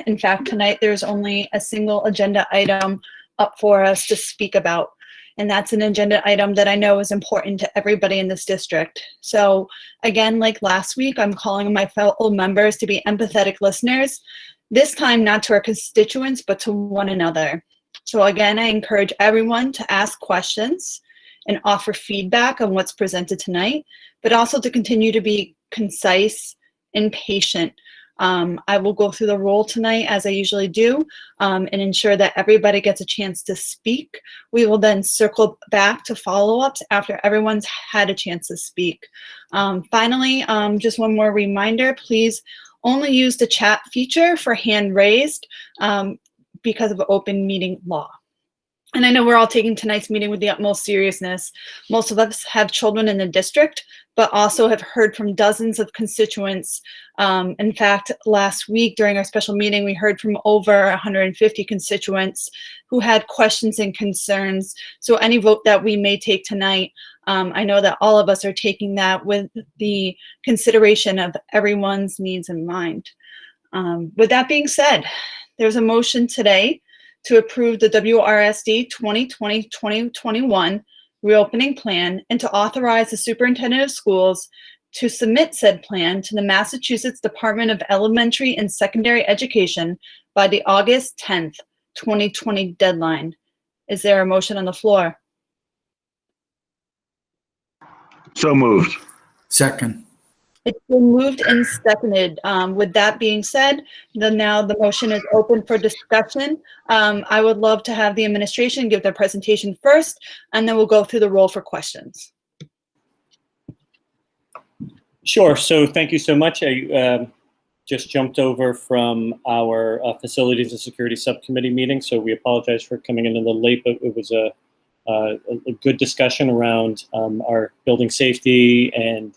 In fact, tonight there's only a single agenda item up for us to speak about, and that's an agenda item that I know is important to everybody in this district. So again, like last week, I'm calling on my fellow members to be empathetic listeners, this time not to our constituents, but to one another. So again, I encourage everyone to ask questions and offer feedback on what's presented tonight, but also to continue to be concise and patient. I will go through the roll tonight as I usually do, and ensure that everybody gets a chance to speak. We will then circle back to follow-ups after everyone's had a chance to speak. Finally, just one more reminder, please only use the chat feature for hand raised because of open meeting law. And I know we're all taking tonight's meeting with the utmost seriousness. Most of us have children in the district, but also have heard from dozens of constituents. In fact, last week during our special meeting, we heard from over 150 constituents who had questions and concerns. So any vote that we may take tonight, I know that all of us are taking that with the consideration of everyone's needs in mind. With that being said, there's a motion today to approve the WRSD 2020-2021 reopening plan and to authorize the superintendent of schools to submit said plan to the Massachusetts Department of Elementary and Secondary Education by the August 10th, 2020 deadline. Is there a motion on the floor? So moved. Second. It's been moved and seconded. With that being said, now the motion is open for discussion. I would love to have the administration give their presentation first, and then we'll go through the roll for questions. Sure. So thank you so much. I just jumped over from our Facilities and Security Subcommittee meeting, so we apologize for coming in a little late, but it was a good discussion around our building safety and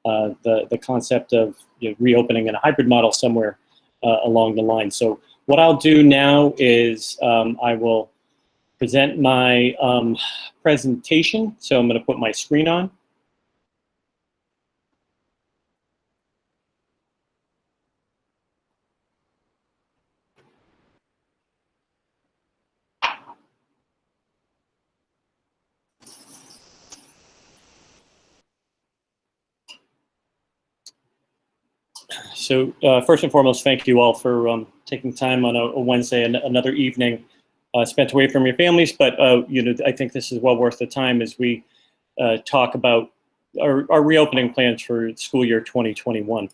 the concept of reopening in a hybrid model somewhere along the line. So what I'll do now is I will present my presentation. So I'm going to put my screen on. So first and foremost, thank you all for taking time on a Wednesday and another evening spent away from your families. But I think this is well worth the time as we talk about our reopening plans for school year 2021.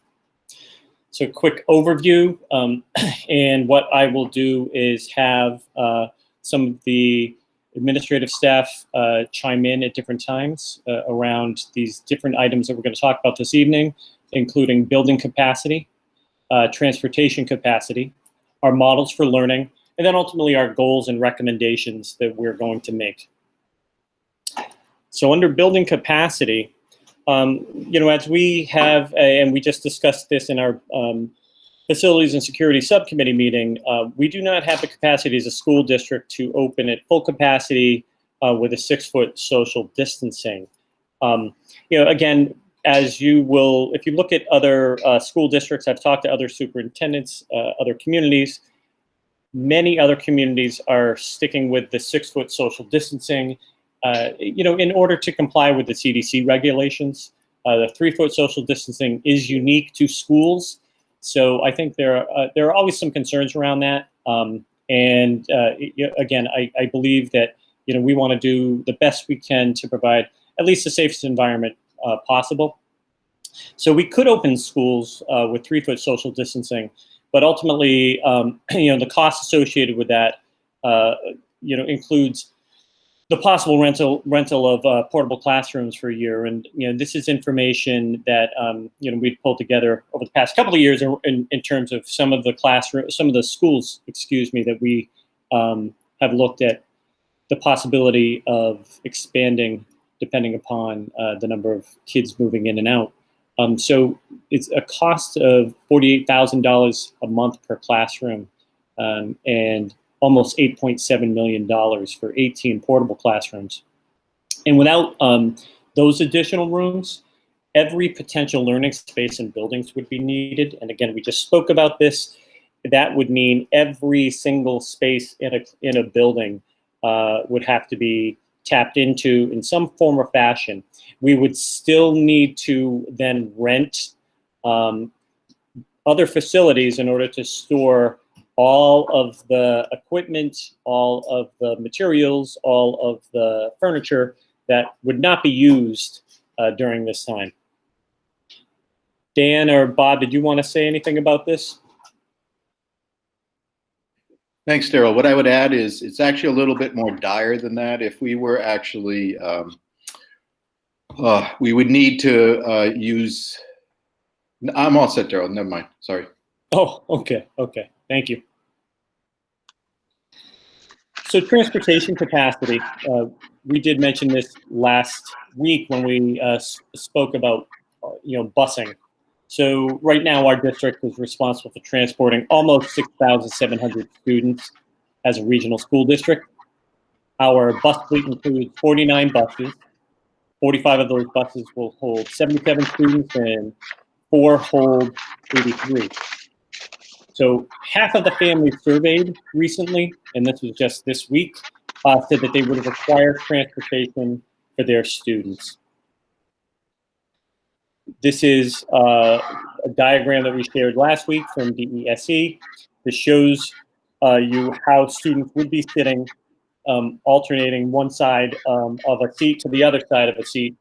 So quick overview, and what I will do is have some of the administrative staff chime in at different times around these different items that we're going to talk about this evening, including building capacity, transportation capacity, our models for learning, and then ultimately our goals and recommendations that we're going to make. So under building capacity, as we have, and we just discussed this in our Facilities and Security Subcommittee meeting, we do not have the capacity as a school district to open at full capacity with a 6-foot social distancing. Again, as you will, if you look at other school districts, I've talked to other superintendents, other communities, many other communities are sticking with the 6-foot social distancing, in order to comply with the CDC regulations. The 3-foot social distancing is unique to schools. So I think there are always some concerns around that. Again, I believe that, we want to do the best we can to provide at least the safest environment possible. So we could open schools with 3-foot social distancing, but ultimately, the cost associated with that, includes the possible rental of portable classrooms for a year. And, this is information that, we've pulled together over the past couple of years in terms of some of the schools, that we have looked at the possibility of expanding depending upon the number of kids moving in and out. So it's a cost of $48,000 a month per classroom, and almost $8.7 million for 18 portable classrooms. And without those additional rooms, every potential learning space and buildings would be needed. And again, we just spoke about this. that would mean every single space in a building would have to be tapped into in some form or fashion. We would still need to then rent other facilities in order to store all of the equipment, all of the materials, all of the furniture that would not be used during this time. Dan or Bob, did you want to say anything about this? Thanks, Daryl. What I would add is it's actually a little bit more dire than that. If we were actually, we would need to use, I'm all set, Daryl, never mind, sorry. Oh, okay, thank you. So transportation capacity, we did mention this last week when we spoke about, busing. So right now our district is responsible for transporting almost 6,700 students as a regional school district. Our bus fleet includes 49 buses. 45 of those buses will hold 77 students and 4 hold 83. So half of the families surveyed recently, and this was just this week, said that they would require transportation for their students. This is a diagram that we shared last week from DESE. This shows you how students would be sitting, alternating one side of a seat to the other side of a seat,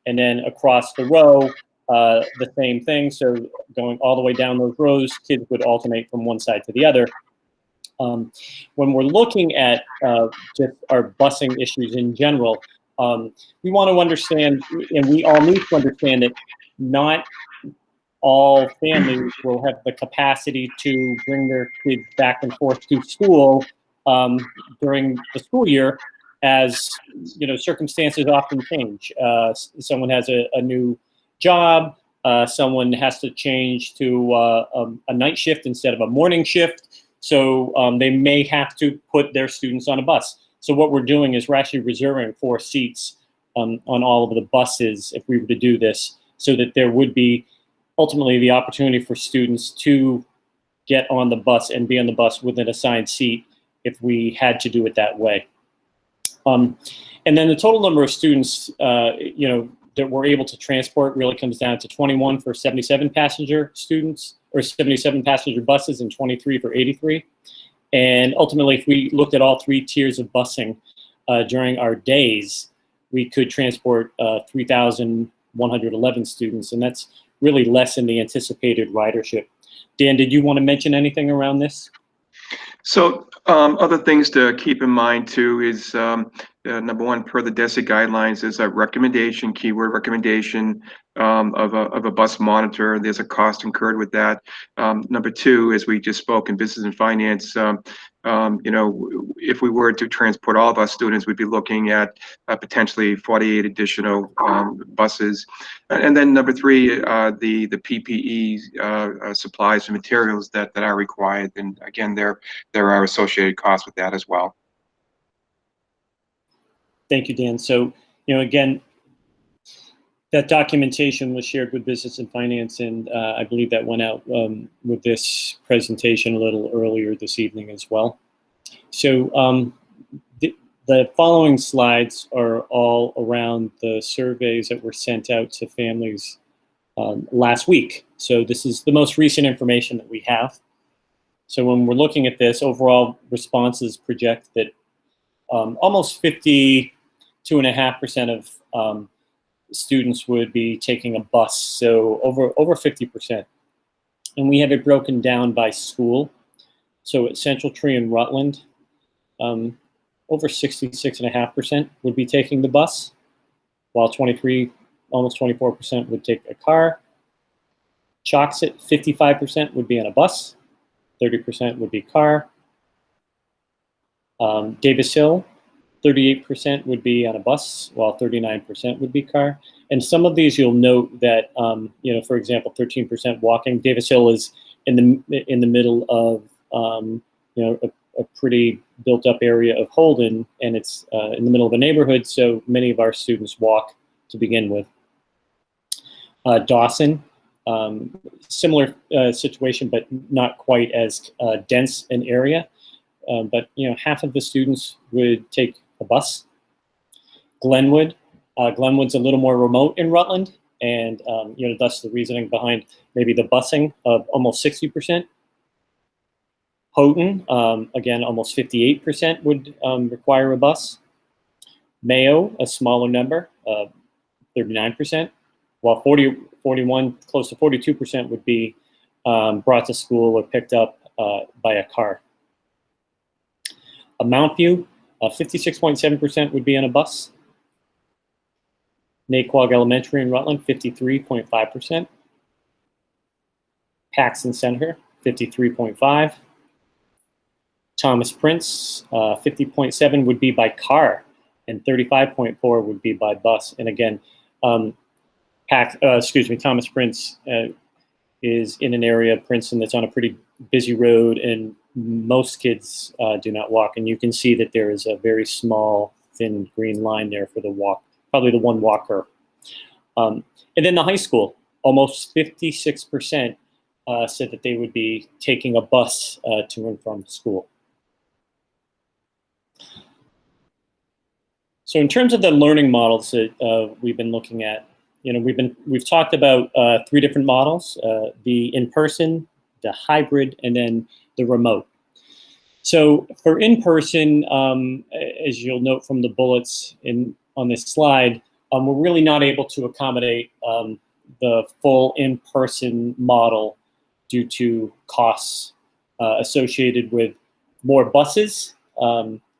and then across the row, the same thing. So going all the way down those rows, kids would alternate from one side to the other. When we're looking at just our busing issues in general, we want to understand, and we all need to understand that not all families will have the capacity to bring their kids back and forth to school during the school year, as circumstances often change. Someone has a new job, someone has to change to a night shift instead of a morning shift, so they may have to put their students on a bus. So what we're doing is we're actually reserving 4 seats on all of the buses if we were to do this, so that there would be ultimately the opportunity for students to get on the bus and be on the bus with an assigned seat if we had to do it that way. And then the total number of students, that we're able to transport really comes down to 21 for 77 passenger students, or 77 passenger buses, and 23 for 83. And ultimately, if we looked at all 3 tiers of busing during our days, we could transport 3,111 students, and that's really less than the anticipated ridership. Dan, did you want to mention anything around this? So other things to keep in mind too is number one, per the DESE guidelines, is a recommendation, keyword recommendation of a bus monitor. There's a cost incurred with that. Number 2, as we just spoke in business and finance, if we were to transport all of our students, we'd be looking at potentially 48 additional buses. And then number 3, the PPE supplies and materials that are required. And again, there are associated costs with that as well. Thank you, Dan. So, again, that documentation was shared with business and finance, and I believe that went out with this presentation a little earlier this evening as well. So the following slides are all around the surveys that were sent out to families last week. So this is the most recent information that we have. So when we're looking at this, overall responses project that almost 52.5% of students would be taking a bus, so over 50%. And we have it broken down by school. So at Central Tree and Rutland, over 66.5% would be taking the bus, while almost 24% would take a car. Choxet, 55% would be on a bus, 30% would be car. Davis Hill, 38% would be on a bus, while 39% would be car. And some of these you'll note that, for example, 13% walking. Davis Hill is in the middle of, a pretty built-up area of Holden, and it's in the middle of a neighborhood, so many of our students walk to begin with. Dawson, Similar situation, but not quite as dense an area. But half of the students would take a bus. Glenwood, Glenwood's a little more remote in Rutland, and thus the reasoning behind maybe the busing of almost 60%. Houghton, again, almost 58% would require a bus. Mayo, a smaller number, 39%, while 41, close to 42% would be brought to school or picked up by a car. Mount View, 56.7% would be on a bus. Naquag Elementary in Rutland, 53.5%. Paxton Center, 53.5%. Thomas Prince, 50.7% would be by car, and 35.4% would be by bus. And again, Thomas Prince is in an area of Princeton that's on a pretty busy road, and most kids do not walk. And you can see that there is a very small, thin green line there for the walk, probably the one walker. And then the high school, almost 56% said that they would be taking a bus to and from school. So in terms of the learning models that we've been looking at, we've talked about 3 different models: the in-person, the hybrid, and then the remote. So for in-person, as you'll note from the bullets on this slide, we're really not able to accommodate the full in-person model due to costs associated with more buses.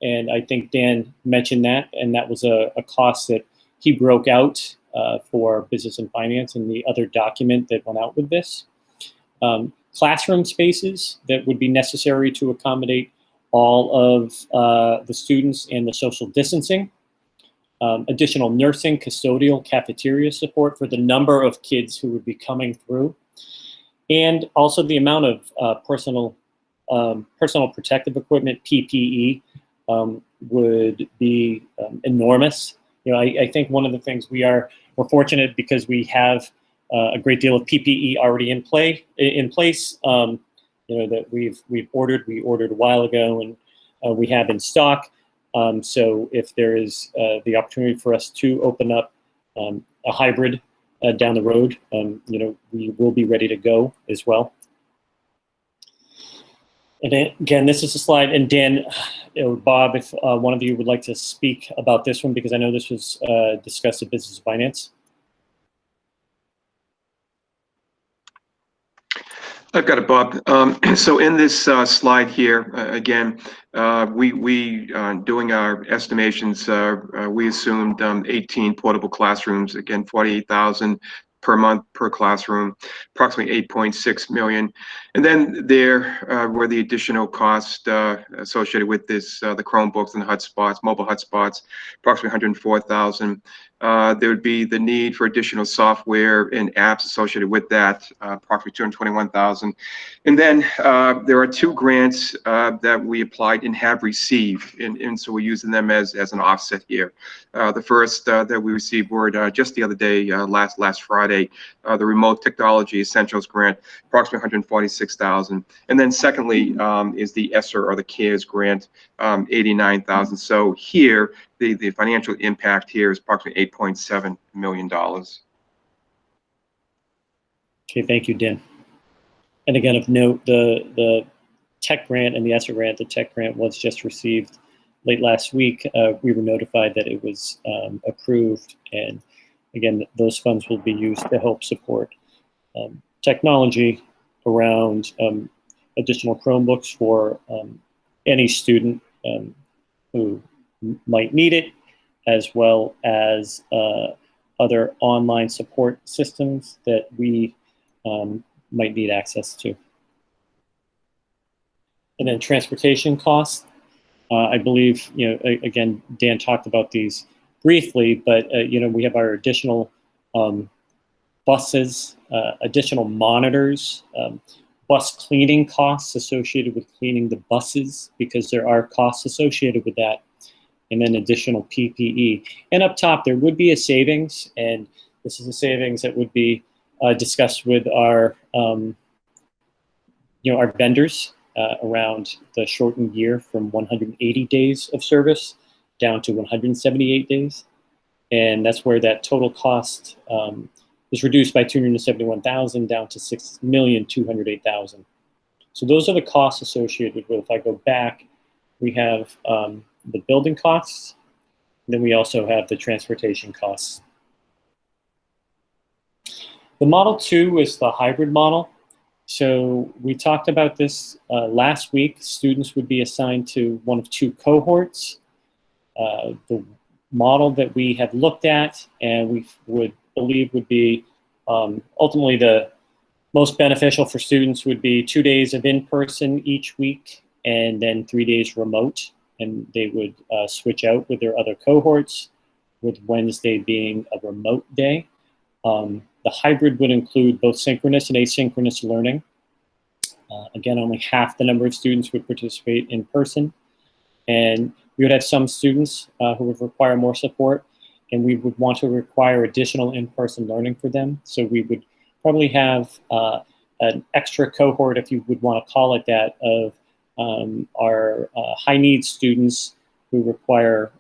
And I think Dan mentioned that, and that was a cost that he broke out for business and finance in the other document that went out with this. Classroom spaces that would be necessary to accommodate all of the students and the social distancing. Additional nursing, custodial, cafeteria support for the number of kids who would be coming through. And also the amount of personal protective equipment, PPE, would be enormous. I think one of the things we're fortunate because we have a great deal of PPE already in place. That we ordered a while ago, and we have in stock. So if there is the opportunity for us to open up a hybrid down the road, we will be ready to go as well. And then, again, this is a slide, and Dan or Bob, if one of you would like to speak about this one, because I know this was discussed at Business and Finance. I've got it, Bob. So in this slide here, again, we doing our estimations, we assumed 18 portable classrooms, again, 48,000 per month per classroom, approximately 8.6 million. And then there were the additional costs associated with this, the Chromebooks and hotspots, mobile hotspots, approximately 104,000. There would be the need for additional software and apps associated with that, approximately 221,000. And then there are 2 grants that we applied and have received, and so we're using them as an offset here. The first that we received were just the other day, last Friday, the Remote Technology Essentials Grant, approximately 146,000. And then secondly is the ESSER or the CARES grant, 89,000. So here, the financial impact here is approximately $8.7 million. Okay, thank you, Dan. And again, of note, the tech grant and the ESSER grant, the tech grant was just received late last week. We were notified that it was approved, and again, those funds will be used to help support technology around additional Chromebooks for any student who might need it, as well as other online support systems that we might need access to. And then transportation costs. I believe, again, Dan talked about these briefly, but we have our additional buses, additional monitors, bus cleaning costs associated with cleaning the buses, because there are costs associated with that, and then additional PPE. And up top, there would be a savings, and this is a savings that would be discussed with our, our vendors around the shortened year from 180 days of service down to 178 days. And that's where that total cost is reduced by $271,000 down to $6,208,000. So those are the costs associated with, if I go back, we have the building costs, then we also have the transportation costs. The Model 2 is the hybrid model. So we talked about this last week. Students would be assigned to one of two cohorts. The model that we have looked at and we would believe would be ultimately the most beneficial for students would be 2 days of in-person each week and then 3 days remote. And they would switch out with their other cohorts, with Wednesday being a remote day. The hybrid would include both synchronous and asynchronous learning. Again, only half the number of students would participate in person. And we would have some students who would require more support, and we would want to require additional in-person learning for them. So we would probably have an extra cohort, if you would want to call it that, of our high needs students who require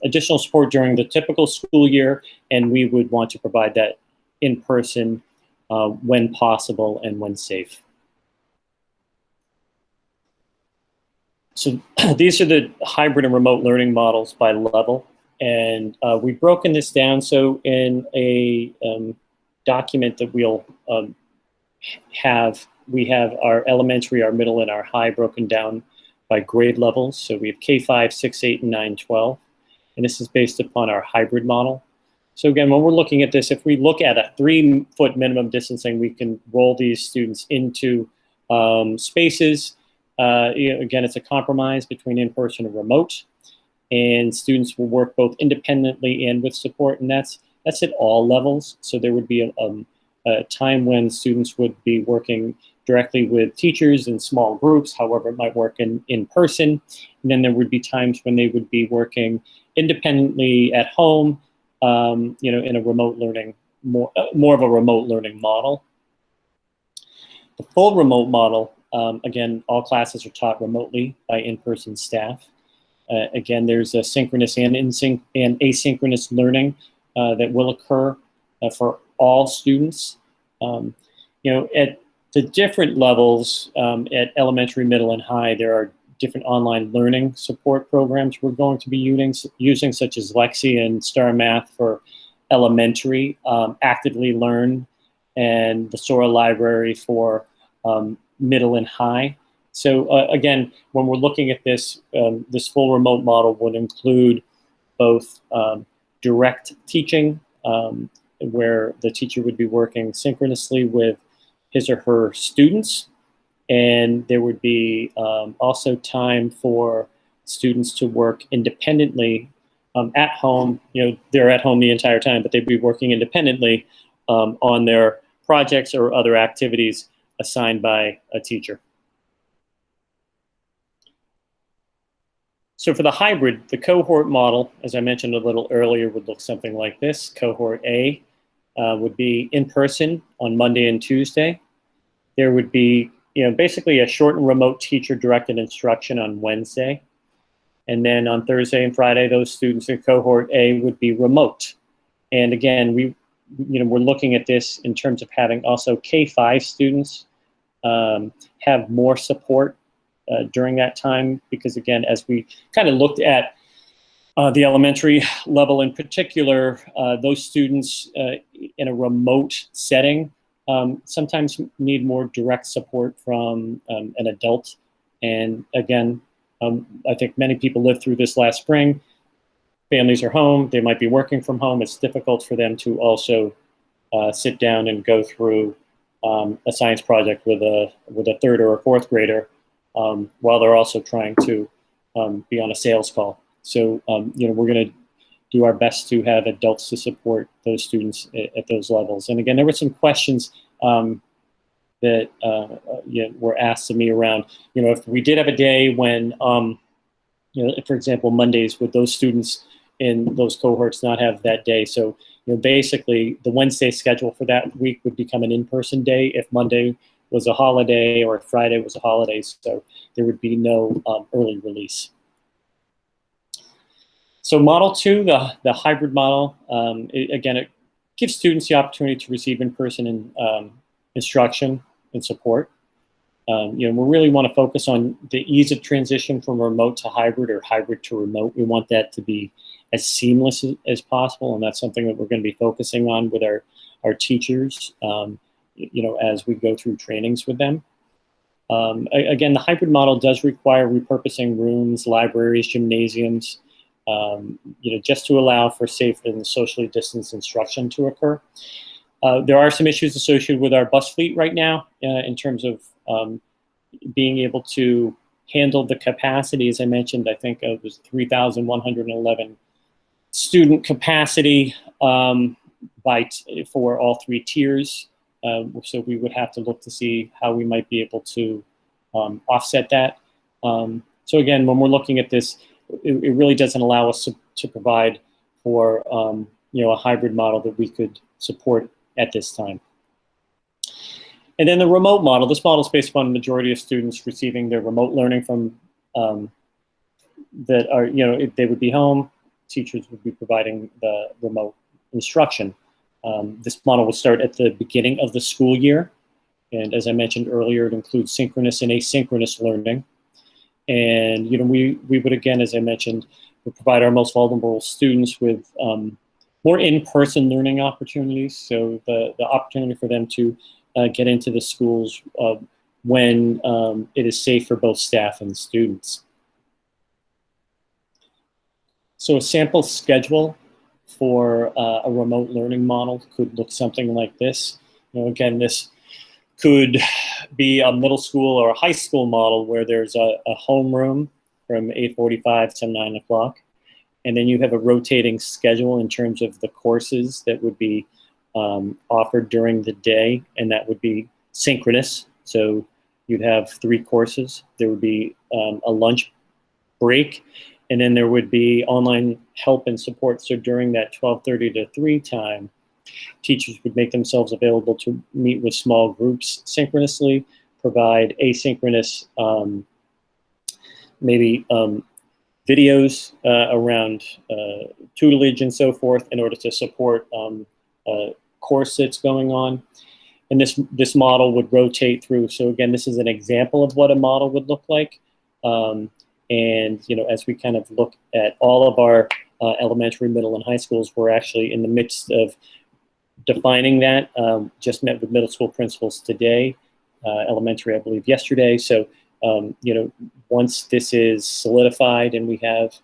additional support during the typical school year, and we would want to provide that in person when possible and when safe. So these are the hybrid and remote learning models by level, and we've broken this down. So in a document that we'll have, we have our elementary, our middle, and our high broken down by grade levels. So we have K5, 6, 8, and 9, 12. And this is based upon our hybrid model. So again, when we're looking at this, if we look at a 3-foot minimum distancing, we can roll these students into spaces. Again, it's a compromise between in-person and remote. And students will work both independently and with support. And that's at all levels. So there would be a time when students would be working directly with teachers in small groups, however it might work in person. And then there would be times when they would be working independently at home, in a remote learning, more of a remote learning model. The full remote model, again, all classes are taught remotely by in-person staff. Again, there's a synchronous and asynchronous learning that will occur for all students. At the different levels, at elementary, middle, and high, there are different online learning support programs we're going to be using such as Lexi and Star Math for elementary, Actively Learn, and the Sora Library for middle and high. So again, when we're looking at this, this full remote model would include both direct teaching, where the teacher would be working synchronously with his or her students, and there would be also time for students to work independently at home. They're at home the entire time, but they'd be working independently on their projects or other activities assigned by a teacher. So for the hybrid, the cohort model, as I mentioned a little earlier, would look something like this. Cohort A would be in person on Monday and Tuesday. There would be, basically a short and remote teacher-directed instruction on Wednesday. And then on Thursday and Friday, those students in cohort A would be remote. And again, we're looking at this in terms of having also K5 students have more support during that time, because again, as we kind of looked at the elementary level in particular, those students in a remote setting sometimes need more direct support from an adult. And again, I think many people lived through this last spring. Families are home, they might be working from home. It's difficult for them to also sit down and go through a science project with a 3rd or a 4th grader while they're also trying to be on a sales call. So, we're going to do our best to have adults to support those students at those levels. And again, there were some questions that were asked of me around, if we did have a day when, for example, Mondays, would those students in those cohorts not have that day? So, basically the Wednesday schedule for that week would become an in-person day if Monday was a holiday or if Friday was a holiday, so there would be no early release. So model 2, the hybrid model, again, it gives students the opportunity to receive in-person instruction and support. We really want to focus on the ease of transition from remote to hybrid or hybrid to remote. We want that to be as seamless as possible, and that's something that we're going to be focusing on with our teachers, as we go through trainings with them. Again, the hybrid model does require repurposing rooms, libraries, gymnasiums, just to allow for safe and socially distanced instruction to occur. There are some issues associated with our bus fleet right now in terms of being able to handle the capacity. As I mentioned, I think it was 3,111 student capacity for all 3 tiers. So we would have to look to see how we might be able to offset that. So again, when we're looking at this, it really doesn't allow us to provide for a hybrid model that we could support at this time. And then the remote model. This model is based upon the majority of students receiving their remote learning from that are, they would be home. Teachers would be providing the remote instruction. This model will start at the beginning of the school year. And as I mentioned earlier, it includes synchronous and asynchronous learning. And we would, again, as I mentioned, would provide our most vulnerable students with more in-person learning opportunities. So the opportunity for them to get into the schools when it is safe for both staff and students. So a sample schedule for a remote learning model could look something like this. Again, this could be a middle school or a high school model where there's a homeroom from 8:45 to 9 o'clock. And then you have a rotating schedule in terms of the courses that would be offered during the day, and that would be synchronous. So you'd have 3 courses. There would be a lunch break, and then there would be online help and support. So during that 12:30 to 3 time, teachers would make themselves available to meet with small groups synchronously, provide asynchronous videos around tutelage and so forth in order to support course that's going on. And this model would rotate through. So again, this is an example of what a model would look like. And as we kind of look at all of our elementary, middle, and high schools, we're actually in the midst of defining that. Just met with middle school principals today, elementary, I believe, yesterday. So, once this is solidified and we have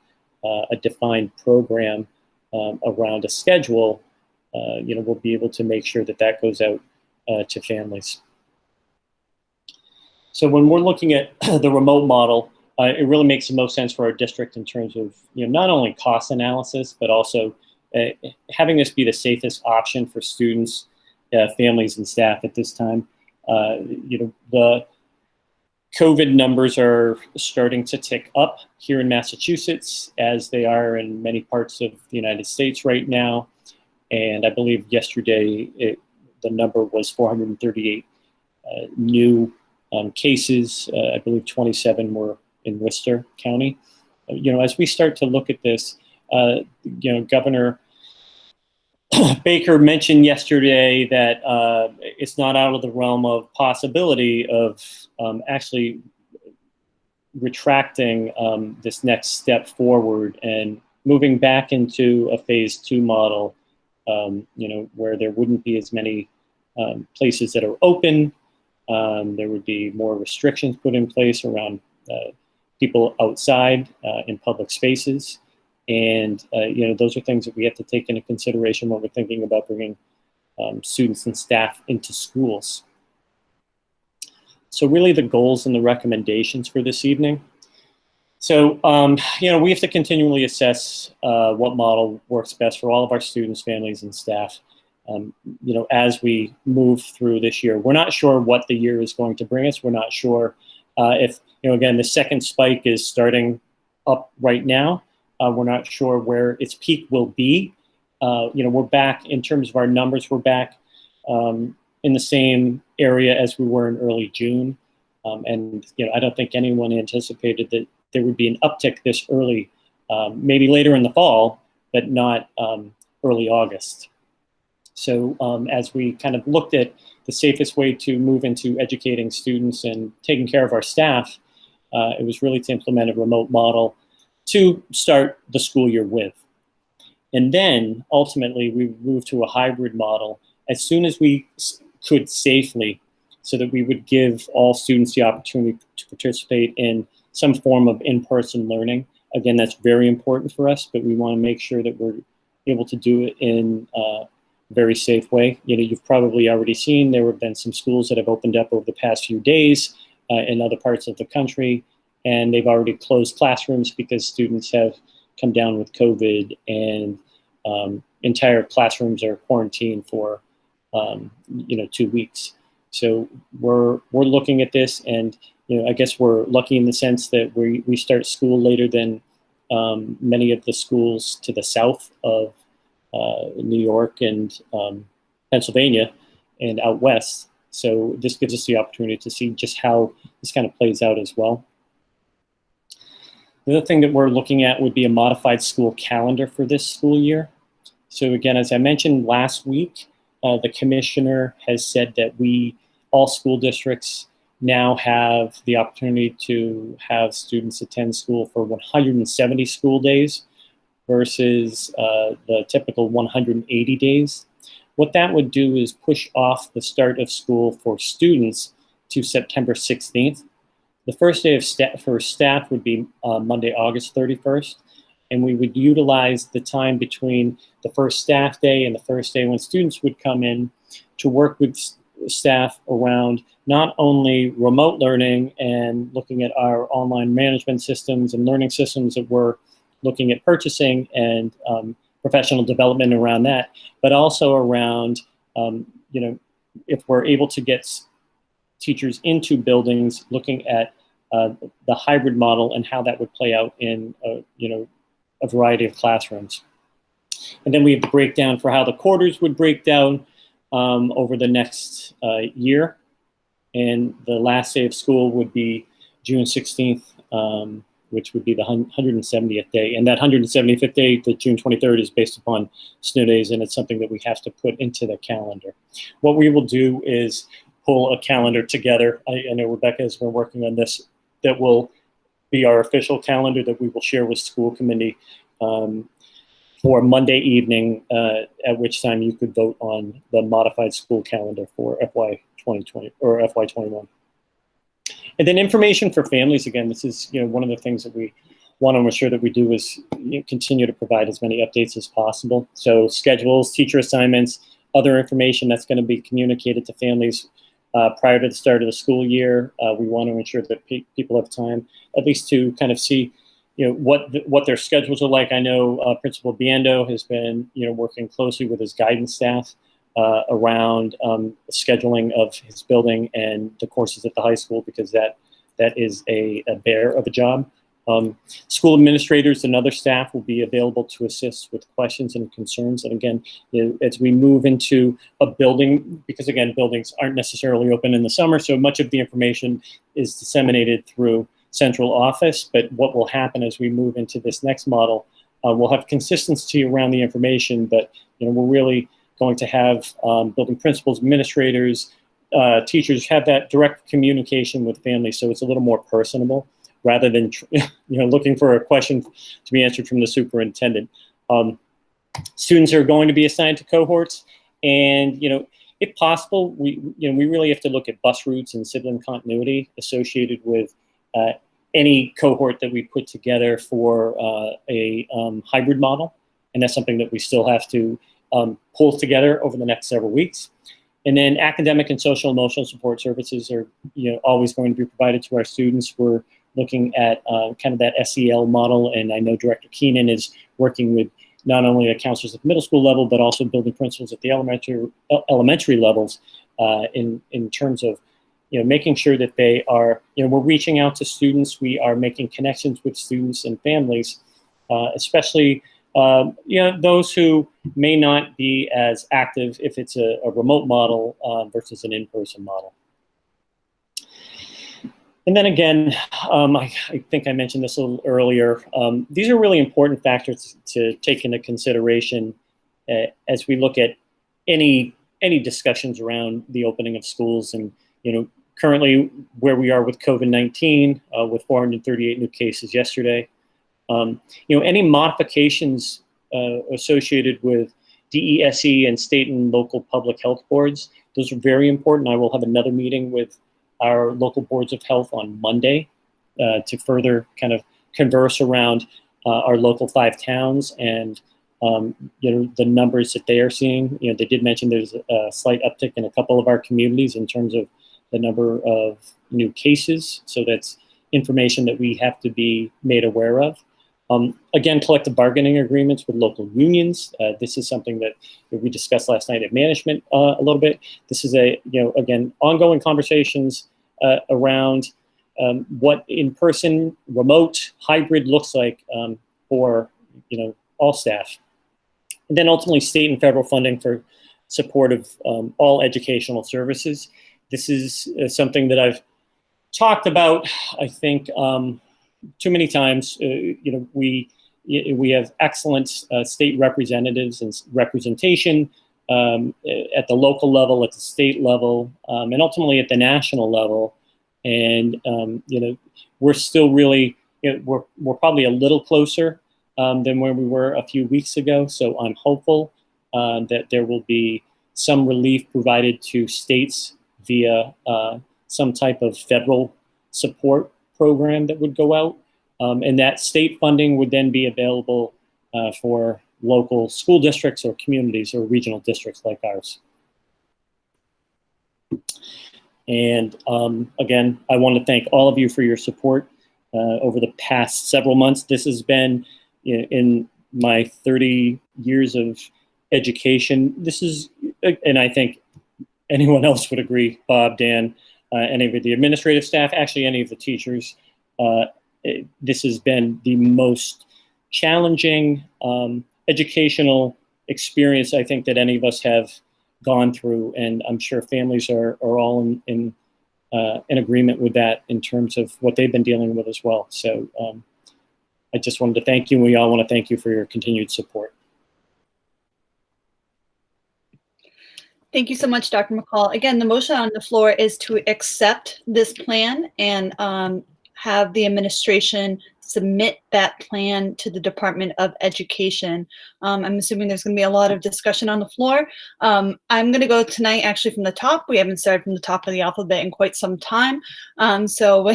a defined program around a schedule, we'll be able to make sure that goes out to families. So when we're looking at the remote model, it really makes the most sense for our district in terms of not only cost analysis, but also having this be the safest option for students, families, and staff at this time. The COVID numbers are starting to tick up here in Massachusetts, as they are in many parts of the United States right now. And I believe yesterday the number was 438 new cases. I believe 27 were in Worcester County. As we start to look at this, Governor Baker mentioned yesterday that it's not out of the realm of possibility of actually retracting this next step forward and moving back into a phase 2 model, where there wouldn't be as many places that are open. There would be more restrictions put in place around people outside in public spaces. And, those are things that we have to take into consideration when we're thinking about bringing students and staff into schools. So really the goals and the recommendations for this evening. So, we have to continually assess what model works best for all of our students, families, and staff, as we move through this year. We're not sure what the year is going to bring us. We're not sure if, again, the second spike is starting up right now. We're not sure where its peak will be. we're back in terms of our numbers. We're back in the same area as we were in early June. And I don't think anyone anticipated that there would be an uptick this early, maybe later in the fall, but not early August. So as we kind of looked at the safest way to move into educating students and taking care of our staff, it was really to implement a remote model to start the school year with. And then ultimately we moved to a hybrid model as soon as we could safely, so that we would give all students the opportunity to participate in some form of in-person learning. Again, that's very important for us, but we want to make sure that we're able to do it in a very safe way. You've probably already seen there have been some schools that have opened up over the past few days in other parts of the country, and they've already closed classrooms because students have come down with COVID, and entire classrooms are quarantined for 2 weeks. So we're looking at this, and I guess we're lucky in the sense that we start school later than many of the schools to the south of New York and Pennsylvania and out west. So this gives us the opportunity to see just how this kind of plays out as well. The other thing that we're looking at would be a modified school calendar for this school year. So again, as I mentioned last week, the commissioner has said that all school districts now have the opportunity to have students attend school for 170 school days versus the typical 180 days. What that would do is push off the start of school for students to September 16th. The first day for staff would be Monday, August 31st. And we would utilize the time between the first staff day and the first day when students would come in to work with staff around not only remote learning and looking at our online management systems and learning systems that we're looking at purchasing and professional development around that, but also around, if we're able to get teachers into buildings, looking at the hybrid model and how that would play out in, a variety of classrooms. And then we have the breakdown for how the quarters would break down over the next year. And the last day of school would be June 16th, which would be the 170th day. And that 175th day, the June 23rd, is based upon snow days, and it's something that we have to put into the calendar. What we will do is pull a calendar together. I know Rebecca has been working on this. That will be our official calendar that we will share with school committee for Monday evening, at which time you could vote on the modified school calendar for FY 2020 or FY 21. And then information for families. Again, this is one of the things that we want to ensure that we do is continue to provide as many updates as possible. So schedules, teacher assignments, other information that's going to be communicated to families prior to the start of the school year. We want to ensure that people have time at least to kind of see what their schedules are like. I know Principal Biendo has been working closely with his guidance staff around scheduling of his building and the courses at the high school, because that is a bear of a job. School administrators and other staff will be available to assist with questions and concerns. And again, as we move into a building, because again, buildings aren't necessarily open in the summer, so much of the information is disseminated through central office. But what will happen as we move into this next model, we'll have consistency around the information, but we're really going to have building principals, administrators, teachers have that direct communication with families, so it's a little more personable, rather than looking for a question to be answered from the superintendent. Students are going to be assigned to cohorts, and if possible, we really have to look at bus routes and sibling continuity associated with any cohort that we put together for a hybrid model, and that's something that we still have to pull together over the next several weeks. And then academic and social emotional support services are always going to be provided to our students. We're looking at kind of that SEL model, and I know Director Keenan is working with not only the counselors at the middle school level, but also building principals at the elementary levels in terms of making sure that they are, we're reaching out to students, we are making connections with students and families, especially those who may not be as active if it's a remote model versus an in-person model. And then again, I think I mentioned this a little earlier. These are really important factors to take into consideration as we look at any discussions around the opening of schools. And currently where we are with COVID-19, with 438 new cases yesterday. Any modifications associated with DESE and state and local public health boards, those are very important. I will have another meeting with our local boards of health on Monday to further kind of converse around our local 5 towns and the numbers that they are seeing. They did mention there's a slight uptick in a couple of our communities in terms of the number of new cases. So that's information that we have to be made aware of. Again, collective bargaining agreements with local unions. This is something that we discussed last night at management a little bit. This is again, ongoing conversations around what in-person, remote, hybrid looks like for all staff. And then ultimately state and federal funding for support of all educational services. This is something that I've talked about, I think, too many times. We have excellent state representatives and representation at the local level, at the state level, and ultimately at the national level. And we're still really we're probably a little closer than where we were a few weeks ago. So I'm hopeful that there will be some relief provided to states via some type of federal support program that would go out. And that state funding would then be available for local school districts or communities or regional districts like ours. And again, I want to thank all of you for your support over the past several months. This has been, in my 30 years of education, this is, and I think anyone else would agree, Bob, Dan, any of the administrative staff, actually any of the teachers, this has been the most challenging educational experience I think that any of us have gone through, and I'm sure families are all in agreement with that in terms of what they've been dealing with as well. So I just wanted to thank you, and we all want to thank you for your continued support. Thank you so much, Dr. McCall. Again, the motion on the floor is to accept this plan and have the administration submit that plan to the Department of Education. I'm assuming there's going to be a lot of discussion on the floor. I'm going to go tonight actually from the top. We haven't started from the top of the alphabet in quite some time. So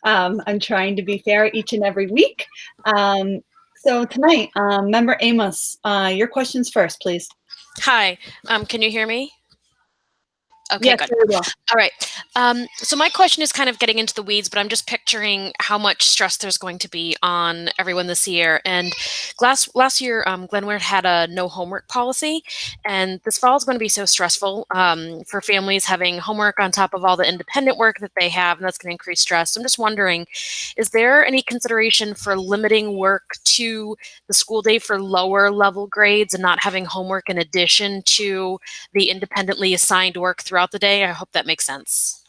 I'm trying to be fair each and every week. So tonight, Member Amos, your questions first, please. Hi, can you hear me? Okay, yes, good. very well. All right. So my question is kind of getting into the weeds, but I'm just picturing how much stress there's going to be on everyone this year. And last year, Glenwood had a no homework policy, and this fall is going to be so stressful for families having homework on top of all the independent work that they have, and that's going to increase stress. So I'm just wondering, is there any consideration for limiting work to the school day for lower level grades and not having homework in addition to the independently assigned work throughout the day? I hope that makes sense.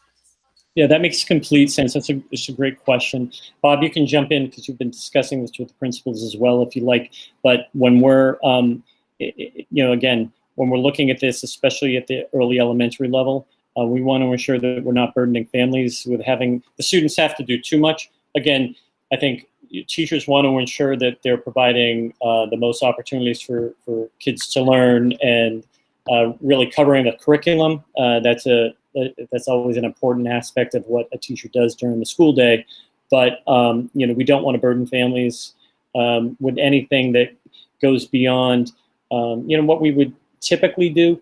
Yeah, that makes complete sense. That's a great question. Bob, you can jump in because you've been discussing this with the principals as well, if you like. But when we're, again, when we're looking at this, especially at the early elementary level, we want to ensure that we're not burdening families with having the students have to do too much. Again, I think teachers want to ensure that they're providing the most opportunities for kids to learn and really covering the curriculum. That's always an important aspect of what a teacher does during the school day. But we don't want to burden families with anything that goes beyond what we would typically do.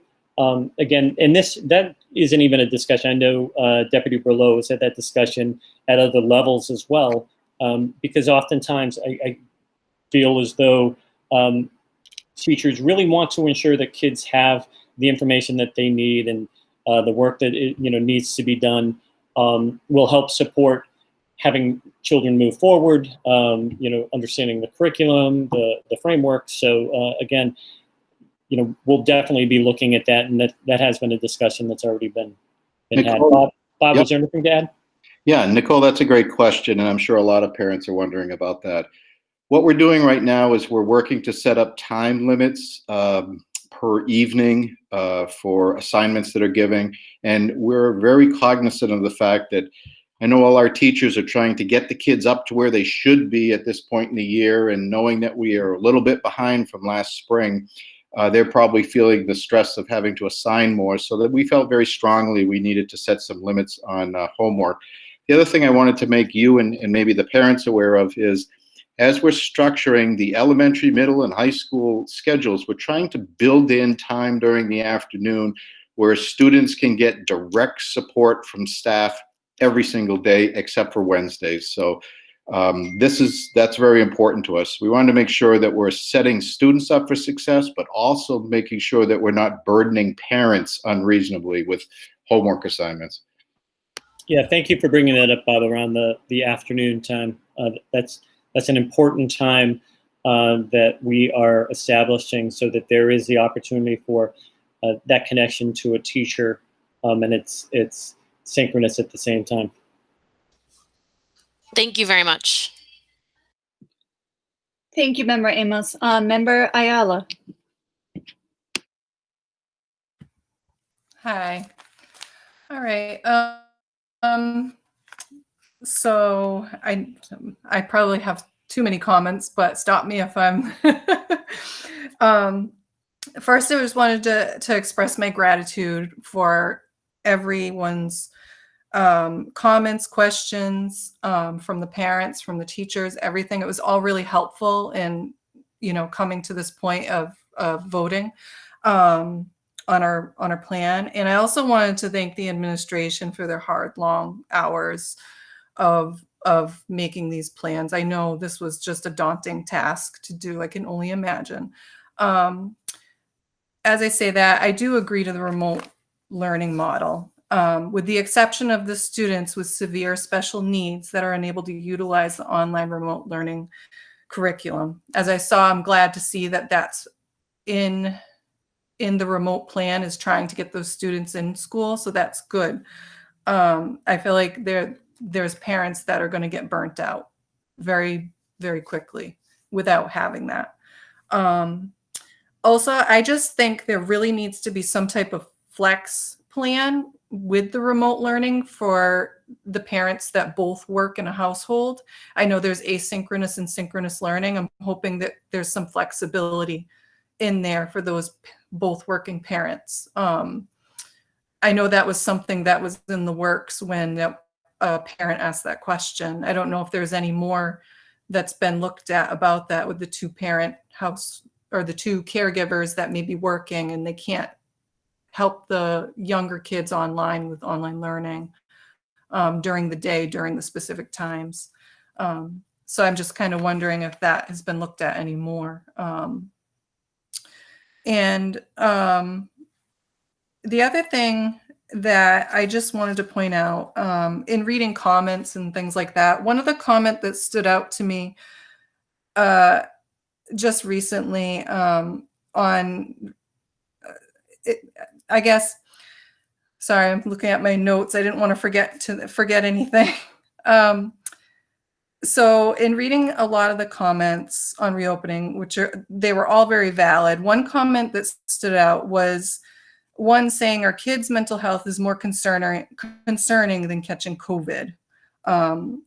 Again, and that isn't even a discussion. I know Deputy Berlow has had that discussion at other levels as well, because oftentimes I feel as though teachers really want to ensure that kids have the information that they need, and the work that needs to be done will help support having children move forward, understanding the curriculum, the framework. So again, we'll definitely be looking at that, and that has been a discussion that's already been had. Nicole? Bob, Yep. was there anything to add? Yeah, Nicole, that's a great question, and I'm sure a lot of parents are wondering about that. What we're doing right now is we're working to set up time limits per evening for assignments that are giving, and we're very cognizant of the fact that I know all our teachers are trying to get the kids up to where they should be at this point in the year, and knowing that we are a little bit behind from last spring, they're probably feeling the stress of having to assign more, so that we felt very strongly we needed to set some limits on homework. The other thing I wanted to make you and maybe the parents aware of is, as we're structuring the elementary, middle, and high school schedules, we're trying to build in time during the afternoon where students can get direct support from staff every single day except for Wednesdays. So that's very important to us. We want to make sure that we're setting students up for success, but also making sure that we're not burdening parents unreasonably with homework assignments. Yeah, thank you for bringing that up, Bob, around the afternoon time. That's an important time that we are establishing, so that there is the opportunity for that connection to a teacher, and it's synchronous at the same time. Thank you very much. Thank you, Member Amos. Member Ayala. Hi. All right. So I probably have too many comments, but stop me if I'm. First, I just wanted to express my gratitude for everyone's comments, questions from the parents, from the teachers, everything. It was all really helpful in, coming to this point of voting on our plan. And I also wanted to thank the administration for their hard, long hours of making these plans. I know this was just a daunting task to do. I can only imagine. As I say that, I do agree to the remote learning model, with the exception of the students with severe special needs that are unable to utilize the online remote learning curriculum. As I saw, I'm glad to see that that's in the remote plan, is trying to get those students in school. So that's good. I feel like there's parents that are going to get burnt out very, very quickly without having that. Also, I just think there really needs to be some type of flex plan with the remote learning for the parents that both work in a household. I know there's asynchronous and synchronous learning. I'm hoping that there's some flexibility in there for those both working parents. I know that was something that was in the works when a parent asked that question. I don't know if there's any more that's been looked at about that with the two parent house or the two caregivers that may be working and they can't help the younger kids online with online learning during the day, during the specific times. So I'm just kind of wondering if that has been looked at anymore. And the other thing that I just wanted to point out, in reading comments and things like that, one of the comments that stood out to me just recently I guess, sorry, I'm looking at my notes. I didn't want to forget anything. So in reading a lot of the comments on reopening, they were all very valid. One comment that stood out was one saying our kids' mental health is more concerning than catching COVID. I'm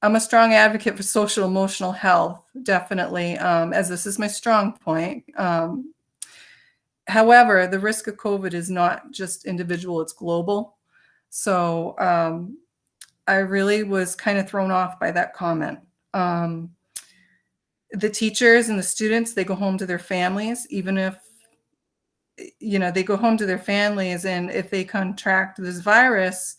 a strong advocate for social emotional health, definitely, as this is my strong point. However, the risk of COVID is not just individual, it's global. So I really was kind of thrown off by that comment. The teachers and the students, they go home to their families, even if, they go home to their families, and if they contract this virus,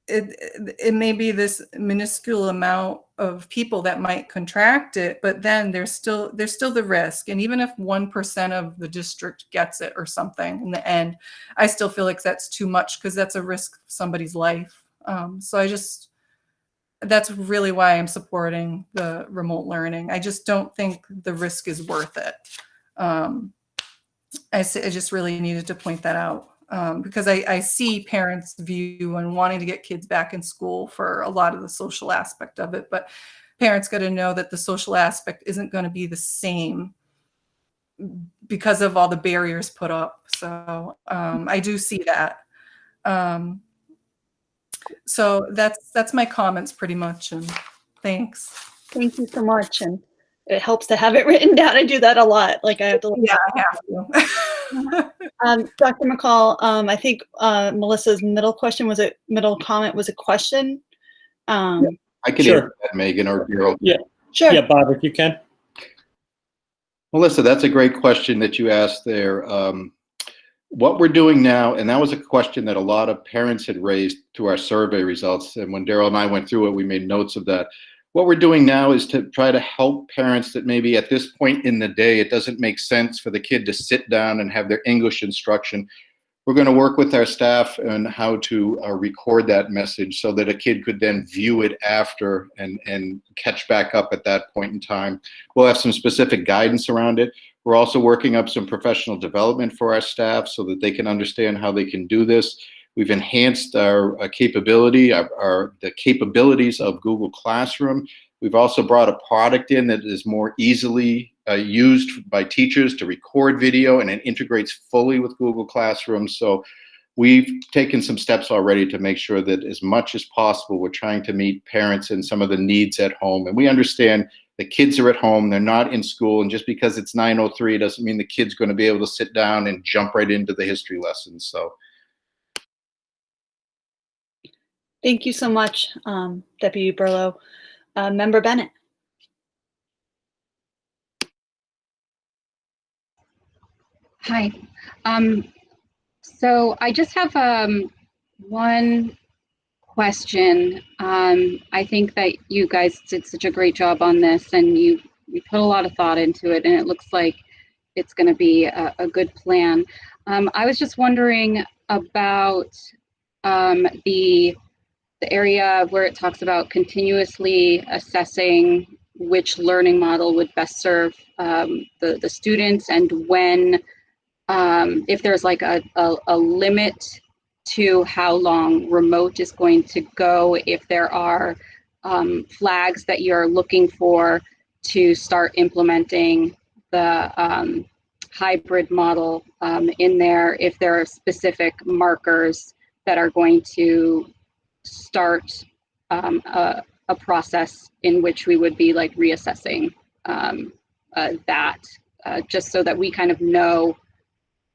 it may be this minuscule amount of people that might contract it, but then there's still the risk. And even if 1% of the district gets it or something in the end, I still feel like that's too much, because that's a risk of somebody's life. So that's really why I'm supporting the remote learning. I just don't think the risk is worth it. I just really needed to point that out because I see parents' view and wanting to get kids back in school for a lot of the social aspect of it, but parents got to know that the social aspect isn't going to be the same because of all the barriers put up. So I do see that. So that's my comments pretty much, and thanks. Thank you so much. And it helps to have it written down. I do that a lot. Like I have to. Yeah, I have to. Dr. McCall, I think Melissa's middle comment was a question. I can Sure. answer that, Megan or Daryl. Yeah. Sure. Yeah, Bob, if you can. Melissa, that's a great question that you asked there. What we're doing now, and that was a question that a lot of parents had raised through our survey results, and when Daryl and I went through it, we made notes of that. What we're doing now is to try to help parents that maybe at this point in the day, it doesn't make sense for the kid to sit down and have their English instruction. We're going to work with our staff on how to record that message so that a kid could then view it after and catch back up at that point in time. We'll have some specific guidance around it. We're also working up some professional development for our staff so that they can understand how they can do this. We've enhanced our capability, the capabilities of Google Classroom. We've also brought a product in that is more easily used by teachers to record video, and it integrates fully with Google Classroom. So we've taken some steps already to make sure that as much as possible, we're trying to meet parents and some of the needs at home. And we understand the kids are at home, they're not in school, and just because it's 9:03 doesn't mean the kid's going to be able to sit down and jump right into the history lessons. So Thank you so much, Deputy Burlow. Member Bennett. Hi. So I just have one question. I think that you guys did such a great job on this, and you put a lot of thought into it, and it looks like it's going to be a good plan. I was just wondering about the area where it talks about continuously assessing which learning model would best serve the students, and when, if there's like a limit to how long remote is going to go, if there are flags that you're looking for to start implementing the hybrid model in there, if there are specific markers that are going to start a process in which we would be like reassessing that, just so that we kind of know.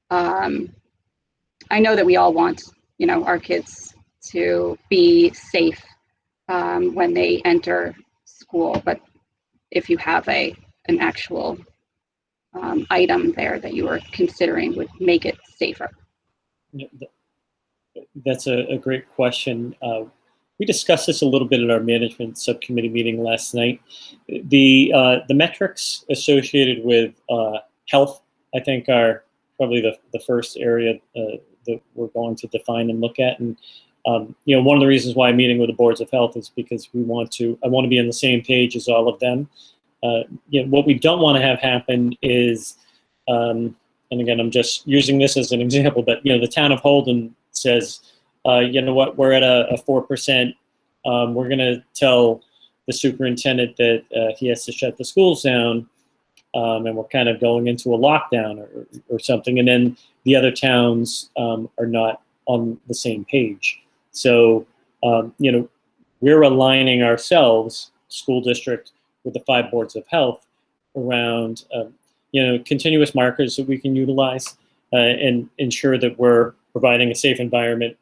I know that we all want, our kids to be safe when they enter school, but if you have an actual item there that you are considering would make it safer. That's a great question. We discussed this a little bit at our management subcommittee meeting last night. The metrics associated with health, I think, are probably the first area that we're going to define and look at. And one of the reasons why I'm meeting with the boards of health is because I want to be on the same page as all of them. What we don't want to have happen is, and again, I'm just using this as an example, but the town of Holden says, you know what, we're at a 4%. We're going to tell the superintendent that he has to shut the schools down, and we're kind of going into a lockdown or something. And then the other towns are not on the same page. So, we're aligning ourselves, school district, with the 5 boards of health around, continuous markers that we can utilize and ensure that we're providing a safe environment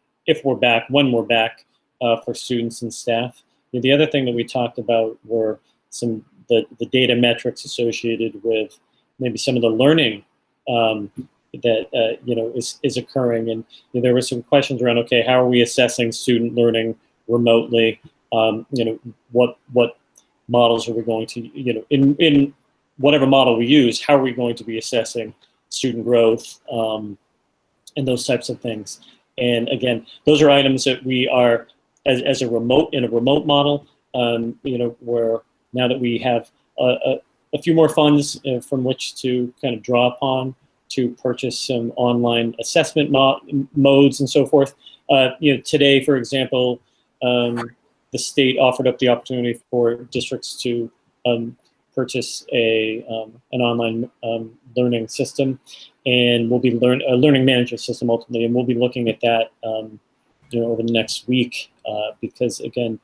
when we're back for students and staff. The other thing that we talked about were the data metrics associated with maybe some of the learning that is occurring. And there were some questions around, okay, how are we assessing student learning remotely? What models are we going to, in whatever model we use, how are we going to be assessing student growth and those types of things? And again, those are items that we are as a remote model, where now that we have a few more funds from which to kind of draw upon to purchase some online assessment modes and so forth. Today, for example, the state offered up the opportunity for districts to purchase an online learning system, and we'll be a learning management system ultimately, and we'll be looking at that over the next week, because again,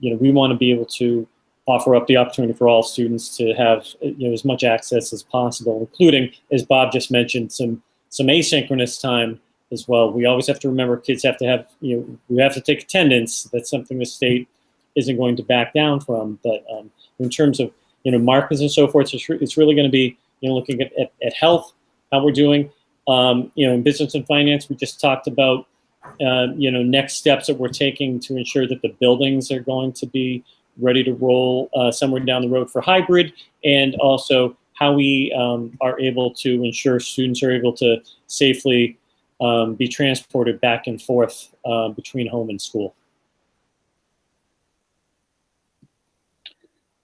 we want to be able to offer up the opportunity for all students to have as much access as possible, including, as Bob just mentioned, some asynchronous time as well. We always have to remember kids have to have, we have to take attendance. That's something the state isn't going to back down from. But in terms of markers and so forth, it's really going to be looking at health, how we're doing. In business and finance, we just talked about next steps that we're taking to ensure that the buildings are going to be ready to roll somewhere down the road for hybrid, and also how we are able to ensure students are able to safely be transported back and forth between home and school.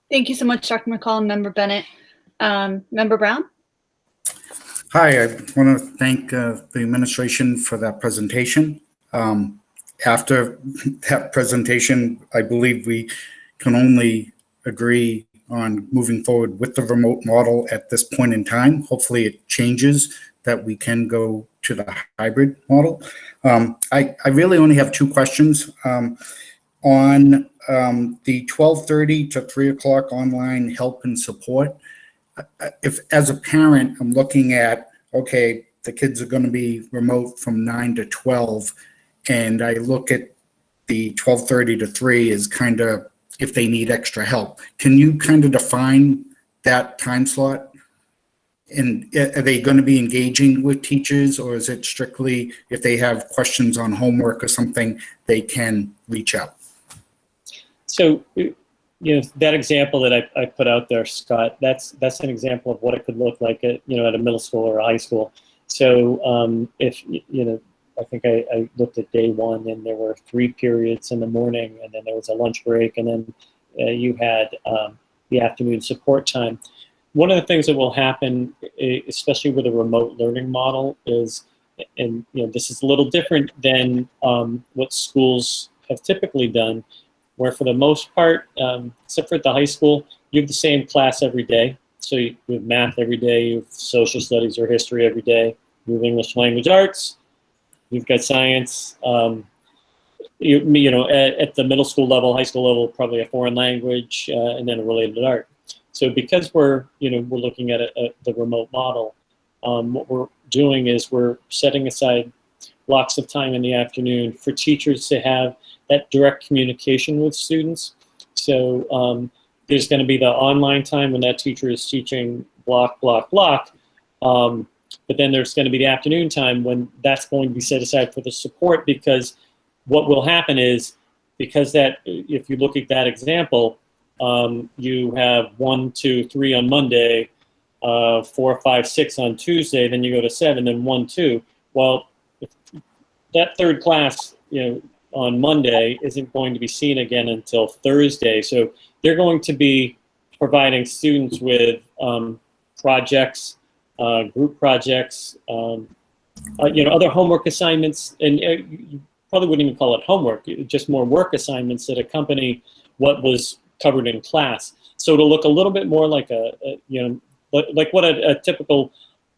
Thank you so much, Dr. McCall and Member Bennett. Member Brown? Hi, I want to thank the administration for that presentation. After that presentation, I believe we can only agree on moving forward with the remote model at this point in time. Hopefully it changes, that we can go to the hybrid model. I really only have two questions. On the 12:30 to 3 o'clock online help and support, if as a parent I'm looking at, okay, the kids are going to be remote from 9 to 12, and I look at the 12:30 to 3 as kind of if they need extra help. Can you kind of define that time slot? And are they going to be engaging with teachers, or is it strictly if they have questions on homework or something, they can reach out? So, that example that I put out there, Scott, that's an example of what it could look like at a middle school or a high school. So if I think I looked at day one, and there were 3 periods in the morning, and then there was a lunch break, and then you had the afternoon support time. One of the things that will happen, especially with a remote learning model, is, and this is a little different than what schools have typically done, where for the most part, except for at the high school, you have the same class every day. So you have math every day, you have social studies or history every day, you have English language arts, you've got science. At the middle school level, high school level, probably a foreign language, and then a related art. So because we're looking at the remote model, what we're doing is we're setting aside blocks of time in the afternoon for teachers to have that direct communication with students. So there's going to be the online time when that teacher is teaching block. But then there's going to be the afternoon time when that's going to be set aside for the support, because what will happen is, because that, if you look at that example, you have 1, 2, 3 on Monday, 4, 5, 6 on Tuesday, then you go to 7, then 1, 2. Well, if that third class, on Monday isn't going to be seen again until Thursday. So they're going to be providing students with projects, group projects, other homework assignments, and you probably wouldn't even call it homework, just more work assignments that accompany what was covered in class. So it'll look a little bit more like like what a typical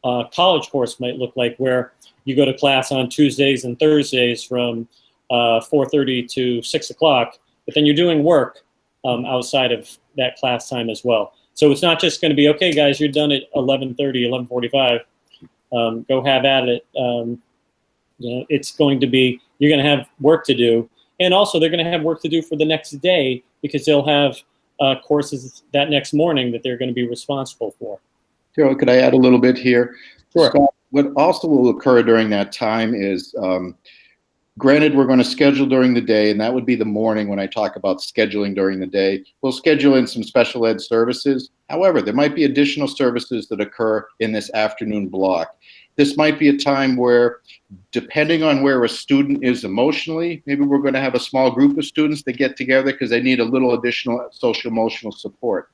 college course might look like, where you go to class on Tuesdays and Thursdays from 4:30 to 6 o'clock, but then you're doing work outside of that class time as well. So it's not just going to be, okay, guys, you're done at 11:30, 11:45, go have at it. It's going to be, you're going to have work to do. And also they're going to have work to do for the next day, because they'll have courses that next morning that they're going to be responsible for. Joe, could I add a little bit here? Sure. Scott, what also will occur during that time is, granted, we're going to schedule during the day, and that would be the morning when I talk about scheduling during the day. We'll schedule in some special ed services. However, there might be additional services that occur in this afternoon block. this might be a time where, depending on where a student is emotionally, maybe we're going to have a small group of students that get together because they need a little additional social emotional support.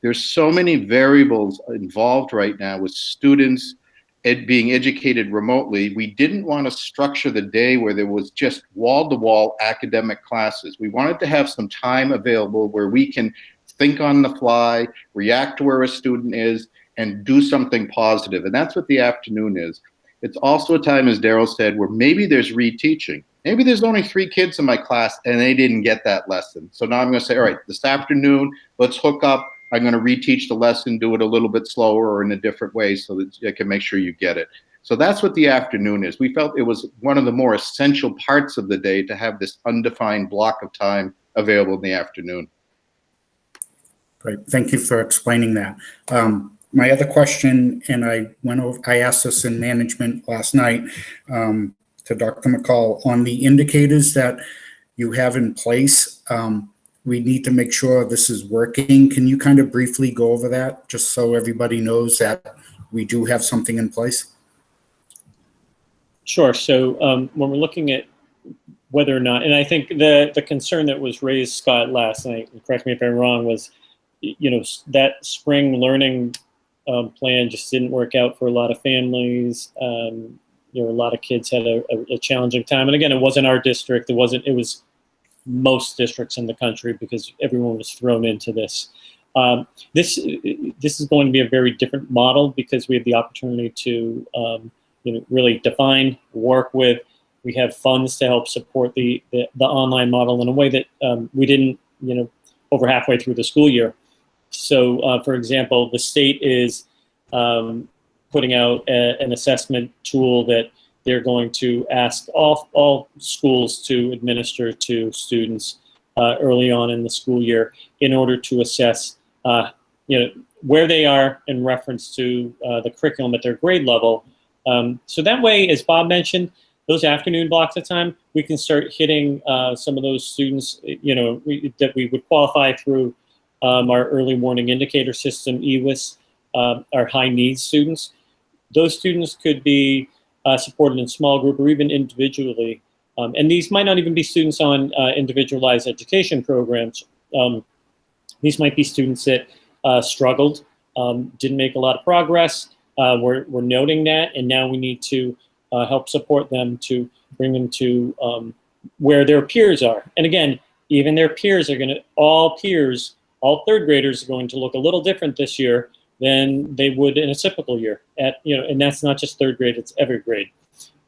There's so many variables involved right now with students being educated remotely. We didn't want to structure the day where there was just wall-to-wall academic classes. We wanted to have some time available where we can think on the fly, react to where a student is, and do something positive. And that's what the afternoon is. It's also a time, as Daryl said, where maybe there's reteaching. Maybe there's only 3 kids in my class and they didn't get that lesson. So now I'm going to say, all right, this afternoon, let's hook up. I'm going to reteach the lesson, do it a little bit slower or in a different way so that I can make sure you get it. So that's what the afternoon is. We felt it was one of the more essential parts of the day to have this undefined block of time available in the afternoon. Great. Thank you for explaining that. My other question, and I asked this in management last night to Dr. McCall, on the indicators that you have in place. We need to make sure this is working. Can you kind of briefly go over that, just so everybody knows that we do have something in place? Sure. So when we're looking at whether or not, and I think the concern that was raised, Scott, last night, and correct me if I'm wrong, was, that spring learning plan just didn't work out for a lot of families. A lot of kids had a challenging time. And again, it wasn't our district. It was most districts in the country because everyone was thrown into this. This is going to be a very different model because we have the opportunity to really define, work with. We have funds to help support the online model in a way that we didn't, over halfway through the school year. So, for example, the state is putting out an assessment tool that they're going to ask all schools to administer to students early on in the school year in order to assess, where they are in reference to the curriculum at their grade level. So that way, as Bob mentioned, those afternoon blocks of time, we can start hitting some of those students, that we would qualify through our early warning indicator system, EWIS, our high needs students. Those students could be supported in small group or even individually. And these might not even be students on individualized education programs. These might be students that struggled, didn't make a lot of progress. We're noting that, and now we need to help support them to bring them to where their peers are. And again, even their peers are all third graders are going to look a little different this year than they would in a typical year. And that's not just third grade, it's every grade.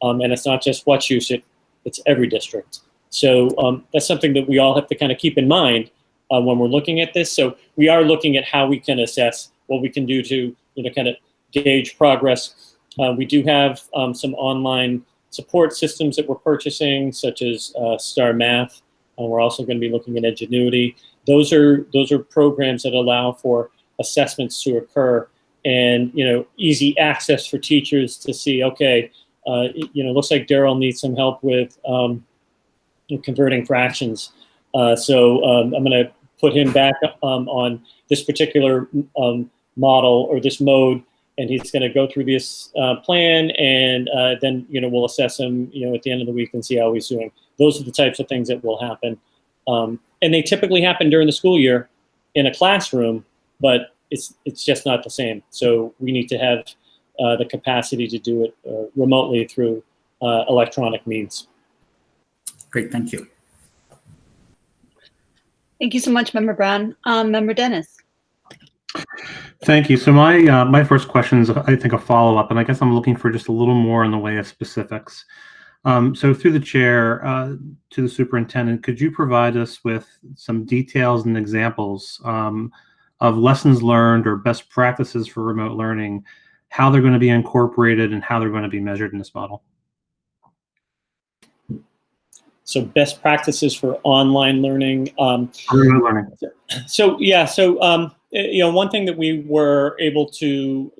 And it's not just Wachusett, it's every district. So that's something that we all have to kind of keep in mind when we're looking at this. So we are looking at how we can assess what we can do to kind of gauge progress. We do have some online support systems that we're purchasing, such as Star Math. We're also going to be looking at Edgenuity. Those are programs that allow for assessments to occur and easy access for teachers to see. Okay, looks like Daryl needs some help with converting fractions. So I'm going to put him back on this particular model or this mode, and he's going to go through this plan, and then we'll assess him at the end of the week and see how he's doing. Those are the types of things that will happen, and they typically happen during the school year in a classroom, but it's just not the same. So we need to have the capacity to do it remotely through electronic means. Great, thank you. Thank you so much, Member Brown. Member Dennis. Thank you. So my first question is, I think, a follow-up, and I guess I'm looking for just a little more in the way of specifics. So through the chair to the superintendent, could you provide us with some details and examples of lessons learned or best practices for remote learning, how they're going to be incorporated and how they're going to be measured in this model? So best practices for online learning. Remote learning. So yeah, so one thing that we were able to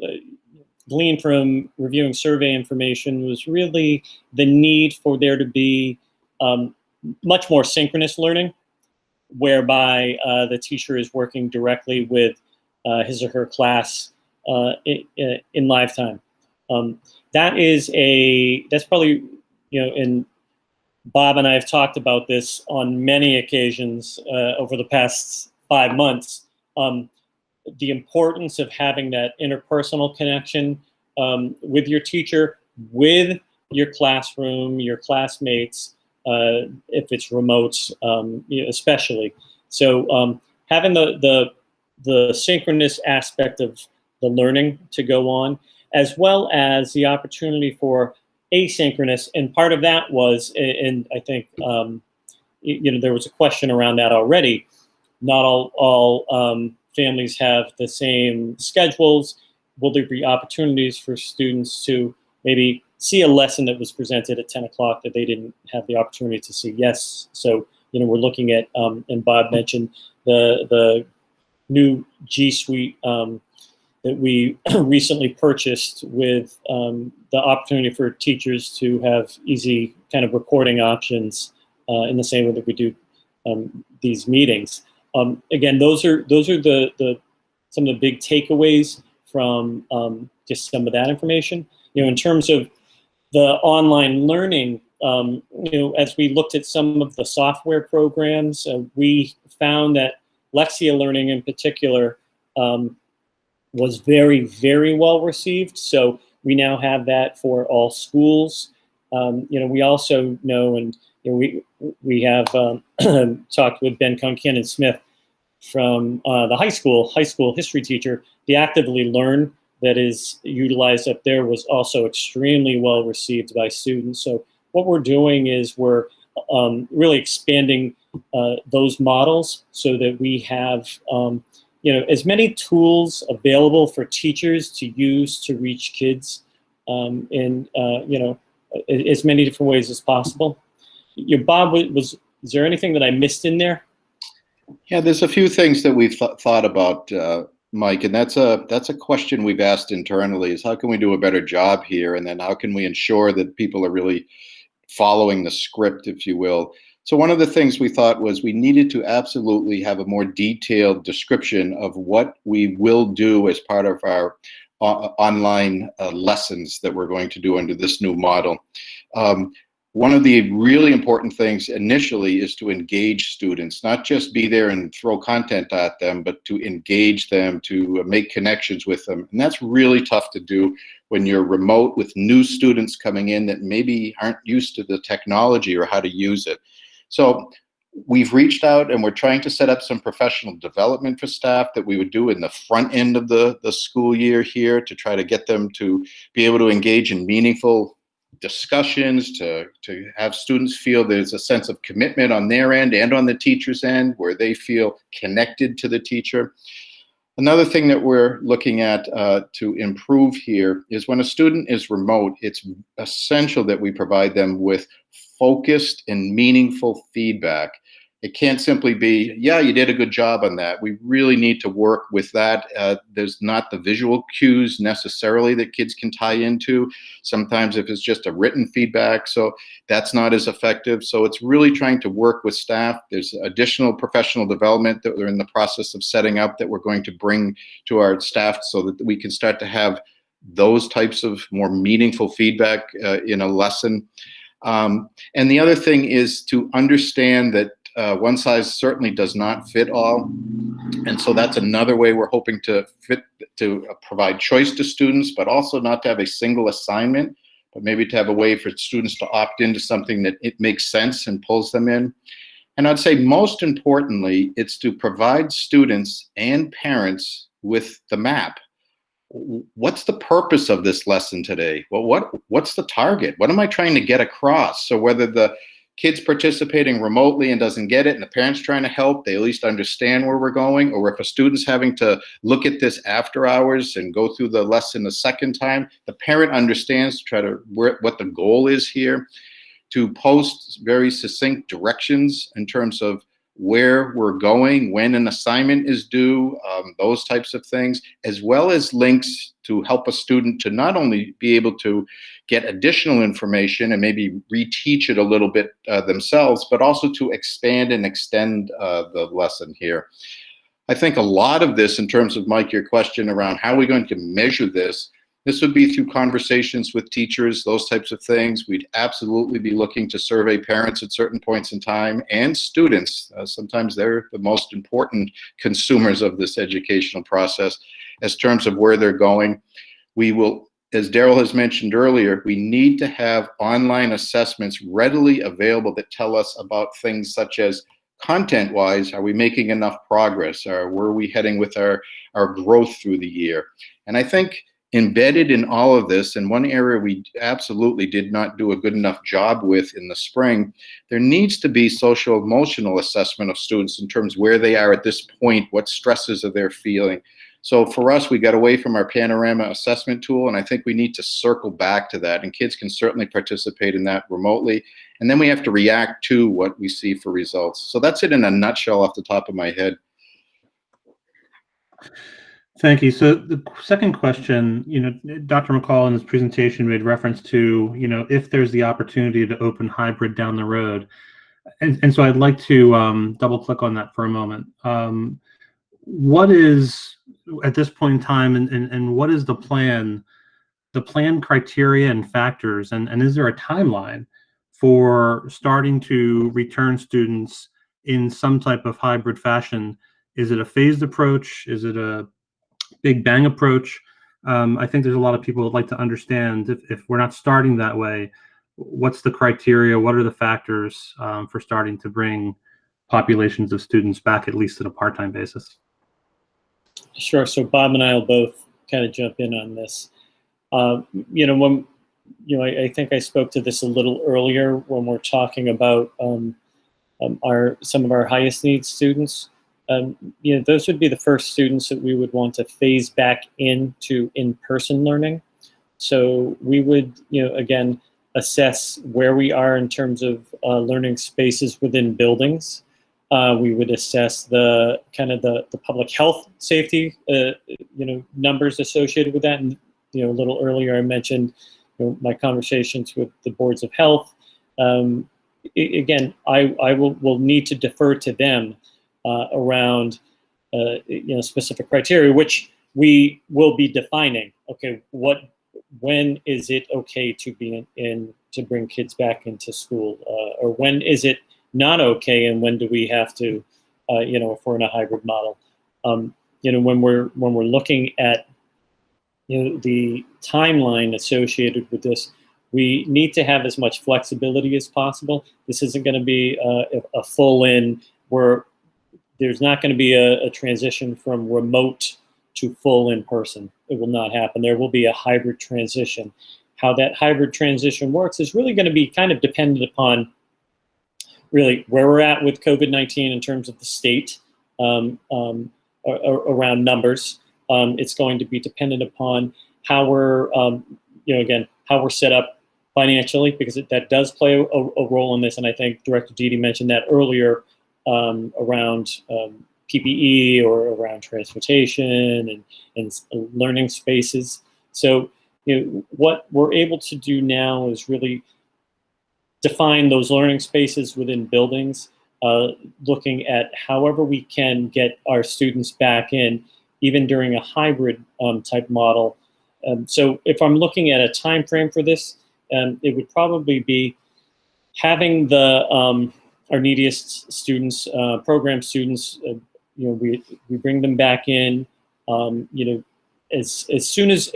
glean from reviewing survey information was really the need for there to be much more synchronous learning, whereby the teacher is working directly with his or her class in live time. That's probably, and Bob and I have talked about this on many occasions over the past 5 months. The importance of having that interpersonal connection with your teacher, with your classroom, your classmates, if it's remote, especially. So having the synchronous aspect of the learning to go on, as well as the opportunity for asynchronous, and part of that was, and I think there was a question around that already. Not all families have the same schedules. Will there be opportunities for students to maybe see a lesson that was presented at 10 o'clock that they didn't have the opportunity to see? Yes. So, we're looking at, and Bob mentioned the new G Suite that we recently purchased with the opportunity for teachers to have easy kind of recording options in the same way that we do these meetings. Again, those are some of the big takeaways from just some of that information. In terms of the online learning, as we looked at some of the software programs, we found that Lexia Learning in particular was very, very well received. So we now have that for all schools. We also know, and we have talked with Ben Concannon-Smith from the high school history teacher. The Actively Learn that is utilized up there was also extremely well received by students. So what we're doing is we're really expanding those models so that we have as many tools available for teachers to use to reach kids in as many different ways as possible. Bob, is there anything that I missed in there? Yeah, there's a few things that we've thought about, Mike, and that's a question we've asked internally: is how can we do a better job here, and then how can we ensure that people are really following the script, if you will. So one of the things we thought was we needed to absolutely have a more detailed description of what we will do as part of our online lessons that we're going to do under this new model. One of the really important things initially is to engage students, not just be there and throw content at them, but to engage them, to make connections with them. And that's really tough to do when you're remote with new students coming in that maybe aren't used to the technology or how to use it. So we've reached out and we're trying to set up some professional development for staff that we would do in the front end of the school year here to try to get them to be able to engage in meaningful discussions, to have students feel there's a sense of commitment on their end and on the teacher's end where they feel connected to the teacher. Another thing that we're looking at to improve here is when a student is remote, it's essential that we provide them with focused and meaningful feedback. It can't simply be, yeah, you did a good job on that. We really need to work with that. There's not the visual cues necessarily that kids can tie into. Sometimes if it's just a written feedback, so that's not as effective. So it's really trying to work with staff. There's additional professional development that we're in the process of setting up that we're going to bring to our staff so that we can start to have those types of more meaningful feedback in a lesson. And the other thing is to understand that one size certainly does not fit all. And so that's another way we're hoping to provide choice to students, but also not to have a single assignment, but maybe to have a way for students to opt into something that it makes sense and pulls them in. And I'd say most importantly, it's to provide students and parents with the map. What's the purpose of this lesson today? Well, what's the target? What am I trying to get across? So whether the kid's participating remotely and doesn't get it and the parents trying to help, they at least understand where we're going, or if a student's having to look at this after hours and go through the lesson a second time, the parent understands what the goal is here, to post very succinct directions in terms of where we're going, when an assignment is due, those types of things, as well as links to help a student to not only be able to get additional information and maybe reteach it a little bit themselves, but also to expand and extend the lesson here. I think a lot of this, in terms of, Mike, your question around how are we going to measure this, This would be through conversations with teachers, those types of things. We'd absolutely be looking to survey parents at certain points in time and students. Sometimes they're the most important consumers of this educational process as terms of where they're going. We will, as Daryl has mentioned earlier, we need to have online assessments readily available that tell us about things such as content-wise, are we making enough progress? Or where are we heading with our growth through the year? And I think embedded in all of this, and one area we absolutely did not do a good enough job with in the spring, there needs to be social emotional assessment of students in terms of where they are at this point, what stresses are they feeling. So for us, we got away from our panorama assessment tool, and I think we need to circle back to that, and kids can certainly participate in that remotely. And then we have to react to what we see for results. So that's it in a nutshell off the top of my head. Thank you. So the second question, Dr. McCall in his presentation made reference to, if there's the opportunity to open hybrid down the road. And so I'd like to double click on that for a moment. What is, at this point in time, and what is the plan criteria and factors, and is there a timeline for starting to return students in some type of hybrid fashion? Is it a phased approach? Is it a big bang approach? I think there's a lot of people who would like to understand if we're not starting that way, what's the criteria? What are the factors for starting to bring populations of students back, at least at a part-time basis? Sure. So Bob and I will both kind of jump in on this. I think I spoke to this a little earlier when we're talking about some of our highest needs students. Those would be the first students that we would want to phase back into in-person learning. So we would, again, assess where we are in terms of learning spaces within buildings. We would assess the public health safety, numbers associated with that. And, a little earlier I mentioned, my conversations with the boards of health. Again, I will need to defer to them around, specific criteria, which we will be defining. Okay, when is it okay to be to bring kids back into school, or when is it not okay, and when do we have to, if we're in a hybrid model, when we're looking at the timeline associated with this, we need to have as much flexibility as possible. This isn't going to be a full in where there's not going to be a transition from remote to full in person. It will not happen. There will be a hybrid transition. How that hybrid transition works is really going to be kind of dependent upon really where we're at with COVID-19 in terms of the state around numbers. It's going to be dependent upon how we're, how we're set up financially, because that does play a role in this. And I think Director Dede mentioned that earlier around PPE or around transportation and learning spaces. So, what we're able to do now is really define those learning spaces within buildings, looking at however we can get our students back in, even during a hybrid type model. So if I'm looking at a time frame for this, it would probably be having the our neediest students, program students, we bring them back in, as soon as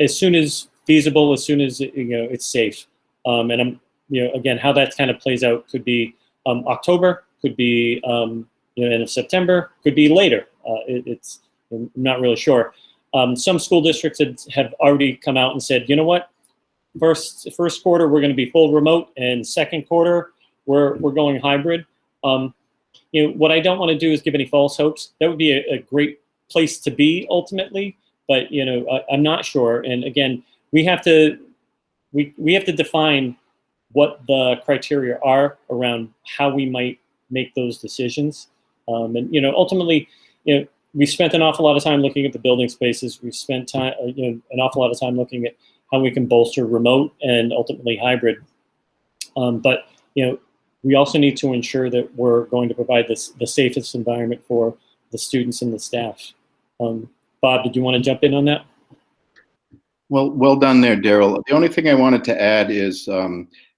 feasible, as soon as it's safe. And I'm, again, how that kind of plays out could be October, could be end of September, could be later. I'm not really sure. Some school districts have already come out and said, you know what, first quarter we're going to be full remote, and second quarter we're going hybrid. What I don't want to do is give any false hopes. That would be a great place to be ultimately, but I'm not sure. And again, we have to define what the criteria are around how we might make those decisions. And ultimately, we spent an awful lot of time looking at the building spaces. We've spent time, an awful lot of time looking at how we can bolster remote and ultimately hybrid. But we also need to ensure that we're going to provide the safest environment for the students and the staff. Bob, did you want to jump in on that? Well done there, Daryl. The only thing I wanted to add is,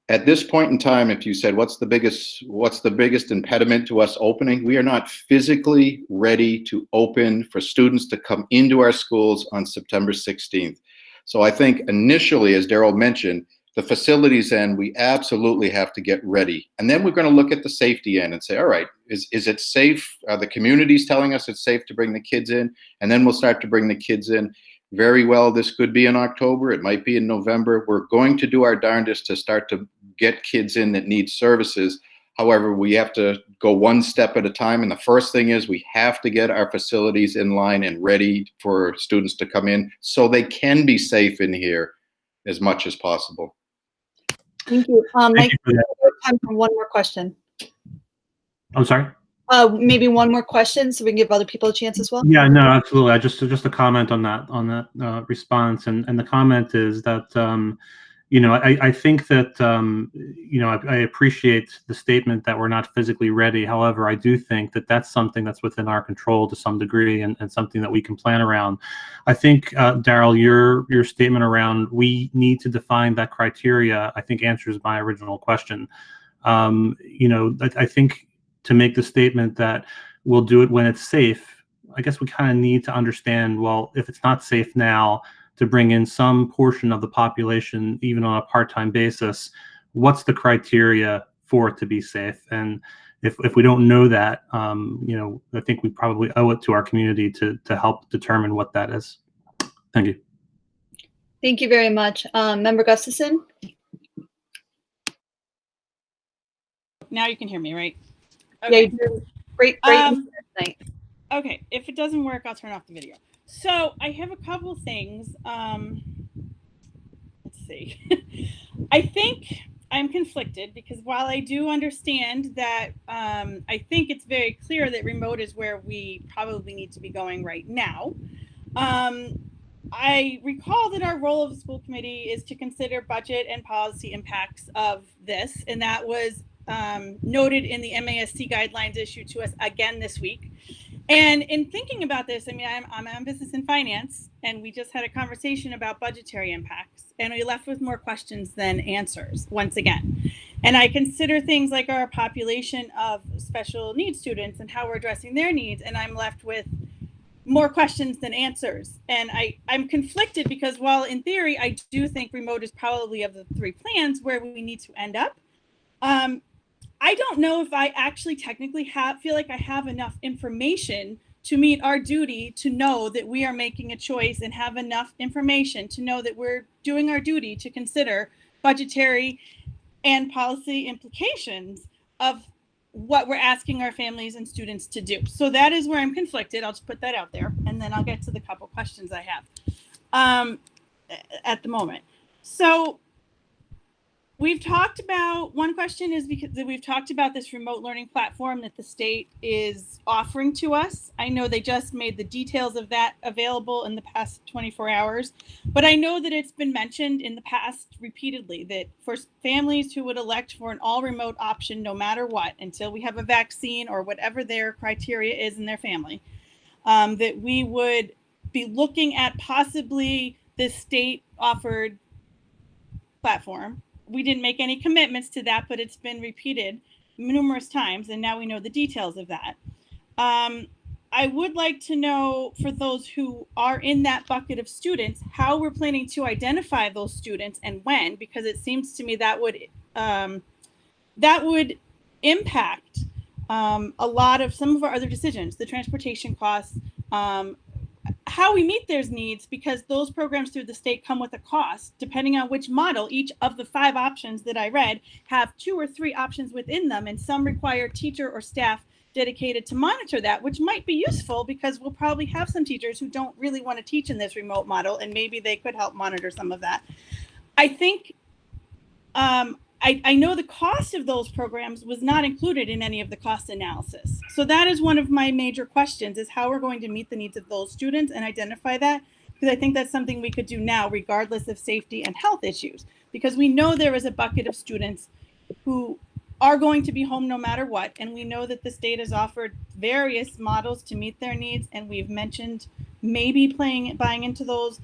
at this point in time, if you said, what's the biggest impediment to us opening? We are not physically ready to open for students to come into our schools on September 16th. So I think initially, as Daryl mentioned, the facilities end, we absolutely have to get ready. And then we're going to look at the safety end and say, all right, is it safe? Are the communities telling us it's safe to bring the kids in? And then we'll start to bring the kids in. Very well, this could be in October. It might be in November. We're going to do our darndest to start to get kids in that need services. However, we have to go one step at a time. And the first thing is we have to get our facilities in line and ready for students to come in so they can be safe in here as much as possible. Thank you. Thank Mike, you for that. we have time for one more question. I'm sorry? Maybe one more question so we can give other people a chance as well. Yeah, no, absolutely. I just a comment on that response, and the comment is that I think that I appreciate the statement that we're not physically ready. However, I do think that that's something that's within our control to some degree, and something that we can plan around. I think Daryl, your statement around we need to define that criteria, I think answers my original question. I think to make the statement that we'll do it when it's safe, I guess we kind of need to understand, well, if it's not safe now, to bring in some portion of the population, even on a part-time basis, what's the criteria for it to be safe? And if we don't know that, I think we probably owe it to our community to help determine what that is. Thank you. Thank you very much. Member Gustafson? Now you can hear me, right? Yeah, Okay. you did great tonight. Okay, if it doesn't work, I'll turn off the video. So I have a couple things. Let's see. I think I'm conflicted because while I do understand that I think it's very clear that remote is where we probably need to be going right now. I recall that our role of the school committee is to consider budget and policy impacts of this, and that was noted in the MASC guidelines issued to us again this week. And in thinking about this, I mean, I'm on business and finance, and we just had a conversation about budgetary impacts, and we left with more questions than answers once again. And I consider things like our population of special needs students and how we're addressing their needs, and I'm left with more questions than answers. And I'm conflicted because while in theory, I do think remote is probably of the three plans where we need to end up. I don't know if I actually technically feel like I have enough information to meet our duty to know that we are making a choice and have enough information to know that we're doing our duty to consider budgetary and policy implications of what we're asking our families and students to do. So that is where I'm conflicted. I'll just put that out there, and then I'll get to the couple questions I have at the moment. So we've talked about, one question is because we've talked about this remote learning platform that the state is offering to us. I know they just made the details of that available in the past 24 hours, but I know that it's been mentioned in the past repeatedly that for families who would elect for an all remote option, no matter what, until we have a vaccine or whatever their criteria is in their family, that we would be looking at possibly this state offered platform. We didn't make any commitments to that, but it's been repeated numerous times, and now we know the details of that. I would like to know, for those who are in that bucket of students, how we're planning to identify those students and when, because it seems to me that would impact a lot of some of our other decisions, the transportation costs, how we meet their needs, because those programs through the state come with a cost. Depending on which model, each of the 5 options that I read have 2 or 3 options within them, and some require teacher or staff dedicated to monitor that, which might be useful because we'll probably have some teachers who don't really want to teach in this remote model, and maybe they could help monitor some of that. I think I know the cost of those programs was not included in any of the cost analysis. So that is one of my major questions, is how we're going to meet the needs of those students and identify that, because I think that's something we could do now, regardless of safety and health issues, because we know there is a bucket of students who are going to be home no matter what. And we know that the state has offered various models to meet their needs. And we've mentioned maybe buying into those.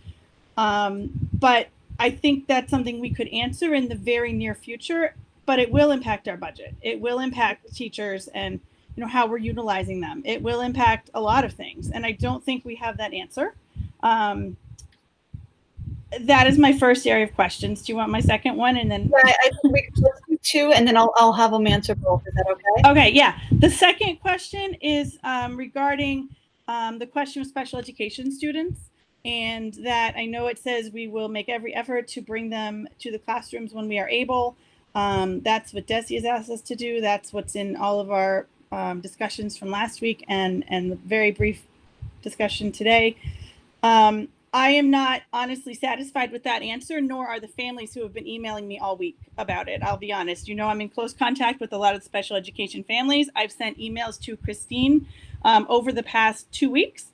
But I think that's something we could answer in the very near future, but it will impact our budget. It will impact teachers and how we're utilizing them. It will impact a lot of things. And I don't think we have that answer. That is my first area of questions. Do you want my second one? And then let's do two, and then I'll have them answer both. Is that okay? Okay, yeah. The second question is regarding the question of special education students, and that I know it says we will make every effort to bring them to the classrooms when we are able. That's what Desi has asked us to do. That's what's in all of our discussions from last week and the very brief discussion today. I am not honestly satisfied with that answer, nor are the families who have been emailing me all week about it. I'll be honest. I'm in close contact with a lot of special education families. I've sent emails to Christine over the past 2 weeks.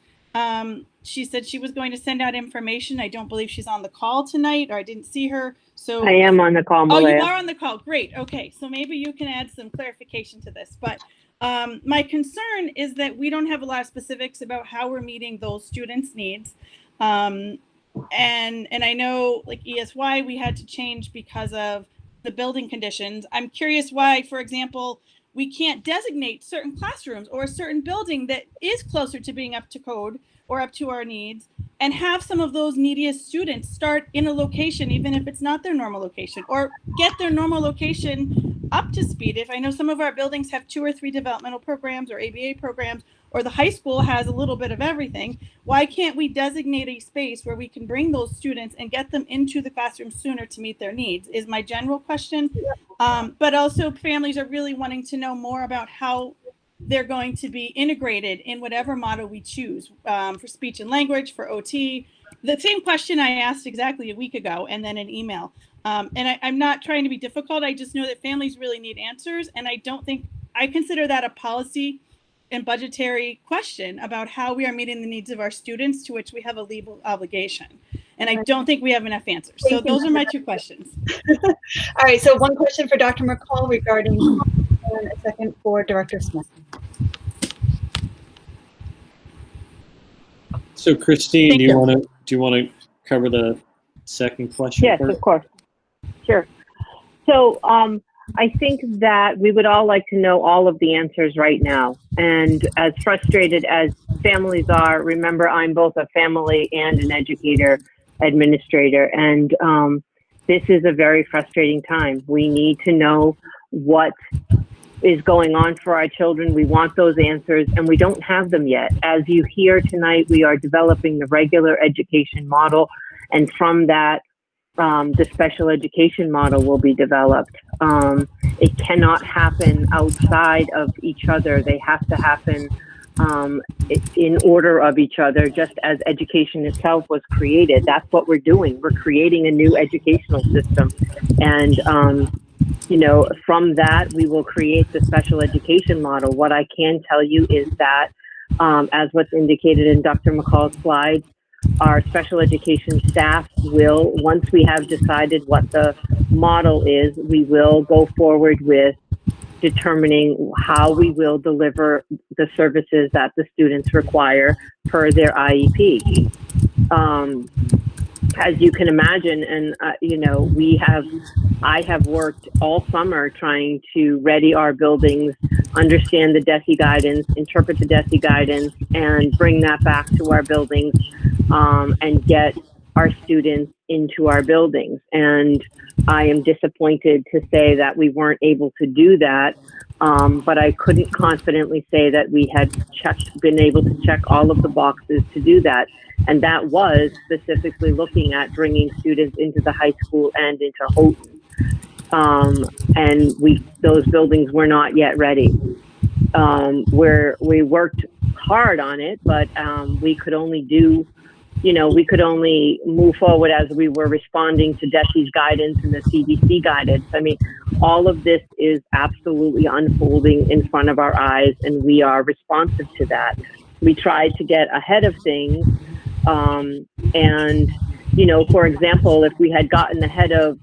She said she was going to send out information. I don't believe she's on the call tonight, or I didn't see her. So I am on the call, Malaya. Oh, you are on the call. Great. Okay. So maybe you can add some clarification to this. But my concern is that we don't have a lot of specifics about how we're meeting those students' needs. And I know, like ESY, we had to change because of the building conditions. I'm curious why, for example, we can't designate certain classrooms or a certain building that is closer to being up to code or up to our needs, and have some of those neediest students start in a location, even if it's not their normal location, or get their normal location up to speed. If I know some of our buildings have 2 or 3 developmental programs or ABA programs, or the high school has a little bit of everything, why can't we designate a space where we can bring those students and get them into the classroom sooner to meet their needs, is my general question. But also families are really wanting to know more about how they're going to be integrated in whatever model we choose, for speech and language, for OT. The same question I asked exactly a week ago, and then an email. And I'm not trying to be difficult. I just know that families really need answers. And I consider that a policy and budgetary question about how we are meeting the needs of our students, to which we have a legal obligation. And I don't think we have enough answers. So those are my 2 questions. All right. So one question for Dr. McCall regarding, and a second for Director Smith. So Christine, do you want to cover the second question? Yes, first? of course. Sure. So I think that we would all like to know all of the answers right now. And as frustrated as families are, remember, I'm both a family and an educator, administrator, and this is a very frustrating time. We need to know what is going on for our children. We want those answers, and we don't have them yet. As you hear tonight, we are developing the regular education model, and from that, the special education model will be developed. It cannot happen outside of each other. They have to happen in order of each other, just as education itself was created. That's what we're doing. We're creating a new educational system. And, from that, we will create the special education model. What I can tell you is that, as what's indicated in Dr. McCall's slides, our special education staff will, once we have decided what the model is, we will go forward with determining how we will deliver the services that the students require per their IEP. As you can imagine, and I have worked all summer trying to ready our buildings, understand the DESE guidance, interpret the DESE guidance, and bring that back to our buildings, and get our students into our buildings. And I am disappointed to say that we weren't able to do that, but I couldn't confidently say that we had been able to check all of the boxes to do that. And that was specifically looking at bringing students into the high school and into Houghton. And those buildings were not yet ready. We worked hard on it, but we could only move forward as we were responding to DESE's guidance and the CDC guidance. I mean, all of this is absolutely unfolding in front of our eyes, and we are responsive to that. We tried to get ahead of things. For example, if we had gotten ahead of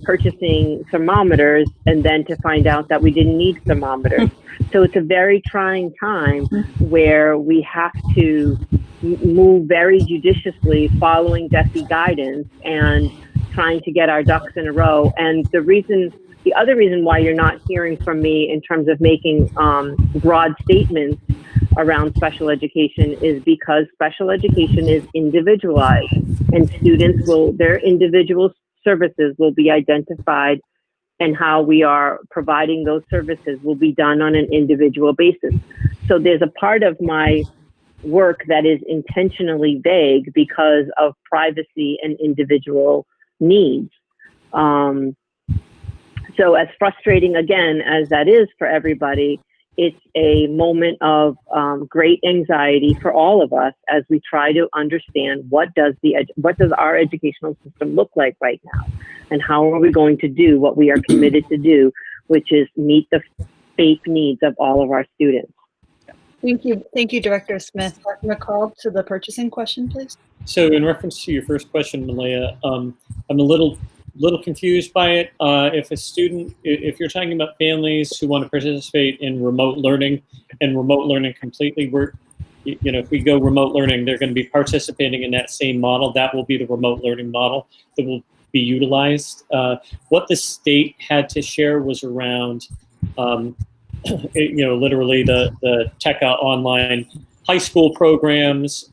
purchasing thermometers and then to find out that we didn't need thermometers. So it's a very trying time where we have to move very judiciously, following DESE guidance and trying to get our ducks in a row. And the other reason why you're not hearing from me in terms of making broad statements around special education is because special education is individualized, and their individual services will be identified, and how we are providing those services will be done on an individual basis. So there's a part of my work that is intentionally vague because of privacy and individual needs. So as frustrating, again, as that is for everybody, it's a moment of great anxiety for all of us as we try to understand what does our educational system look like right now, and how are we going to do what we are committed to do, which is meet the faith needs of all of our students. Thank you, Director Smith. Dr. McCall, to the purchasing question, please. So in reference to your first question, Malaya, I'm a little confused by it. If you're talking about families who want to participate in remote learning and remote learning completely, if we go remote learning, they're going to be participating in that same model. That will be the remote learning model that will be utilized. What the state had to share was around, literally the tech online high school programs.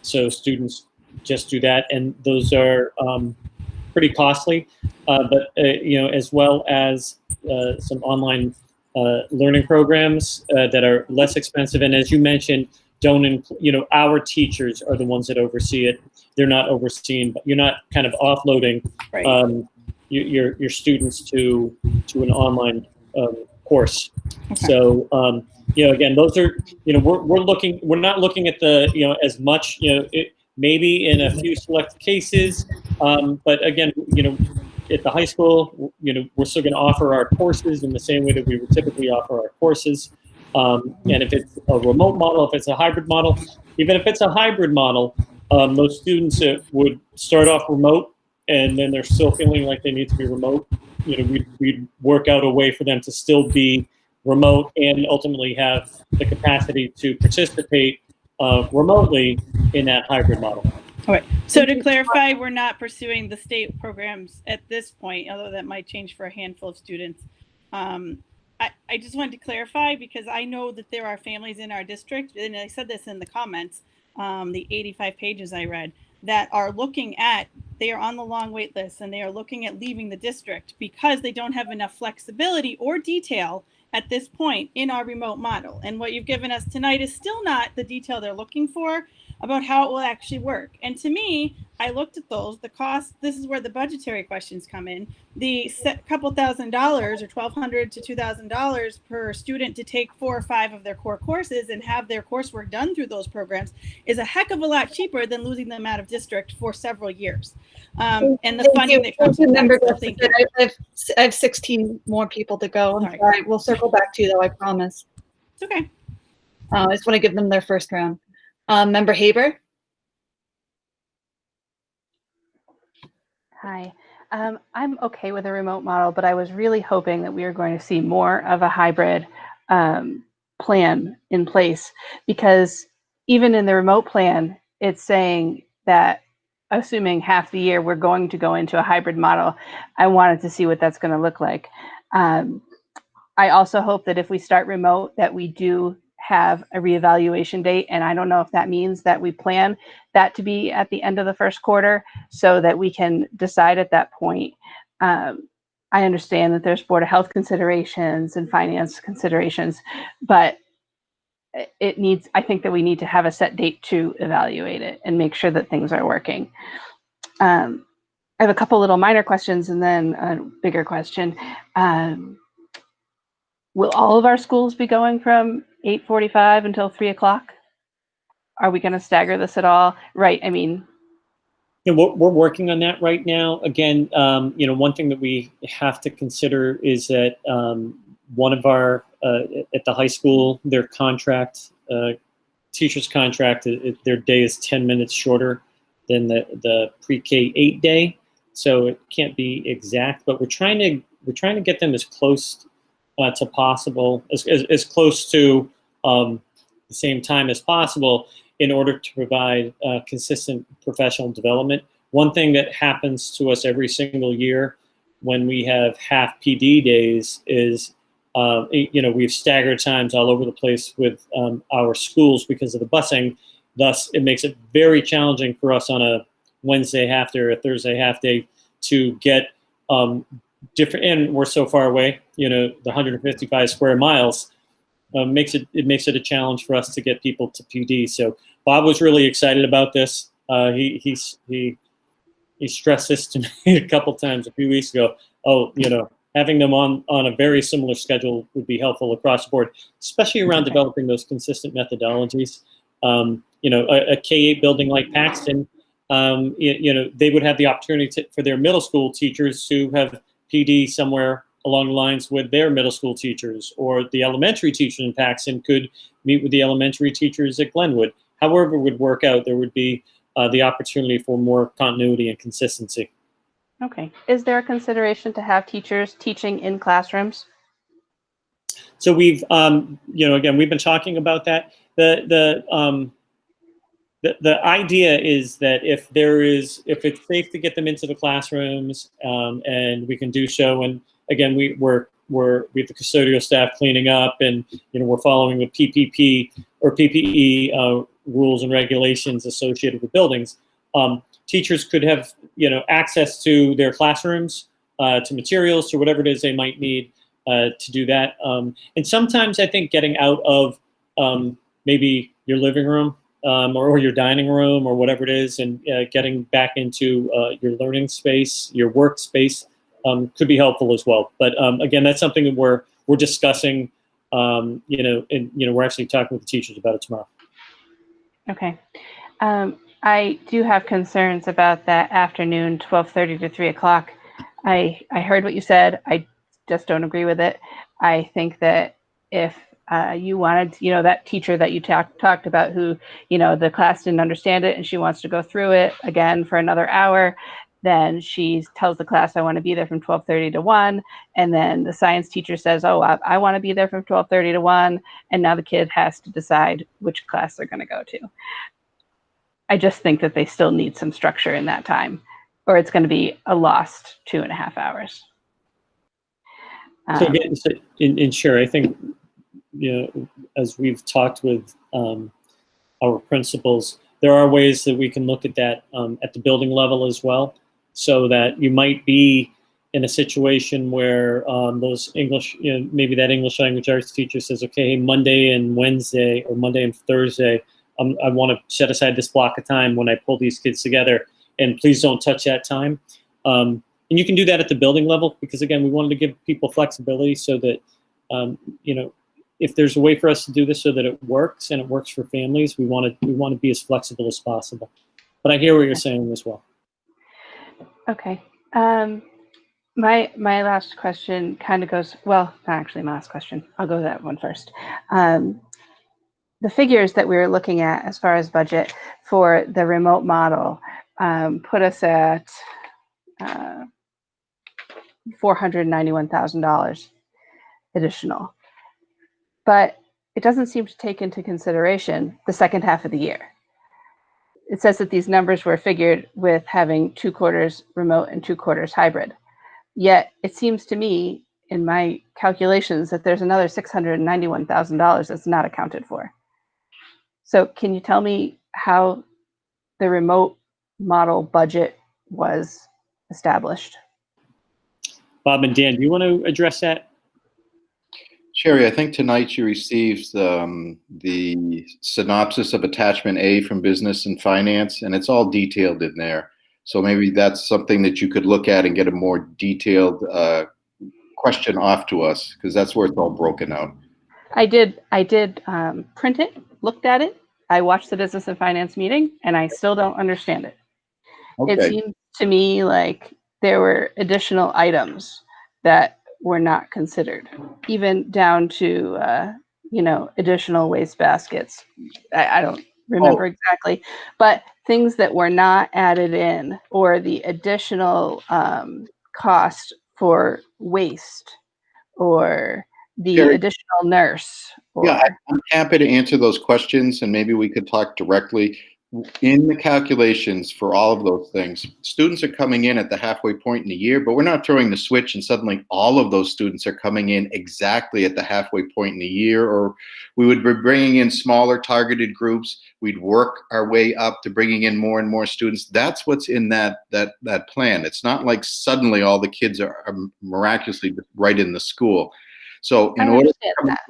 So students just do that, and those are pretty costly, but as well as some online learning programs that are less expensive. And as you mentioned, our teachers are the ones that oversee it. They're not overseen, but you're not kind of offloading your students to an online course. Okay. So again, those are we're not looking at the as much maybe in a few select cases, but again at the high school we're still going to offer our courses in the same way that we would typically offer our courses. And if it's a remote model, if it's a hybrid model, even if it's a hybrid model, those students would start off remote and then they're still feeling like they need to be remote. We'd work out a way for them to still be remote and ultimately have the capacity to participate remotely in that hybrid model. All right. So to clarify, we're not pursuing the state programs at this point, although that might change for a handful of students. I just wanted to clarify because I know that there are families in our district, and I said this in the comments, the 85 pages I read, that are they are on the long wait list and they are looking at leaving the district because they don't have enough flexibility or detail at this point in our remote model. And what you've given us tonight is still not the detail they're looking for about how it will actually work. And to me, I looked at the cost, this is where the budgetary questions come in. The couple $1,000 or $1,200 to $2,000 per student to take 4 or 5 of their core courses and have their coursework done through those programs is a heck of a lot cheaper than losing them out of district for several years. And the funding that comes with that. I have 16 more people to go. I'm sorry. We'll circle back to you though, I promise. It's okay. I just want to give them their first round. Member Haber. Hi. I'm okay with a remote model, but I was really hoping that we were going to see more of a hybrid plan in place, because even in the remote plan, it's saying that assuming half the year we're going to go into a hybrid model. I wanted to see what that's going to look like. I also hope that if we start remote, that we do have a reevaluation date. And I don't know if that means that we plan that to be at the end of the first quarter so that we can decide at that point. I understand that there's Board of Health considerations and finance considerations, but I think that we need to have a set date to evaluate it and make sure that things are working. I have a couple little minor questions and then a bigger question. Will all of our schools be going from 8:45 until 3 o'clock? Are we going to stagger this at all? Right. I mean, we're working on that right now. Again, one thing that we have to consider is that one of our at the high school, their contract, teacher's contract, their day is 10 minutes shorter than the pre-K 8 day, so it can't be exact. But we're trying to get them as close to possible, as close to the same time as possible. in order to provide consistent professional development. One thing that happens to us every single year when we have half PD days is, we have staggered times all over the place with our schools because of the busing. Thus, it makes it very challenging for us on a Wednesday half day or a Thursday half day to get different, and we're so far away, the 155 square miles makes it a challenge for us to get people to PD. So Bob was really excited about this. He stressed this to me a couple times a few weeks ago. Oh, having them on a very similar schedule would be helpful across the board, especially around developing those consistent methodologies. A K-8 building like Paxton, they would have the opportunity for their middle school teachers to have PD somewhere along the lines with their middle school teachers, or the elementary teacher in Paxton could meet with the elementary teachers at Glenwood. However it would work out, there would be the opportunity for more continuity and consistency. Okay. Is there a consideration to have teachers teaching in classrooms? So we've, again, we've been talking about that. The idea is that if it's safe to get them into the classrooms, and we can do so, and again, we have the custodial staff cleaning up, and we're following the PPP or PPE rules and regulations associated with buildings. Teachers could have access to their classrooms, to materials, to whatever it is they might need to do that. And sometimes I think getting out of maybe your living room or your dining room or whatever it is, and getting back into your learning space, your workspace, could be helpful as well. But again, that's something that we're discussing. And we're actually talking with the teachers about it tomorrow. Okay. I do have concerns about that afternoon, 12:30 to 3 o'clock. I heard what you said. I just don't agree with it. I think that if you wanted, that teacher that you talked about who, the class didn't understand it and she wants to go through it again for another hour, then she tells the class, I want to be there from 12:30 to 1. And then the science teacher says, oh, I want to be there from 12:30 to 1. And now the kid has to decide which class they're going to go to. I just think that they still need some structure in that time, or it's going to be a lost 2.5 hours. So again, sure, I think, as we've talked with our principals, there are ways that we can look at that at the building level as well, so that you might be in a situation where those English, maybe that English language arts teacher says, okay, Monday and Wednesday or Monday and Thursday, I want to set aside this block of time when I pull these kids together, and please don't touch that time. And you can do that at the building level, because again, we wanted to give people flexibility so that, if there's a way for us to do this so that it works and it works for families, we want to be as flexible as possible. But I hear what you're saying as well. Okay. My last question kind of goes, well, not actually my last question. I'll go to that one first. The figures that we were looking at as far as budget for the remote model put us at $491,000 additional. But it doesn't seem to take into consideration the second half of the year. It says that these numbers were figured with having 2 quarters remote and 2 quarters hybrid. Yet it seems to me, in my calculations, that there's another $691,000 that's not accounted for. So can you tell me how the remote model budget was established? Bob and Dan, do you want to address that? Sherry, I think tonight you received the synopsis of attachment A from Business and Finance, and it's all detailed in there. So maybe that's something that you could look at and get a more detailed question off to us, because that's where it's all broken out. I did print it, looked at it. I watched the Business and Finance meeting, and I still don't understand it. Okay. It seems to me like there were additional items that were not considered, even down to additional waste baskets. I don't remember exactly, but things that were not added in, or the additional cost for waste, or the Sure. additional nurse? Or, Yeah, I'm happy to answer those questions, and maybe we could talk directly. In the calculations for all of those things, students are coming in at the halfway point in the year, but we're not throwing the switch and suddenly all of those students are coming in exactly at the halfway point in the year, or we would be bringing in smaller targeted groups. We'd work our way up to bringing in more and more students. That's what's in that plan. It's not like suddenly all the kids are miraculously right in the school. So in I order understand that.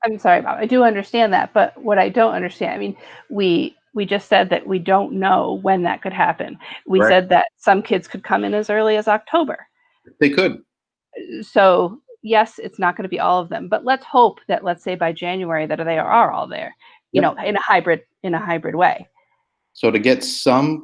I'm sorry, Bob. I do understand that, but what I don't understand, I mean, we just said that we don't know when that could happen. We Right. said that some kids could come in as early as October. They could. So yes, it's not going to be all of them, but let's hope that, let's say by January, that they are all there, you Yep. know, in a hybrid way. So to get some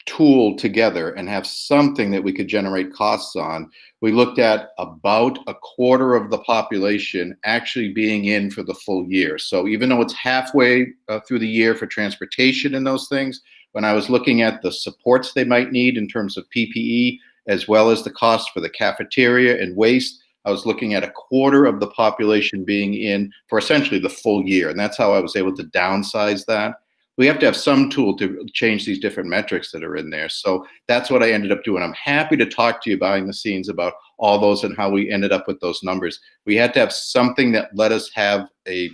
tool together and have something that we could generate costs on, we looked at about a quarter of the population actually being in for the full year. So even though it's halfway through the year for transportation and those things, when I was looking at the supports they might need in terms of PPE, as well as the cost for the cafeteria and waste, I was looking at a quarter of the population being in for essentially the full year. And that's how I was able to downsize that. We have to have some tool to change these different metrics that are in there. So that's what I ended up doing. I'm happy to talk to you behind the scenes about all those and how we ended up with those numbers. We had to have something that let us have a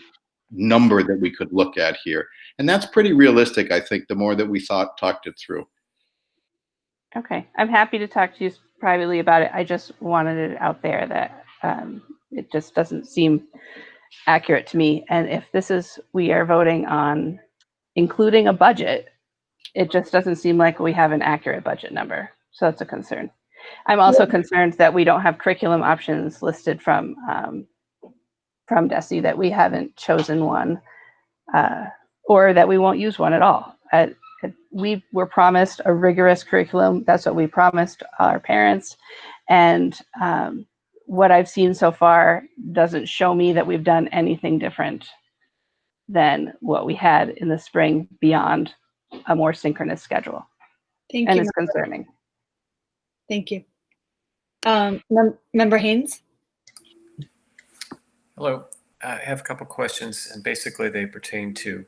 number that we could look at here. And that's pretty realistic, I think, the more that we talked it through. Okay, I'm happy to talk to you privately about it. I just wanted it out there that it just doesn't seem accurate to me. And if this is, we are voting on including a budget, it just doesn't seem like we have an accurate budget number. So that's a concern. I'm also concerned that we don't have curriculum options listed from DESE, that we haven't chosen one, or that we won't use one at all. We were promised a rigorous curriculum. That's what we promised our parents. And what I've seen so far doesn't show me that we've done anything different than what we had in the spring beyond a more synchronous schedule. Thank And you. it's concerning. Thank you. Member Haynes? Hello. I have a couple questions, and basically they pertain to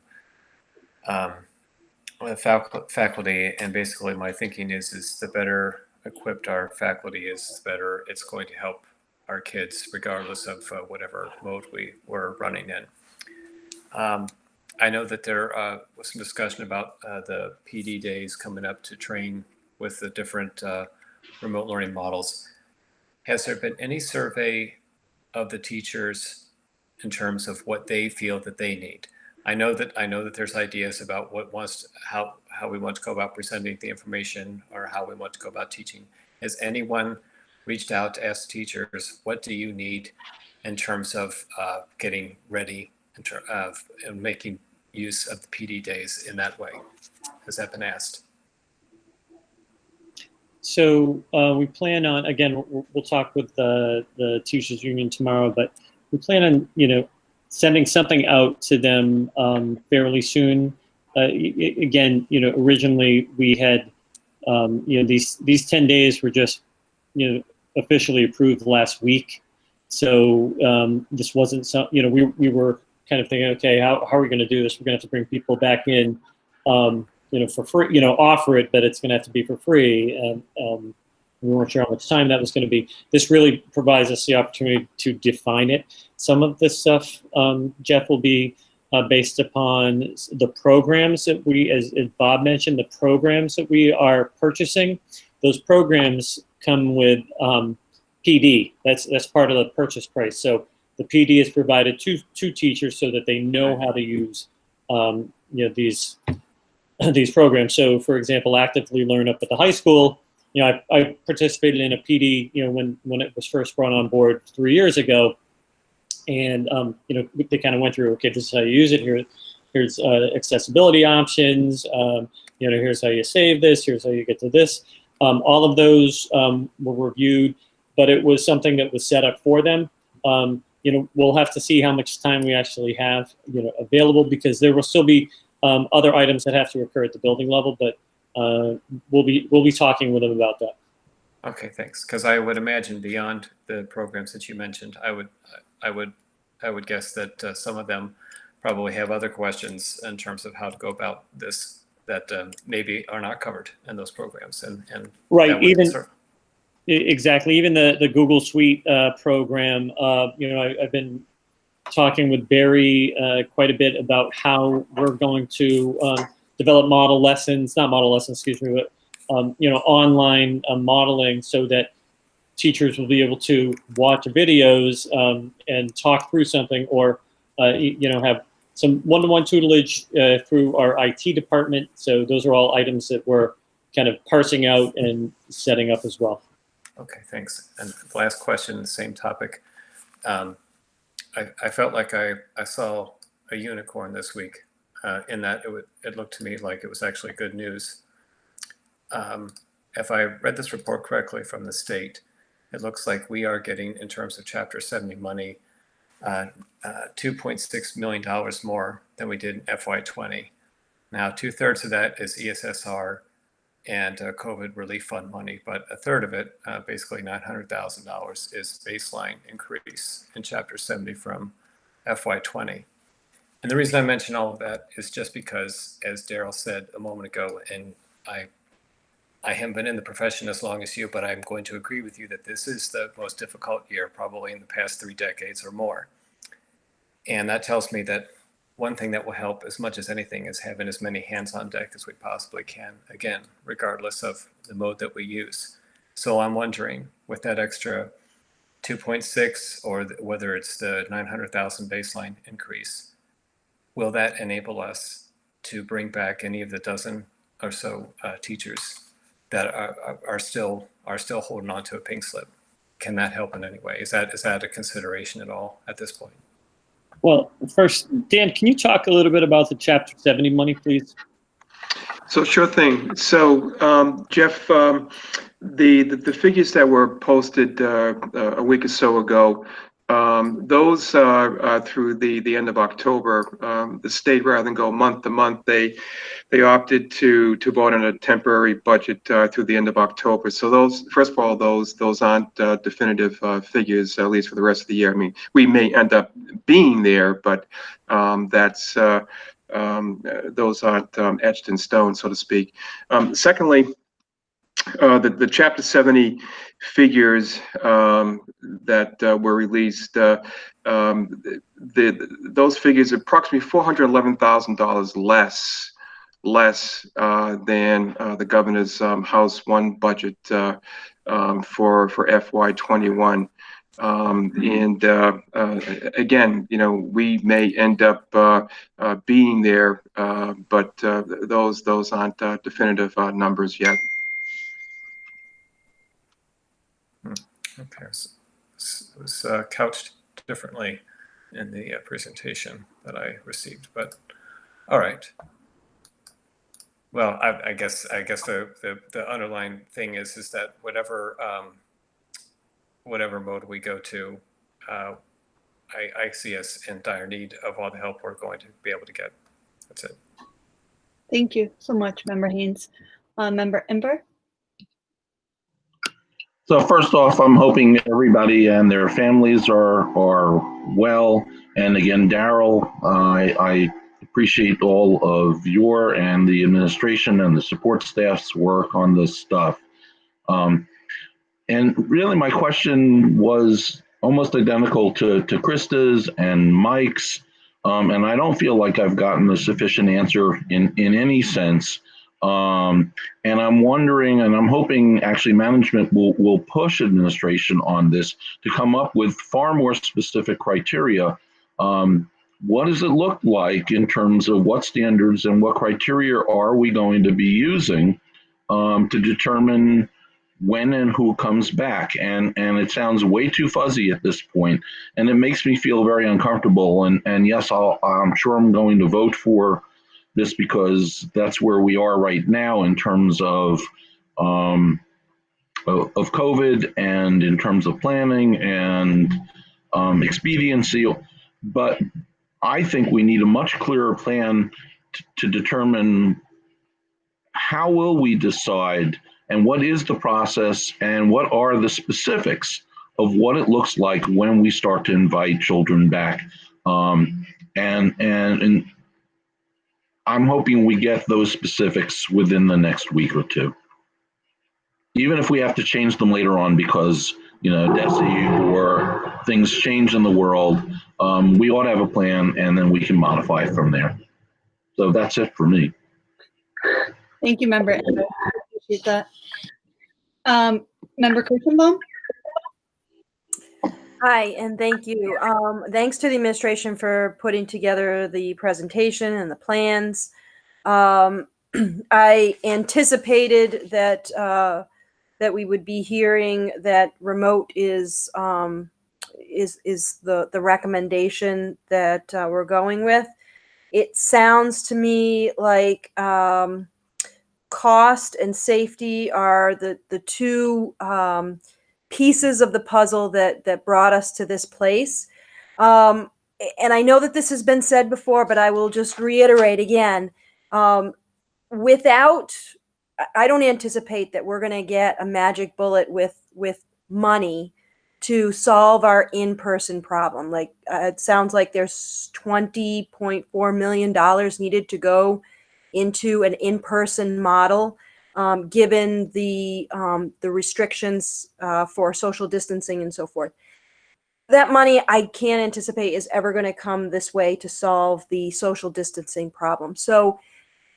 faculty. And basically my thinking is the better equipped our faculty is, the better it's going to help our kids, regardless of whatever mode we're running in. I know that there was some discussion about the PD days coming up to train with the different remote learning models. Has there been any survey of the teachers in terms of what they feel that they need? I know that there's ideas about how we want to go about presenting the information, or how we want to go about teaching. Has anyone reached out to ask teachers, what do you need in terms of getting ready, and making use of the PD days in that way? Has that been asked? So we plan on, again, we'll talk with the teachers union tomorrow, but we plan on, sending something out to them fairly soon. Again, originally we had, these 10 days were just, officially approved last week. So this wasn't some, we were kind of thinking, okay, how are we going to do this? We're going to have to bring people back in, for free, offer it, but it's going to have to be for free. And we weren't sure how much time that was going to be. This really provides us the opportunity to define it. Some of this stuff, Jeff, will be based upon the programs that we, as Bob mentioned, the programs that we are purchasing. Those programs come with PD. That's part of the purchase price. So the PD is provided to teachers so that they know how to use these programs. So, for example, Actively Learn up at the high school, I participated in a PD, when it was first brought on board 3 years ago, and they kind of went through, okay, this is how you use it. Here's accessibility options. Here's how you save this. Here's how you get to this. All of those were reviewed, but it was something that was set up for them. We'll have to see how much time we actually have, available, because there will still be other items that have to occur at the building level, but we'll be talking with them about that. Okay, thanks. Because I would imagine beyond the programs that you mentioned, I would guess that some of them probably have other questions in terms of how to go about this that maybe are not covered in those programs, and right, that would even serve. exactly, even the Google Suite program. I've been talking with Barry quite a bit about how we're going to develop not model lessons, excuse me, but online modeling, so that teachers will be able to watch videos and talk through something, or have some one-to-one tutelage through our IT department. So those are all items that we're kind of parsing out and setting up as well. Okay, thanks. And the last question, the same topic. I felt like I saw a unicorn this week in that it looked to me like it was actually good news. If I read this report correctly from the state, it looks like we are getting, in terms of Chapter 70 money, $2.6 million more than we did in FY20. Now, 2/3 of that is ESSR and COVID relief fund money, but a third of it, basically $900,000, is baseline increase in Chapter 70 from FY20. And the reason I mention all of that is just because, as Daryl said a moment ago, and I haven't been in the profession as long as you, but I'm going to agree with you that this is the most difficult year probably in the past 3 decades or more. And that tells me that one thing that will help as much as anything is having as many hands on deck as we possibly can, again, regardless of the mode that we use. So I'm wondering, with that extra 2.6 or whether it's the 900,000 baseline increase, will that enable us to bring back any of the dozen or so teachers that are still holding on to a pink slip? Can that help in any way? Is that a consideration at all at this point? Well, first, Dan, can you talk a little bit about the Chapter 70 money, please? So sure thing. So Jeff, the figures that were posted a week or so ago, those are through the end of October. The state, rather than go month to month, they opted to vote on a temporary budget through the end of October. So those, first of all, those aren't definitive figures, at least for the rest of the year. I mean, we may end up being there, but that's those aren't etched in stone, so to speak. Secondly, the Chapter 70 figures that were released, those figures are approximately $411,000 less than the governor's House 1 budget for FY21. And again, we may end up being there, but those aren't definitive numbers yet. Okay, so it was couched differently in the presentation that I received, but all right. Well, I guess the underlying thing is that whatever mode we go to, I see us in dire need of all the help we're going to be able to get. That's it. Thank you so much, Member Haynes. Member Ember? So first off, I'm hoping everybody and their families are well. And again, Daryl, I appreciate all of your and the administration and the support staff's work on this stuff. And really my question was almost identical to Krista's and Mike's. And I don't feel like I've gotten a sufficient answer in any sense. And I'm wondering, and I'm hoping actually management will push administration on this to come up with far more specific criteria. What does it look like in terms of what standards and what criteria are we going to be using to determine when and who comes back? And it sounds way too fuzzy at this point, and it makes me feel very uncomfortable. And yes, I'm sure I'm going to vote for this because that's where we are right now in terms of COVID and in terms of planning and expediency. But I think we need a much clearer plan to determine how will we decide and what is the process and what are the specifics of what it looks like when we start to invite children back. And I'm hoping we get those specifics within the next week or two. Even if we have to change them later on because, DESE or things change in the world, we ought to have a plan and then we can modify from there. So that's it for me. Thank you, Member Ember. I appreciate that. Member Kirschenbaum? Hi, and thank you. Thanks to the administration for putting together the presentation and the plans. I anticipated that that we would be hearing that remote is the recommendation that we're going with. It sounds to me like cost and safety are the two pieces of the puzzle that brought us to this place. And I know that this has been said before, but I will just reiterate again. I don't anticipate that we're going to get a magic bullet with money to solve our in-person problem. Like it sounds like there's $20.4 million needed to go into an in-person model, given the restrictions for social distancing and so forth. That money I can't anticipate is ever going to come this way to solve the social distancing problem. So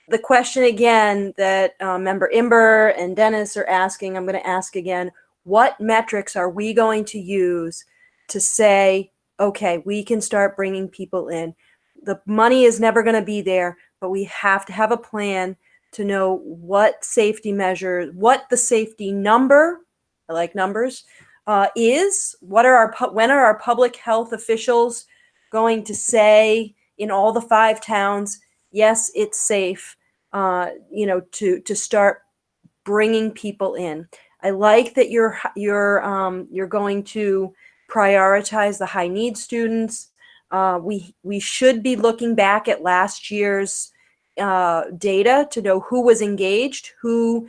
the question again that Member Ember and Dennis are asking, I'm going to ask again, what metrics are we going to use to say, okay, we can start bringing people in? The money is never going to be there, but we have to have a plan to know what safety measures, what the safety number, I like numbers, is. When are our public health officials going to say in all the 5 towns, yes, it's safe, to start bringing people in. I like that you're going to prioritize the high need students. We should be looking back at last year's data to know who was engaged, who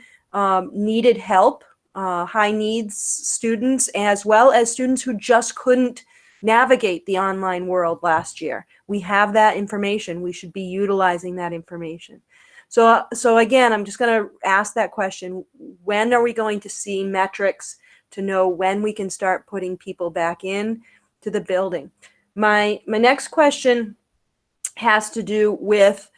needed help, high needs students, as well as students who just couldn't navigate the online world last year. We have that information. We should be utilizing that information. So again, I'm just going to ask that question. When are we going to see metrics to know when we can start putting people back in to the building? My next question has to do with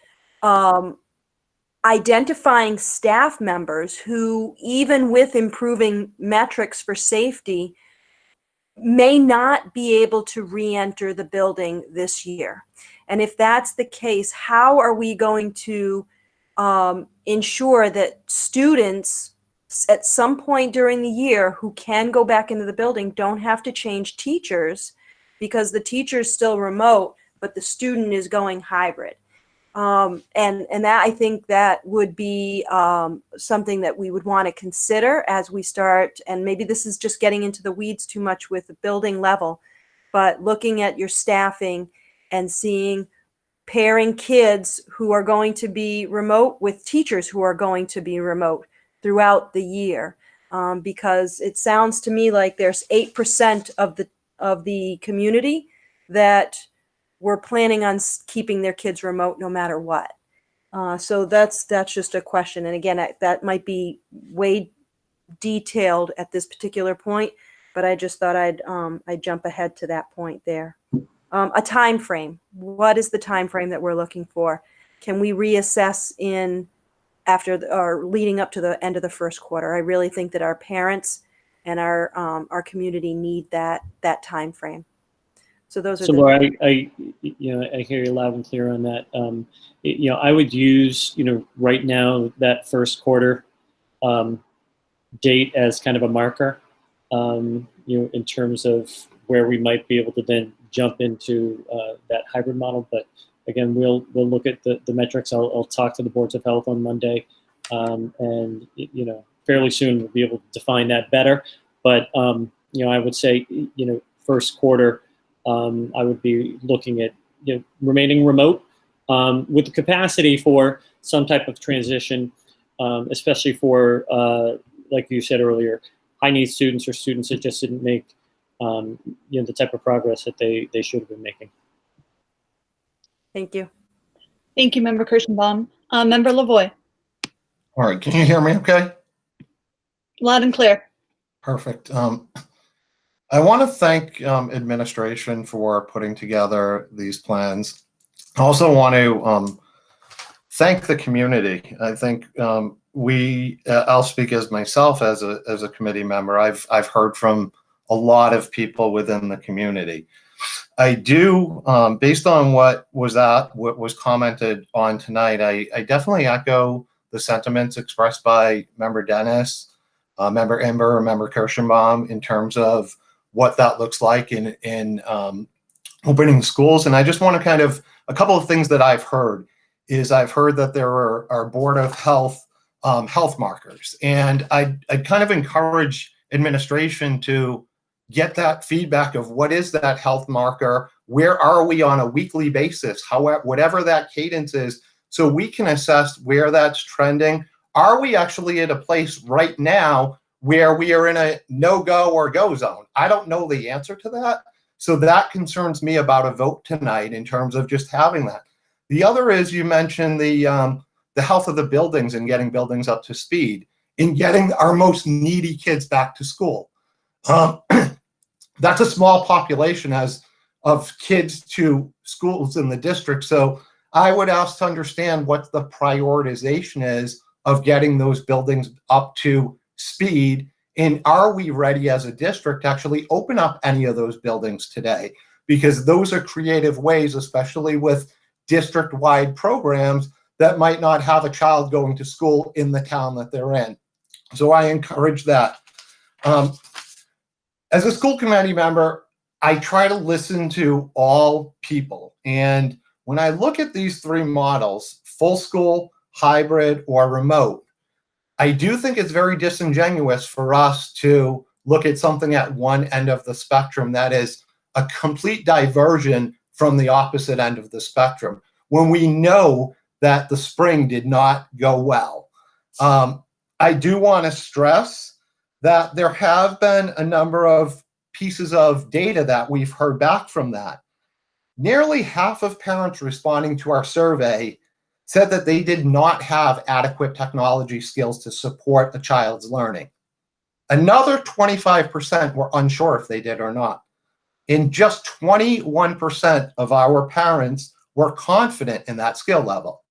identifying staff members who, even with improving metrics for safety, may not be able to re-enter the building this year. And if that's the case, how are we going to ensure that students at some point during the year who can go back into the building don't have to change teachers because the teacher's still remote, but the student is going hybrid? And that, I think that would be something that we would want to consider as we start, and maybe this is just getting into the weeds too much with the building level, but looking at your staffing and seeing pairing kids who are going to be remote with teachers who are going to be remote throughout the year. Because it sounds to me like there's 8% of the community that we're planning on keeping their kids remote no matter what. So that's just a question. And again, that might be way detailed at this particular point, but I just thought I'd jump ahead to that point there. A time frame. What is the time frame that we're looking for? Can we reassess or leading up to the end of the first quarter? I really think that our parents and our community need that time frame. So those are. So Laura, I hear you loud and clear on that. I would use right now that first quarter date as kind of a marker. In terms of where we might be able to then jump into that hybrid model. But again, we'll look at the metrics. I'll talk to the boards of health on Monday, and fairly soon we'll be able to define that better. But I would say first quarter, I would be looking at remaining remote with the capacity for some type of transition, especially for like you said earlier, high need students or students that just didn't make the type of progress that they should have been making. Thank you. Thank you, Member Kirschenbaum. Member Lavoy. All right, can you hear me okay? Loud and clear. Perfect. I want to thank administration for putting together these plans. I also want to thank the community. I think I'll speak as myself as a committee member. I've heard from a lot of people within the community. I do, based on what was commented on tonight, I definitely echo the sentiments expressed by Member Dennis, Member Ember, Member Kirschenbaum in terms of what that looks like in opening schools. And I just want to a couple of things that I've heard is I've heard that there are Board of Health health markers. And I'd kind of encourage administration to get that feedback of what is that health marker, where are we on a weekly basis, whatever that cadence is, so we can assess where that's trending. Are we actually at a place right now where we are in a no-go or go zone? I don't know the answer to that. So that concerns me about a vote tonight in terms of just having that. The other is you mentioned the health of the buildings and getting buildings up to speed, in getting our most needy kids back to school. That's a small population of kids to schools in the district. So I would ask to understand what the prioritization is of getting those buildings up to speed. And are we ready as a district to actually open up any of those buildings today? Because those are creative ways, especially with district-wide programs that might not have a child going to school in the town that they're in. So I encourage that. As a school committee member, I try to listen to all people. And when I look at these three models, full school, hybrid, or remote, I do think it's very disingenuous for us to look at something at one end of the spectrum that is a complete diversion from the opposite end of the spectrum, when we know that the spring did not go well. I do want to stress that there have been a number of pieces of data that we've heard back from that. Nearly half of parents responding to our survey said that they did not have adequate technology skills to support a child's learning. Another 25% were unsure if they did or not. And just 21% of our parents were confident in that skill level.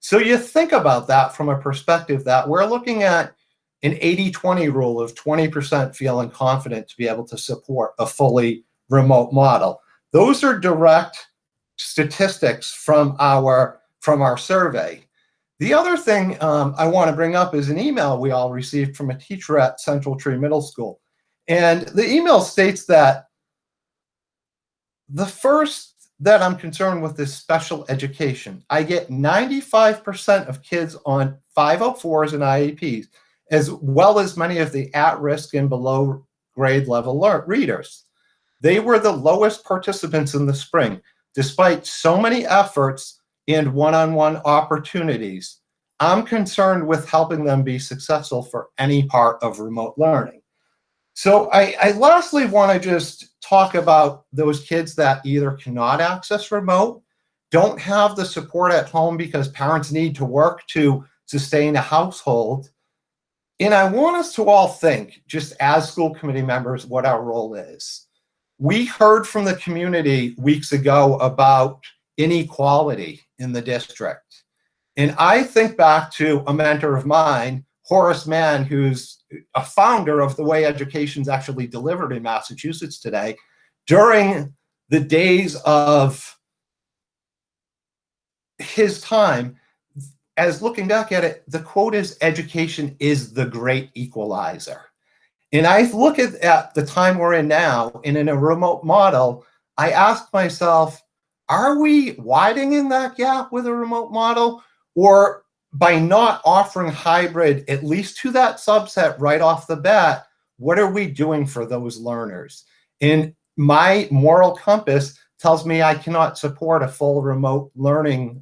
So you think about that from a perspective that we're looking at an 80-20 rule of 20% feeling confident to be able to support a fully remote model. Those are direct statistics from our survey. The other thing I want to bring up is an email we all received from a teacher at Central Tree Middle School. And the email states that the first that I'm concerned with is special education. I get 95% of kids on 504s and IEPs, as well as many of the at-risk and below grade level readers. They were the lowest participants in the spring, despite so many efforts and one-on-one opportunities. I'm concerned with helping them be successful for any part of remote learning. So I lastly want to just talk about those kids that either cannot access remote, don't have the support at home because parents need to work to sustain a household. And I want us to all think, just as school committee members, what our role is. We heard from the community weeks ago about inequality in the district. And I think back to a mentor of mine, Horace Mann, who's a founder of the way education's actually delivered in Massachusetts today. During the days of his time, as looking back at it, the quote is, education is the great equalizer. And I look at the time we're in now, and in a remote model, I ask myself, are we widening that gap with a remote model? Or by not offering hybrid, at least to that subset right off the bat, what are we doing for those learners? And my moral compass tells me I cannot support a full remote learning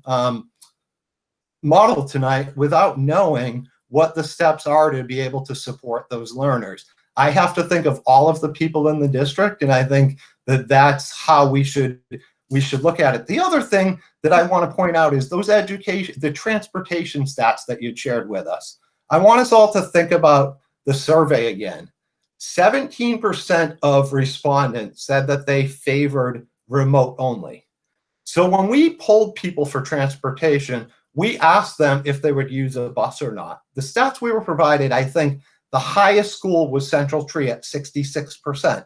model tonight without knowing what the steps are to be able to support those learners. I have to think of all of the people in the district, and I think that that's how we should look at it. The other thing that I want to point out is the transportation stats that you shared with us. I want us all to think about the survey again. 17% of respondents said that they favored remote only. So when we polled people for transportation, we asked them if they would use a bus or not. The stats we were provided, I think the highest school was Central Tree at 66%.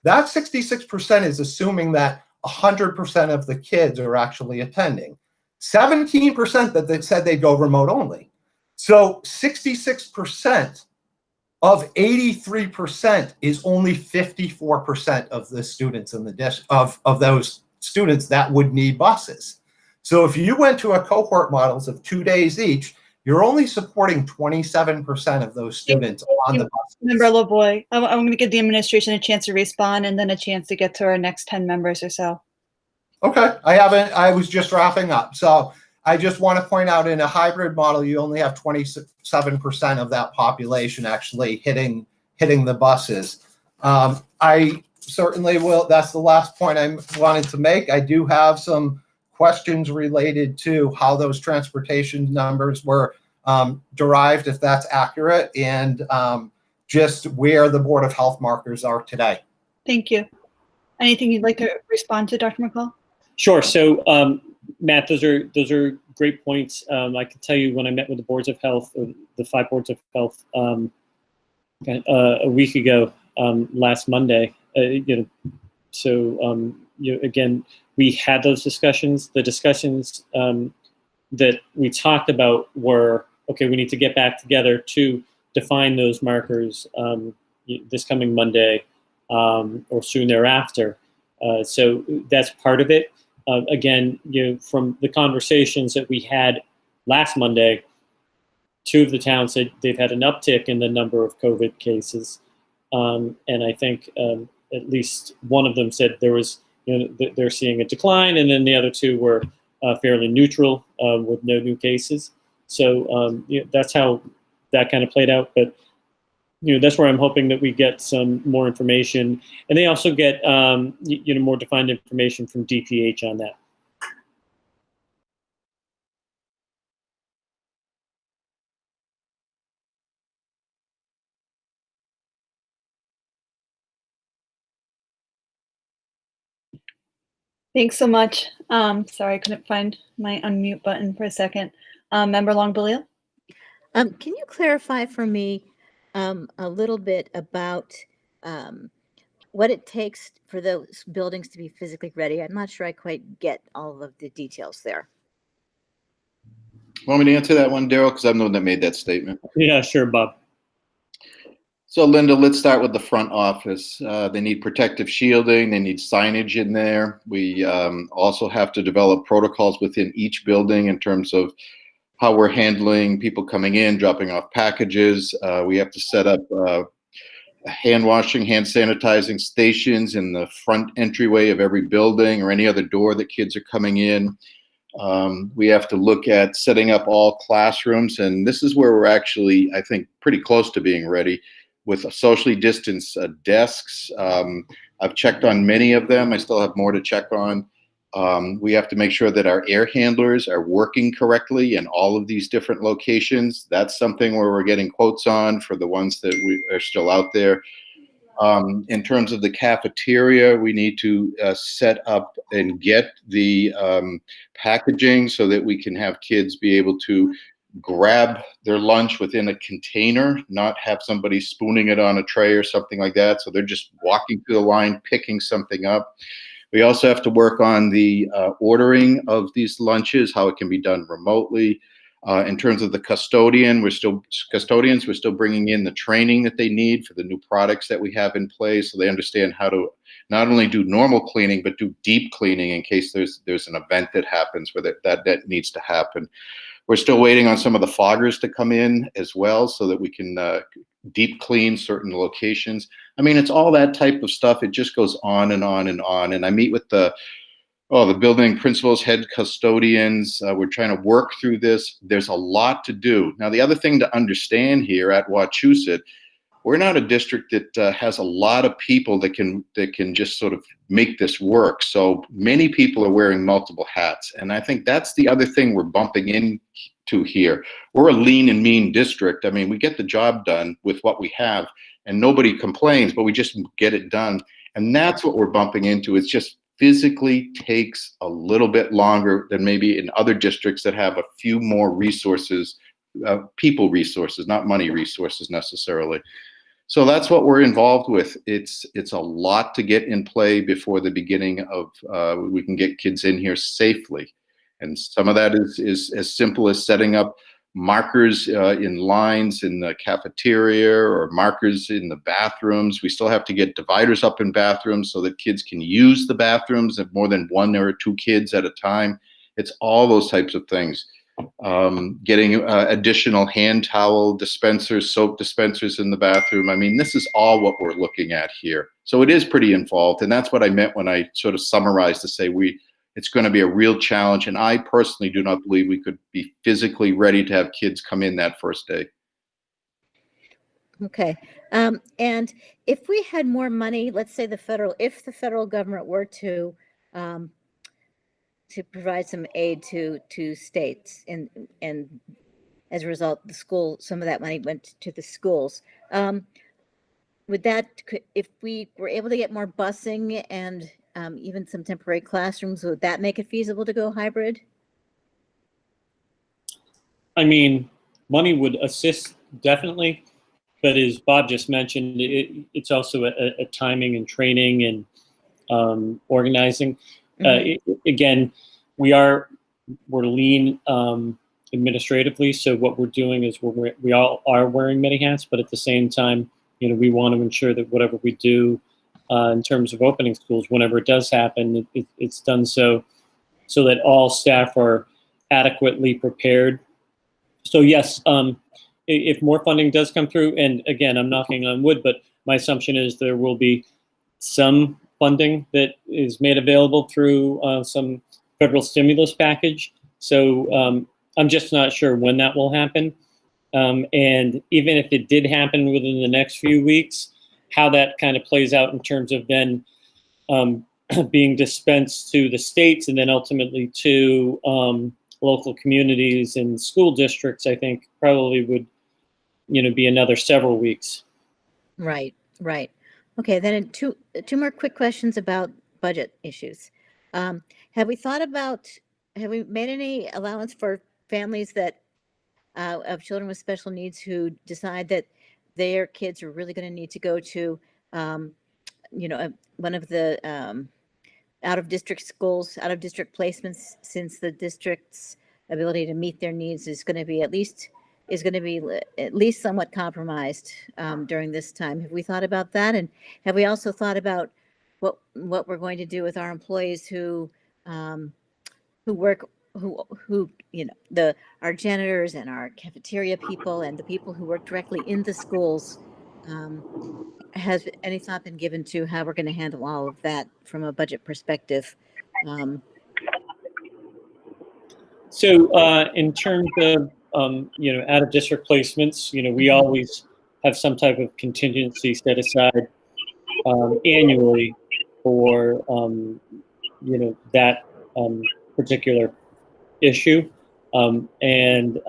That 66% is assuming that 100% of the kids are actually attending. 17% that they said they'd go remote only. So 66% of 83% is only 54% of the students in the district, of those students that would need buses. So if you went to a cohort models of 2 days each, you're only supporting 27% of those students on the bus. Member LaVoy, I'm going to give the administration a chance to respond and then a chance to get to our next 10 members or so. Okay, I was just wrapping up. So I just want to point out in a hybrid model, you only have 27% of that population actually hitting the buses. I certainly will. That's the last point I wanted to make. I do have some questions related to how those transportation numbers were derived, if that's accurate, and just where the Board of Health markers are today. Thank you. Anything you'd like to respond to, Dr. McCall? Sure. So, Matt, those are great points. I can tell you when I met with the boards of health, or the 5 boards of health, a week ago, last Monday. Again, we had those discussions. The discussions that we talked about were, okay, we need to get back together to define those markers this coming Monday or soon thereafter. So that's part of it. Again, from the conversations that we had last Monday, 2 of the towns said they've had an uptick in the number of COVID cases. And I think at least one of them said there was, they're seeing a decline, and then the other 2 were fairly neutral with no new cases. So that's how that kind of played out. But that's where I'm hoping that we get some more information, and they also get more defined information from DPH on that. Thanks so much. Sorry, I couldn't find my unmute button for a second. Member Long-Balil? Can you clarify for me a little bit about what it takes for those buildings to be physically ready? I'm not sure I quite get all of the details there. Want me to answer that one, Daryl? Because I'm the one that made that statement. Yeah, sure, Bob. So, Linda, let's start with the front office. They need protective shielding. They need signage in there. We also have to develop protocols within each building in terms of how we're handling people coming in, dropping off packages. We have to set up hand washing, hand sanitizing stations in the front entryway of every building or any other door that kids are coming in. We have to look at setting up all classrooms, and this is where we're actually, I think, pretty close to being ready with socially distanced desks. I've checked on many of them. I still have more to check on. We have to make sure that our air handlers are working correctly in all of these different locations. That's something where we're getting quotes on for the ones that are still out there. In terms of the cafeteria, we need to set up and get the packaging so that we can have kids be able to grab their lunch within a container, not have somebody spooning it on a tray or something like that. So they're just walking through the line, picking something up. We also have to work on the ordering of these lunches, how it can be done remotely. In terms of the custodians, we're still bringing in the training that they need for the new products that we have in place, so they understand how to not only do normal cleaning, but do deep cleaning in case there's an event that happens where that needs to happen. We're still waiting on some of the foggers to come in as well so that we can deep clean certain locations. I mean, it's all that type of stuff. It just goes on and on and on. And I meet with the building principals, head custodians. We're trying to work through this. There's a lot to do. Now, the other thing to understand here at Wachusett, we're not a district that has a lot of people that can just sort of make this work. So many people are wearing multiple hats. And I think that's the other thing we're bumping into here. We're a lean and mean district. I mean, we get the job done with what we have and nobody complains, but we just get it done. And that's what we're bumping into. It's just physically takes a little bit longer than maybe in other districts that have a few more resources, people resources, not money resources necessarily. So that's what we're involved with. It's a lot to get in play before the beginning of, we can get kids in here safely. And some of that is as simple as setting up markers in lines in the cafeteria or markers in the bathrooms. We still have to get dividers up in bathrooms so that kids can use the bathrooms of more than one or two kids at a time. It's all those types of things. Getting additional hand towel dispensers, soap dispensers in the bathroom. I mean, this is all what we're looking at here. So it is pretty involved. And that's what I meant when I sort of summarized to say it's going to be a real challenge. And I personally do not believe we could be physically ready to have kids come in that first day. Okay. And if we had more money, let's say if the federal government were to provide some aid to states, and as a result, some of that money went to the schools. If we were able to get more busing and even some temporary classrooms, would that make it feasible to go hybrid? I mean, money would assist definitely, but as Bob just mentioned, it's also a timing and training and organizing. Again, we're lean administratively, so what we're doing is we all are wearing many hats, but at the same time, we want to ensure that whatever we do in terms of opening schools, whenever it does happen, it's done so that all staff are adequately prepared. So yes, if more funding does come through, and again, I'm knocking on wood, but my assumption is there will be some funding that is made available through some federal stimulus package. So I'm just not sure when that will happen. And even if it did happen within the next few weeks, how that kind of plays out in terms of then being dispensed to the states and then ultimately to local communities and school districts, I think probably would, be another several weeks. Right. Okay, then two more quick questions about budget issues. Have we made any allowance for families that of children with special needs who decide that their kids are really going to need to go to, one of the out-of-district schools, out-of-district placements, since the district's ability to meet their needs is going to be at least somewhat compromised during this time? Have we thought about that? And have we also thought about what we're going to do with our employees who work, our janitors and our cafeteria people and the people who work directly in the schools? Has any thought been given to how we're going to handle all of that from a budget perspective? So in terms of out of district placements, we always have some type of contingency set aside annually for that particular issue. Again,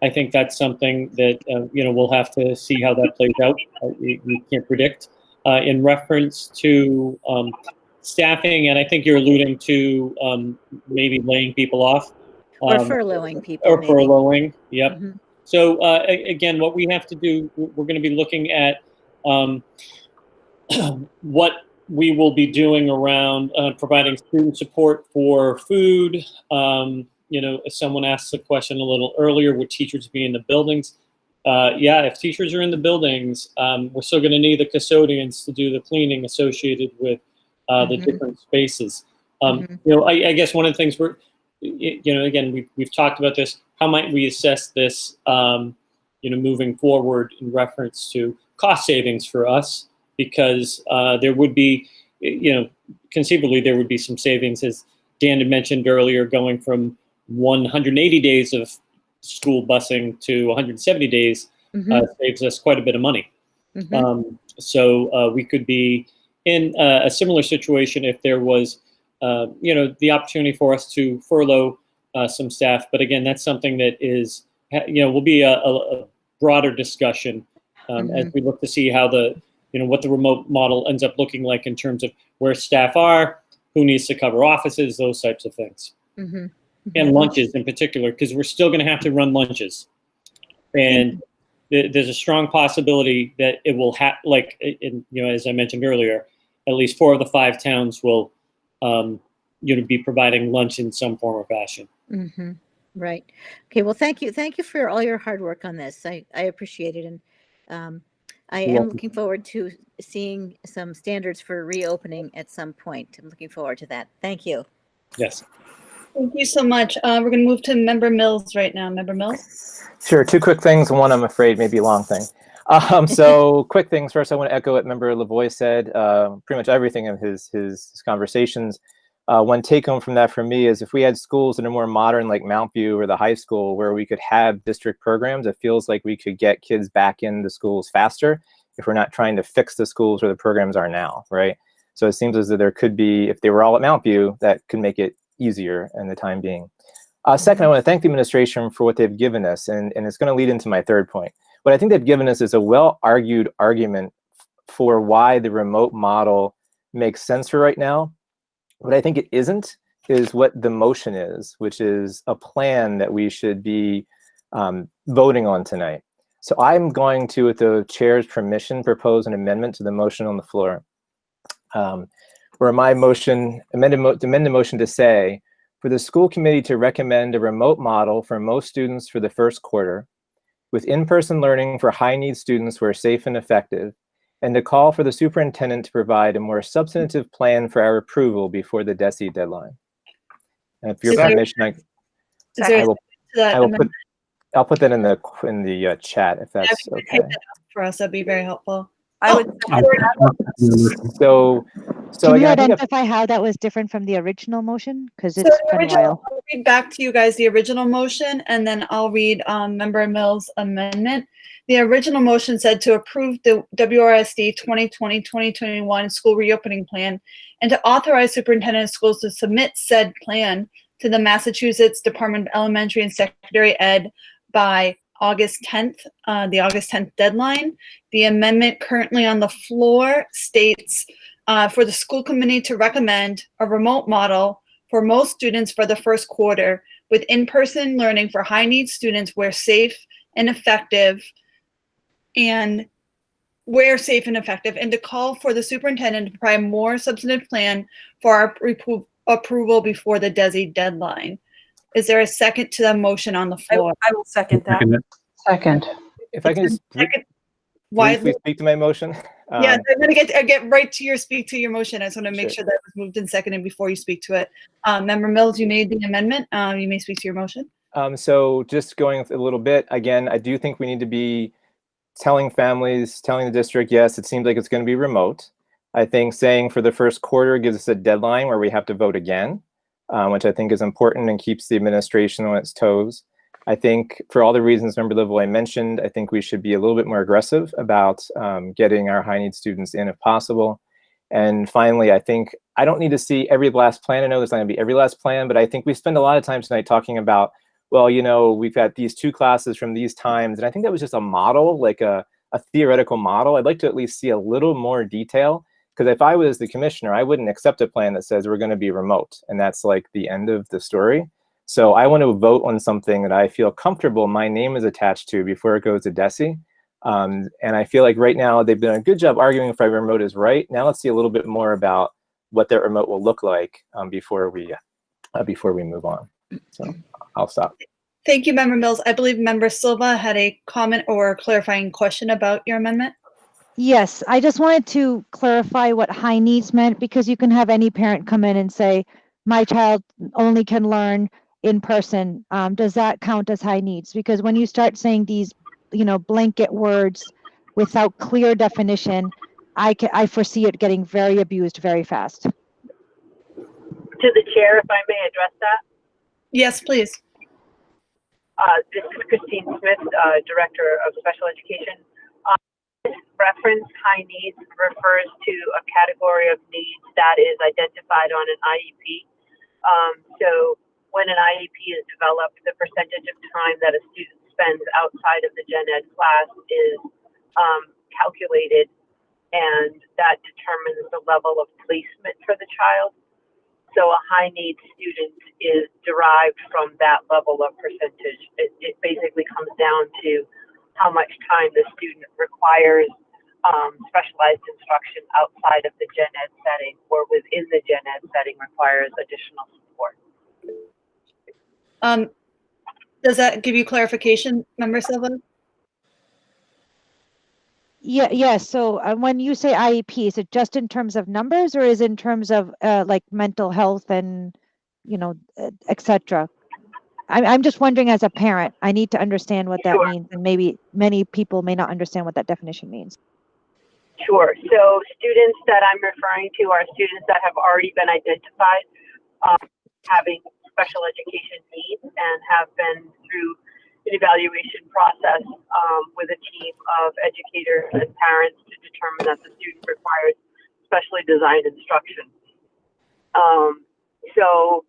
I think that's something that we'll have to see how that plays out. We can't predict. In reference to staffing, and I think you're alluding to maybe laying people off. Or furloughing people. Or maybe. furloughing, yep. Mm-hmm. So again, what we have to do, we're going to be looking at what we will be doing around providing student support for food. Someone asked the question a little earlier, would teachers be in the buildings? Yeah, if teachers are in the buildings, we're still going to need the custodians to do the cleaning associated with the different spaces. I guess one of the things again, we've talked about this. How might we assess this, moving forward in reference to cost savings for us? Because there would be, conceivably there would be some savings, as Dan had mentioned earlier, going from 180 days of school busing to 170 days. saves us quite a bit of money. So we could be in a similar situation if there was, the opportunity for us to furlough some staff. But again, that's something that is, will be a broader discussion as we look to see how what the remote model ends up looking like in terms of where staff are, who needs to cover offices, those types of things. And lunches in particular, because we're still going to have to run lunches. And there's a strong possibility that it will have, as I mentioned earlier, at least 4 of the 5 towns will, be providing lunch in some form or fashion. Right. Okay. Well, thank you. Thank you for all your hard work on this. I appreciate it. And I am looking forward to seeing some standards for reopening at some point. I'm looking forward to that. Thank you. Yes. Thank you so much. We're going to move to Member Mills right now. Member Mills? Sure. 2 quick things. One, I'm afraid, maybe a long thing. So quick things. First, I want to echo what Member Lavoie said, pretty much everything in his conversations. One take home from that for me is if we had schools that are more modern, like Mount View or the high school, where we could have district programs, it feels like we could get kids back into schools faster if we're not trying to fix the schools where the programs are now, right? So it seems as though there could be, if they were all at Mount View, that could make it easier in the time being. Second, I want to thank the administration for what they've given us, and it's going to lead into my third point. What I think they've given us is a well-argued argument for why the remote model makes sense for right now. What I think it isn't is what the motion is, which is a plan that we should be voting on tonight. So I'm going to, with the chair's permission, propose an amendment to the motion on the floor. Where my motion, amend the motion to say, for the school committee to recommend a remote model for most students for the first quarter, with in-person learning for high-need students where safe and effective, and to call for the superintendent to provide a more substantive plan for our approval before the DESE deadline. And if your permission, I'll put that in the chat if that's okay. For us, that'd be very helpful. I would. So can you again, identify how that was different from the original motion? Because it's been a while. I'll read back to you guys the original motion, and then I'll read Member Mills' amendment. The original motion said to approve the WRSD 2020-2021 school reopening plan and to authorize superintendent of schools to submit said plan to the Massachusetts Department of Elementary and Secondary Ed by August 10th, the August 10th deadline. The amendment currently on the floor states for the school committee to recommend a remote model for most students for the first quarter with in-person learning for high-need students where safe and effective, and to call for the superintendent to provide a more substantive plan for our approval before the DESE deadline. Is there a second to the motion on the floor? I will second that. Second. If I can just briefly speak to my motion. Yeah, I'm going to get right to speak to your motion. I just want to make sure that it was moved and seconded before you speak to it. Member Mills, you made the amendment. You may speak to your motion. So just going a little bit, again, I do think we need to be telling families, telling the district, yes, it seems like it's going to be remote. I think saying for the first quarter gives us a deadline where we have to vote again, which I think is important and keeps the administration on its toes. I think for all the reasons Member Lavoie mentioned, I think we should be a little bit more aggressive about getting our high need students in if possible. And finally, I think I don't need to see every last plan. I know there's not going to be every last plan, but I think we spend a lot of time tonight talking about, well, we've got these 2 classes from these times. And I think that was just a model, like a theoretical model. I'd like to at least see a little more detail, because if I was the commissioner, I wouldn't accept a plan that says we're going to be remote. And that's like the end of the story. So I want to vote on something that I feel comfortable my name is attached to before it goes to DESE. And I feel like right now they've done a good job arguing if our remote is right. Now let's see a little bit more about what that remote will look like before we move on. So I'll stop. Thank you, Member Mills. I believe Member Silva had a comment or a clarifying question about your amendment. Yes, I just wanted to clarify what high needs meant, because you can have any parent come in and say, my child only can learn in person. Does that count as high needs? Because when you start saying these, blanket words without clear definition, I foresee it getting very abused very fast. To the chair, if I may address that. Yes, please. This is Christine Smith, Director of Special Education. This reference, high needs, refers to a category of needs that is identified on an IEP. So when an IEP is developed, the percentage of time that a student spends outside of the gen ed class is calculated, and that determines the level of placement for the child. So a high need student is derived from that level of percentage. It basically comes down to how much time the student requires specialized instruction outside of the gen ed setting, or within the gen ed setting requires additional support. Does that give you clarification, Member Silva? Yeah. So when you say IEP, is it just in terms of numbers, or is it in terms of like mental health and, et cetera? I'm just wondering, as a parent, I need to understand what that means, and maybe many people may not understand what that definition means. Sure. So students that I'm referring to are students that have already been identified having special education needs and have been through an evaluation process with a team of educators and parents to determine that the student requires specially designed instruction. So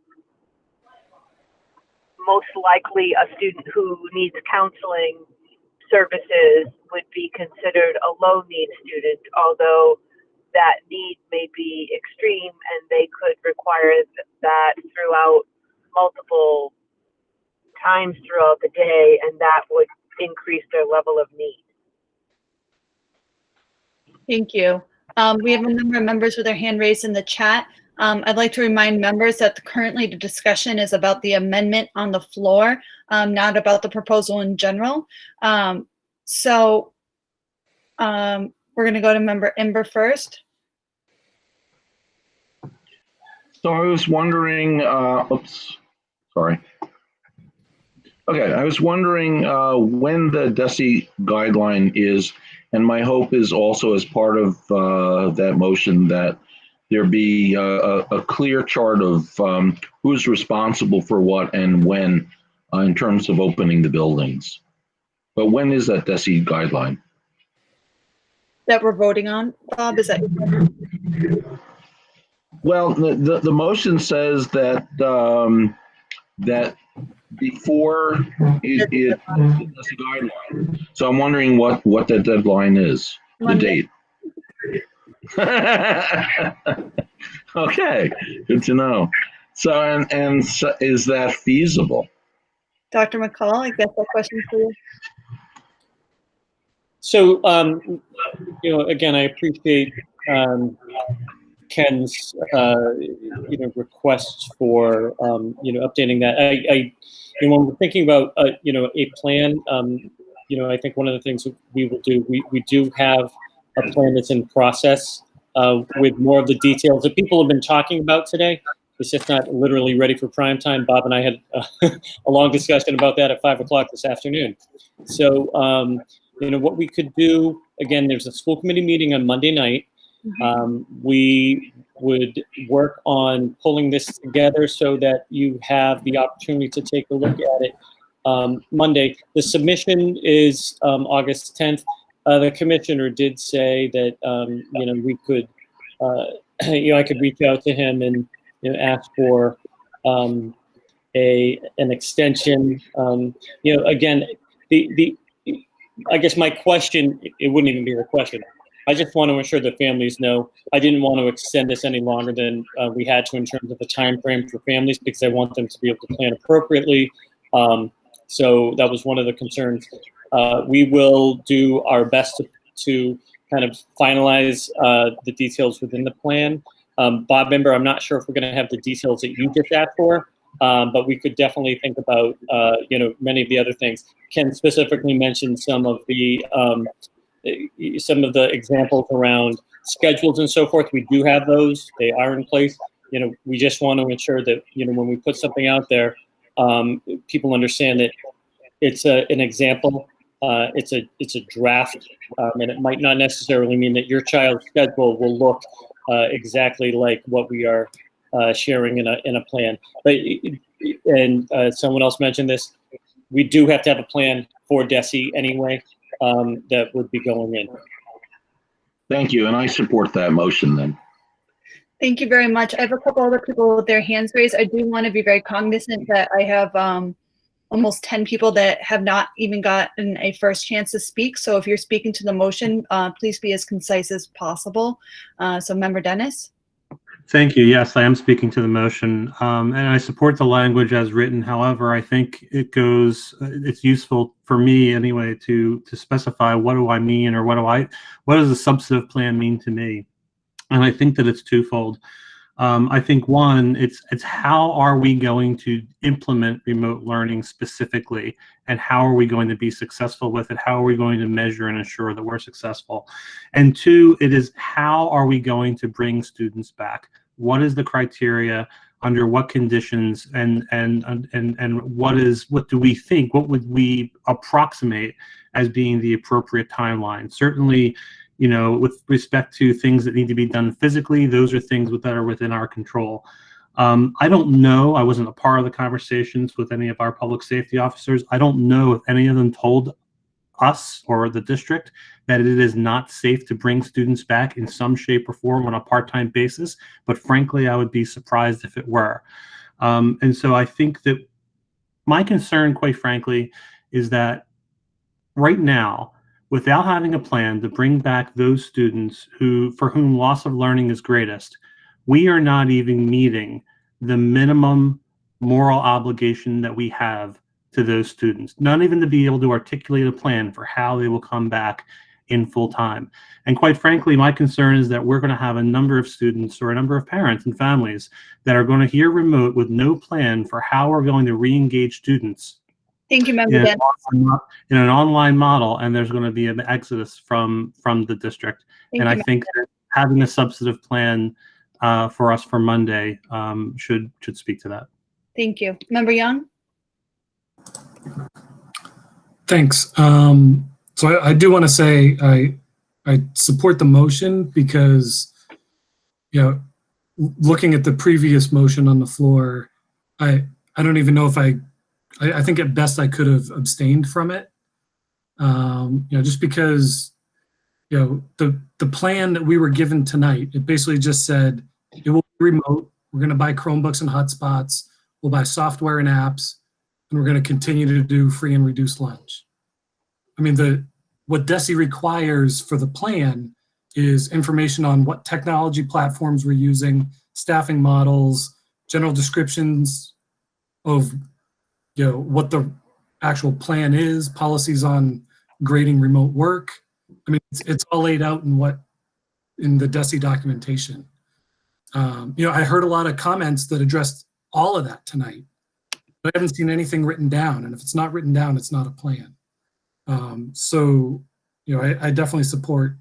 most likely a student who needs counseling services would be considered a low need student, although that need may be extreme and they could require that throughout multiple times throughout the day, and that would increase their level of need. Thank you. We have a number of members with their hand raised in the chat. I'd like to remind members that currently the discussion is about the amendment on the floor, not about the proposal in general. So we're going to go to Member Ember first. So I was wondering, oops, sorry. Okay, I was wondering when the DESE guideline is, and my hope is also as part of that motion that there be a clear chart of who's responsible for what and when in terms of opening the buildings. But when is that DESE guideline? That we're voting on, Bob, is that? Well, the motion says that that before it's a guideline. So I'm wondering what that deadline is, Monday. the date. Okay, good to know. So and so is that feasible? Dr. McCall, I guess that question for you. So, again, I appreciate Ken's, requests for, updating that. When we're thinking about, a plan, I think one of the things that we will do, we do have a plan that's in process with more of the details that people have been talking about today. It's just not literally ready for prime time. Bob and I had a long discussion about that at 5 o'clock this afternoon. So, what we could do, again, there's a school committee meeting on Monday night. We would work on pulling this together so that you have the opportunity to take a look at it Monday. The submission is August 10th. The commissioner did say that, we could, I could reach out to him and ask for an extension. Again, I guess my question, it wouldn't even be a question. I just want to ensure that families know. I didn't want to extend this any longer than we had to in terms of the time frame for families, because I want them to be able to plan appropriately. So that was one of the concerns. We will do our best to kind of finalize the details within the plan. Bob Member, I'm not sure if we're going to have the details that you just asked for, but we could definitely think about, many of the other things. Ken specifically mentioned some of the examples around schedules and so forth. We do have those; they are in place. We just want to ensure that when we put something out there, people understand that it's an example. It's a draft, and it might not necessarily mean that your child's schedule will look exactly like what we are sharing in a plan. But someone else mentioned this. We do have to have a plan for DESE anyway, that would be going in. Thank you, and I support that motion then. Thank you very much. I have a couple other people with their hands raised. I do want to be very cognizant that I have almost 10 people that have not even gotten a first chance to speak. So if you're speaking to the motion, please be as concise as possible. So Member Dennis? Thank you. Yes, I am speaking to the motion, and I support the language as written. However, I think it's useful for me anyway to specify what do I mean, or what does a substantive plan mean to me? And I think that it's twofold. I think one, it's how are we going to implement remote learning specifically, and how are we going to be successful with it? How are we going to measure and ensure that we're successful? And two, it is how are we going to bring students back? What is the criteria? Under what conditions? And what do we think? What would we approximate as being the appropriate timeline? Certainly, you know, with respect to things that need to be done physically, those are things that are within our control. I don't know, I wasn't a part of the conversations with any of our public safety officers. I don't know if any of them told us or the district that it is not safe to bring students back in some shape or form on a part-time basis, but frankly, I would be surprised if it were. And so I think that my concern, quite frankly, is that right now, without having a plan to bring back those students for whom loss of learning is greatest, we are not even meeting the minimum moral obligation that we have to those students, not even to be able to articulate a plan for how they will come back in full time. And quite frankly, my concern is that we're going to have a number of students or a number of parents and families that are going to hear remote with no plan for how we're going to re-engage students Thank you, Member Dennis. in an online model, and there's going to be an exodus from the district. Thank And you, I think that having a substantive plan for us for Monday should speak to that. Thank you. Member Young? Thanks. So I do want to say I support the motion because, you know, looking at the previous motion on the floor, I don't even know if I think at best I could have abstained from it. You know, just because, you know, the plan that we were given tonight, it basically just said it will be remote. We're going to buy Chromebooks and hotspots. We'll buy software and apps, and we're going to continue to do free and reduced lunch. I mean, what DESE requires for the plan is information on what technology platforms we're using, staffing models, general descriptions of, you know, what the actual plan is, policies on grading remote work. I mean, it's all laid out in the DESE documentation. You know, I heard a lot of comments that addressed all of that tonight, but I haven't seen anything written down. And if it's not written down, it's not a plan. So, you know, I definitely support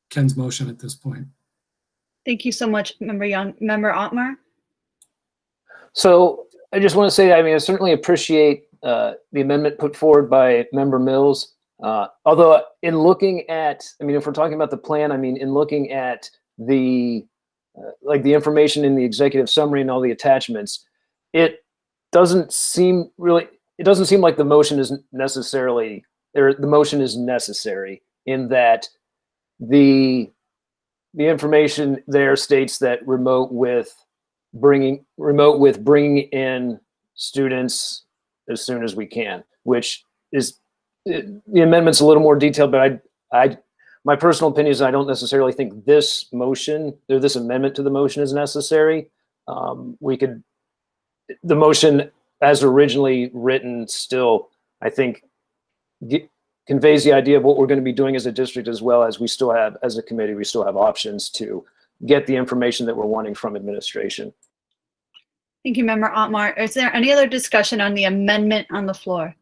Ken's motion at this point. Thank you so much, Member Young. Member Otmar? So I just want to say, I mean, I certainly appreciate the amendment put forward by Member Mills. Although in looking at, I mean, if we're talking about the plan, I mean, in looking at the like the information in the executive summary and all the attachments, it doesn't seem like the motion is necessarily, or the motion is necessary in that the information there states that remote with bringing in students as soon as we can, which is the amendment's a little more detailed, but my personal opinion is I don't necessarily think this motion or this amendment to the motion is necessary. The motion as originally written still, I think, conveys the idea of what we're going to be doing as a district, as well as we still have, as a committee, we still have options to get the information that we're wanting from administration. Thank you, Member Otmar. Is there any other discussion on the amendment on the floor?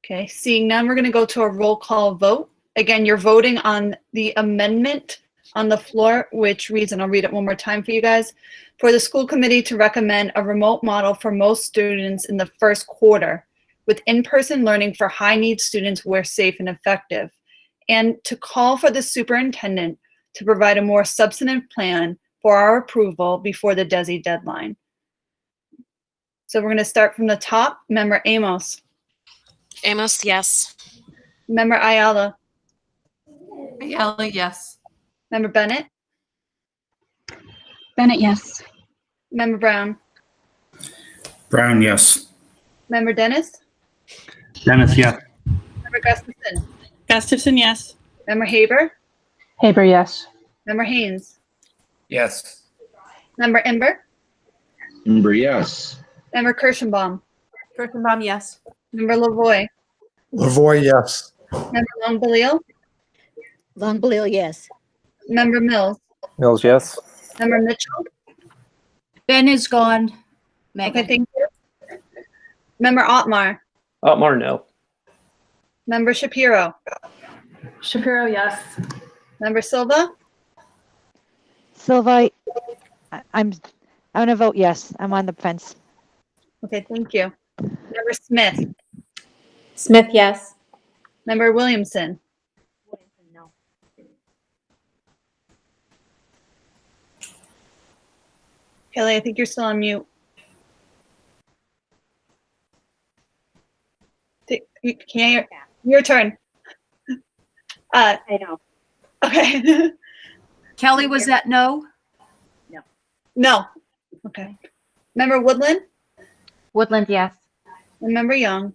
Okay, seeing none, we're going to go to a roll call vote. Again, you're voting on the amendment on the floor, which reads, and I'll read it one more time for you guys, for the school committee to recommend a remote model for most students in the first quarter, with in-person learning for high-need students where safe and effective, and to call for the superintendent to provide a more substantive plan for our approval before the DESE deadline. So we're going to start from the top. Member Amos. Amos, yes. Member Ayala. Ayala, yes. Member Bennett. Bennett, yes. Member Brown. Brown, yes. Member Dennis. Dennis, yes. Member Gustafson. Gustafson, yes. Member Haber. Haber, yes. Member Haynes. Yes. Member Ember. Member, yes. Member Kirschenbaum. Kirschenbaum, yes. Member Lavoy. Lavoy, yes. Member Longbelial. Longbelial, yes. Member Mills. Mills, yes. Member Mitchell. Ben is gone. Okay, thank you. Member Otmar. Otmar, no. Member Shapiro. Shapiro, yes. Member Silva. Silva, I'm going to vote yes. I'm on the fence. Okay, thank you. Member Smith. Smith, yes. Member Williamson. No. Kelly, I think you're still on mute. Can your turn. I know. Okay. Kelly, was that no? No. Okay. Member Woodland. Woodland, yes. And Member Young.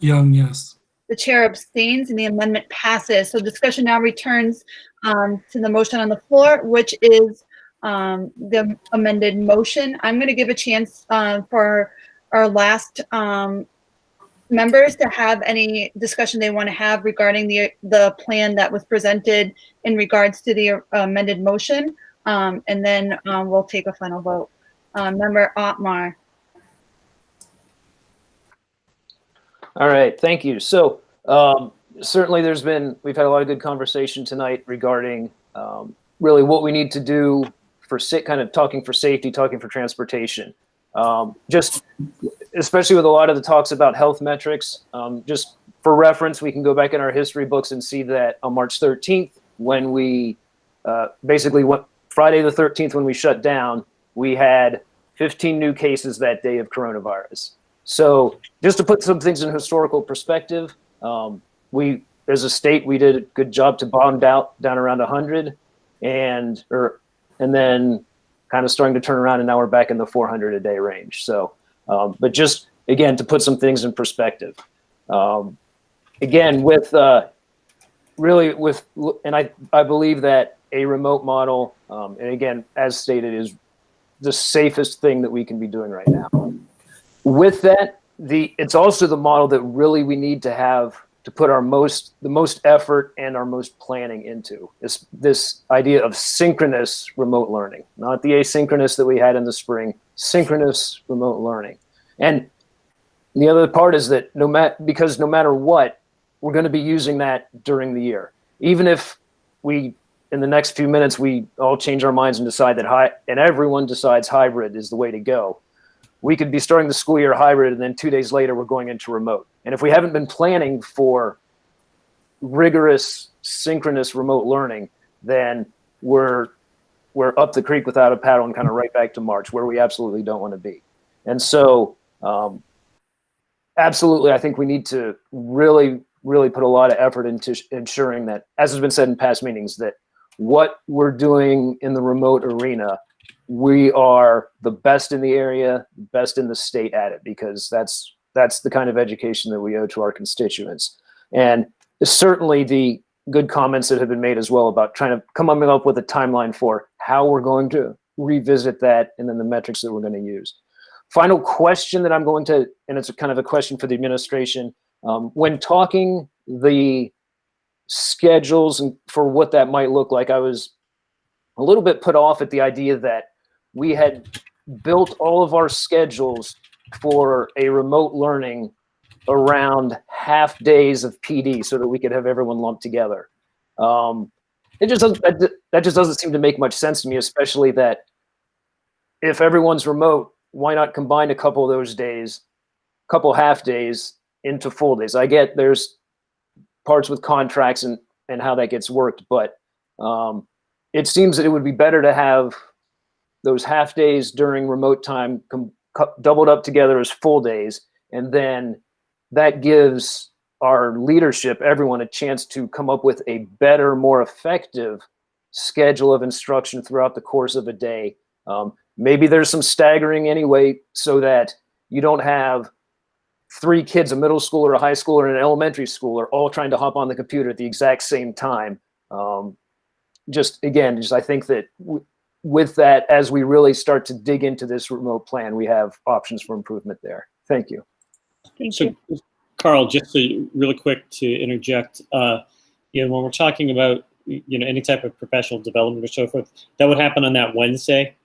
Young, yes. The chair abstains and the amendment passes. So discussion now returns to the motion on the floor, which is the amended motion. I'm going to give a chance for our last members to have any discussion they want to have regarding the plan that was presented in regards to the amended motion. And then we'll take a final vote. Member Otmar. All right, thank you. So certainly we've had a lot of good conversation tonight regarding really what we need to do for kind of talking for safety, talking for transportation. Just especially with a lot of the talks about health metrics, just for reference, we can go back in our history books and see that on March 13th, when we basically went Friday the 13th, when we shut down, we had 15 new cases that day of coronavirus. So just to put some things in historical perspective, we, as a state, we did a good job to bottom out down around 100 and then kind of starting to turn around, and now we're back in the 400 a day range. So, but just again, to put some things in perspective, again, and I believe that a remote model, and again, as stated, is the safest thing that we can be doing right now. With that, it's also the model that really we need to have to put the most effort and our most planning into this idea of synchronous remote learning, not the asynchronous that we had in the spring, synchronous remote learning. And the other part is that because no matter what, we're going to be using that during the year. Even if in the next few minutes, we all change our minds and decide and everyone decides hybrid is the way to go. We could be starting the school year hybrid, and then 2 days later, we're going into remote. And if we haven't been planning for rigorous synchronous remote learning, then we're up the creek without a paddle and kind of right back to March, where we absolutely don't want to be. And so absolutely, I think we need to really, really put a lot of effort into ensuring that, as has been said in past meetings, that what we're doing in the remote arena, we are the best in the area, best in the state at it, because that's the kind of education that we owe to our constituents. And certainly the good comments that have been made as well about trying to come up with a timeline for how we're going to revisit that, and then the metrics that we're going to use. Final question that I'm going to, and it's kind of a question for the administration, when talking the schedules and for what that might look like, I was a little bit put off at the idea that we had built all of our schedules for a remote learning around half days of PD so that we could have everyone lumped together. That just doesn't seem to make much sense to me, especially that if everyone's remote, why not combine a couple of those days, couple half days into full days? I get there's parts with contracts and how that gets worked, but it seems that it would be better to have those half days during remote time doubled up together as full days. And then that gives our leadership, everyone, a chance to come up with a better, more effective schedule of instruction throughout the course of a day. Maybe there's some staggering anyway, so that you don't have 3 kids, a middle schooler, a high schooler, and an elementary schooler, all trying to hop on the computer at the exact same time. I think that with that, as we really start to dig into this remote plan, we have options for improvement there. Thank you. Thank you. Carl, just really quick to interject, when we're talking about any type of professional development or so forth, that would happen on that Wednesday.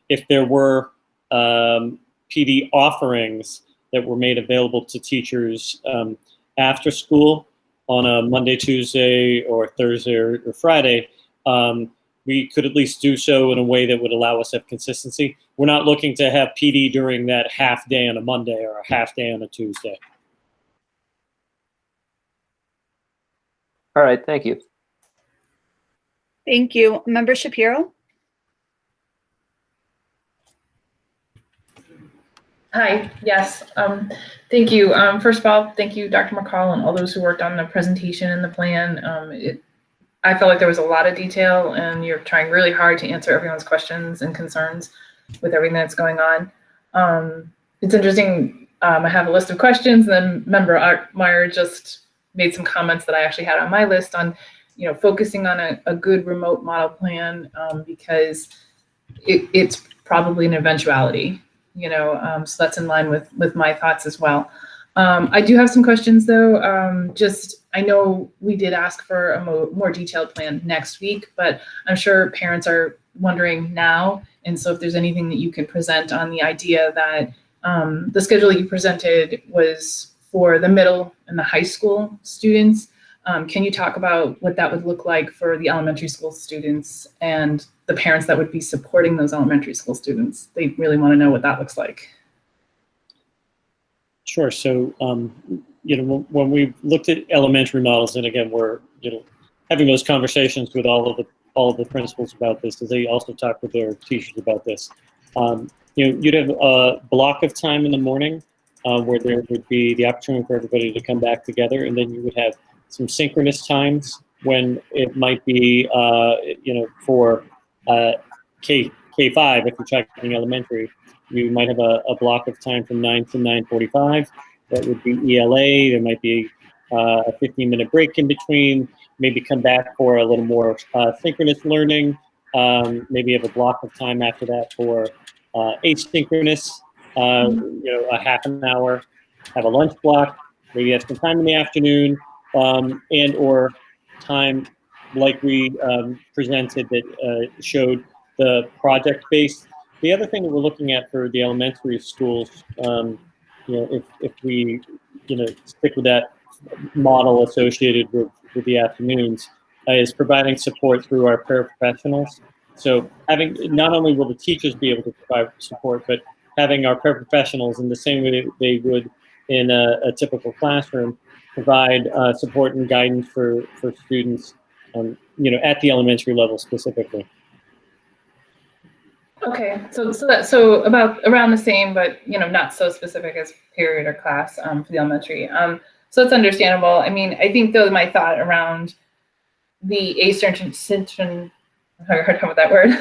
If there were PD offerings that were made available to teachers after school on a Monday, Tuesday, or Thursday or Friday, we could at least do so in a way that would allow us to have consistency. We're not looking to have PD during that half day on a Monday or a half day on a Tuesday. All right, thank you. Thank you. Member Shapiro? Hi, yes, thank you. First of all, thank you, Dr. McCall, and all those who worked on the presentation and the plan. I felt like there was a lot of detail, and you're trying really hard to answer everyone's questions and concerns with everything that's going on. It's interesting, I have a list of questions, and then Member Meyer just made some comments that I actually had on my list on, focusing on a good remote model plan, because it's probably an eventuality. So that's in line with my thoughts as well. I do have some questions though. I know we did ask for a more detailed plan next week, but I'm sure parents are wondering now. And so if there's anything that you can present on the idea that the schedule that you presented was for the middle and the high school students, can you talk about what that would look like for the elementary school students and the parents that would be supporting those elementary school students? They really want to know what that looks like. Sure. So, when we looked at elementary models, and again, we're having those conversations with all of the principals about this, as they also talk with their teachers about this. You'd have a block of time in the morning where there would be the opportunity for everybody to come back together, and then you would have some synchronous times when it might be, for K5, if you're talking elementary, you might have a block of time from 9 to 9:45. That would be ELA. There might be a 15-minute break in between. Maybe come back for a little more synchronous learning. Maybe have a block of time after that for asynchronous, a half an hour. Have a lunch block. Maybe have some time in the afternoon, and or time like we presented that showed the project-based. The other thing that we're looking at for the elementary schools, if we, stick with that model associated with the afternoons, is providing support through our paraprofessionals. So not only will the teachers be able to provide support, but having our paraprofessionals in the same way that they would in a typical classroom provide support and guidance for students, at the elementary level specifically. Okay, so about around the same, but not so specific as period or class for the elementary. So it's understandable. I mean, I think though my thought around the asynchronous, I heard come with that word,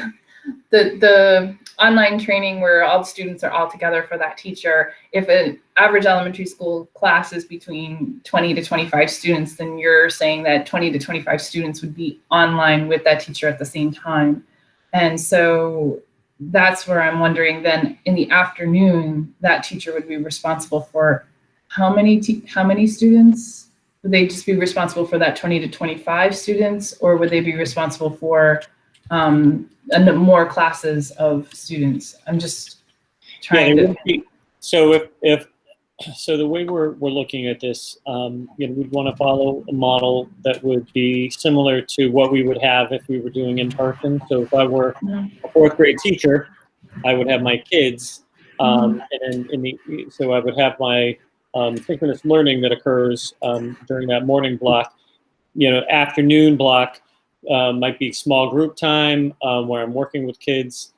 the online training where all the students are all together for that teacher. If an average elementary school class is between 20 to 25 students, then you're saying that 20 to 25 students would be online with that teacher at the same time. And so that's where I'm wondering then in the afternoon, that teacher would be responsible for how many students? Would they just be responsible for that 20 to 25 students, or would they be responsible for more classes of students? I'm just trying to. So so the way we're looking at this, we'd want to follow a model that would be similar to what we would have if we were doing in person. So if I were a fourth grade teacher, I would have my kids, and then so I would have my synchronous learning that occurs during that morning block. Afternoon block might be small group time where I'm working with kids,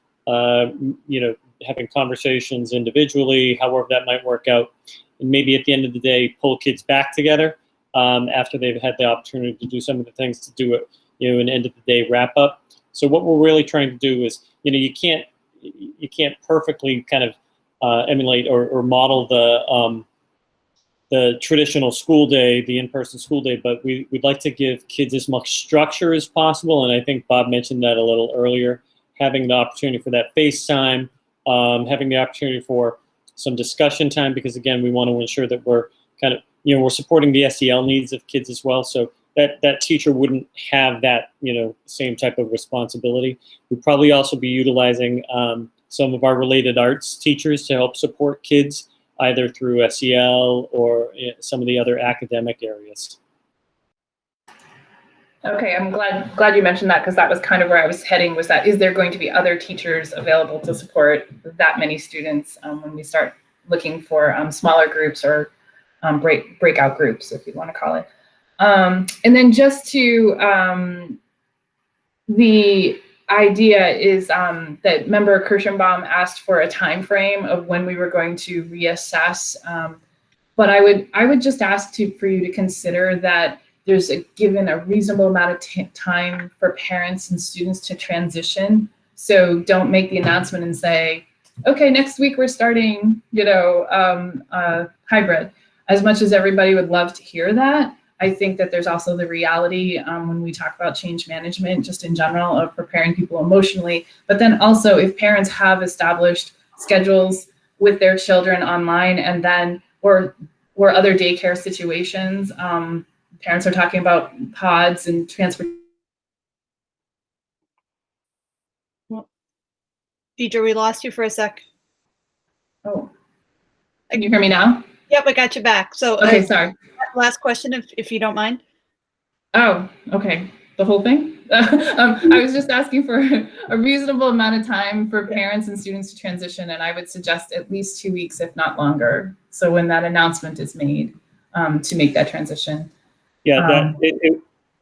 having conversations individually, however that might work out, and maybe at the end of the day, pull kids back together after they've had the opportunity to do some of the things to do it, an end of the day wrap up. So what we're really trying to do is, you can't perfectly kind of emulate or model the traditional school day, the in-person school day, but we'd like to give kids as much structure as possible. And I think Bob mentioned that a little earlier, having the opportunity for that face time, having the opportunity for some discussion time, because again, we want to ensure that we're kind of, we're supporting the SEL needs of kids as well. So that teacher wouldn't have that, same type of responsibility. We'd probably also be utilizing some of our related arts teachers to help support kids, either through SEL or some of the other academic areas. Okay, I'm glad you mentioned that, because that was kind of where I was heading, was that, is there going to be other teachers available to support that many students when we start looking for smaller groups or breakout groups, if you want to call it. And then just to, the idea is that member Kirschenbaum asked for a time frame of when we were going to reassess. But I would just ask for you to consider that there's given a reasonable amount of time for parents and students to transition. So don't make the announcement and say, okay, next week we're starting, hybrid. As much as everybody would love to hear that, I think that there's also the reality when we talk about change management, just in general, of preparing people emotionally. But then also, if parents have established schedules with their children online, and then or other daycare situations, parents are talking about pods and transport. Deidre, we lost you for a sec. Oh, can you hear me now? Yep, I got you back. So okay, sorry. Last question, if you don't mind. Oh, okay. The whole thing? I was just asking for a reasonable amount of time for parents and students to transition, and I would suggest at least 2 weeks, if not longer. So when that announcement is made, to make that transition. Yeah,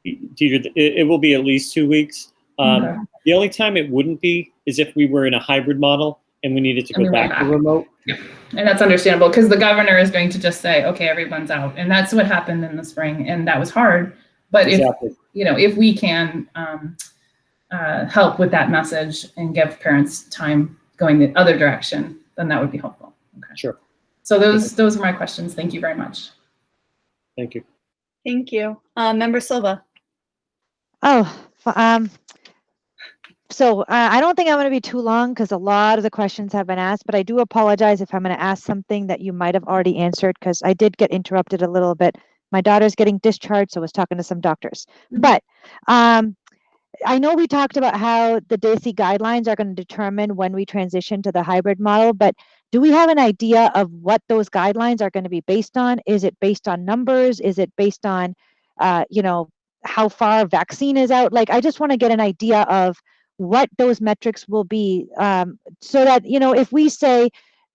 Deidre, it will be at least 2 weeks. Okay. The only time it wouldn't be is if we were in a hybrid model and we needed to go back to remote. Yeah. And that's understandable, because the governor is going to just say, okay, everyone's out. And that's what happened in the spring. And that was hard. But exactly. If we can help with that message and give parents time going the other direction, then that would be helpful. Okay. Sure. So those are my questions. Thank you very much. Thank you. Thank you. Member Silva. So I don't think I'm going to be too long, because a lot of the questions have been asked, but I do apologize if I'm going to ask something that you might have already answered, because I did get interrupted a little bit. My daughter's getting discharged, so I was talking to some doctors. But I know we talked about how the DAISY guidelines are going to determine when we transition to the hybrid model, but do we have an idea of what those guidelines are going to be based on? Is it based on numbers? Is it based on, how far vaccine is out? Like, I just want to get an idea of what those metrics will be, so that, if we say,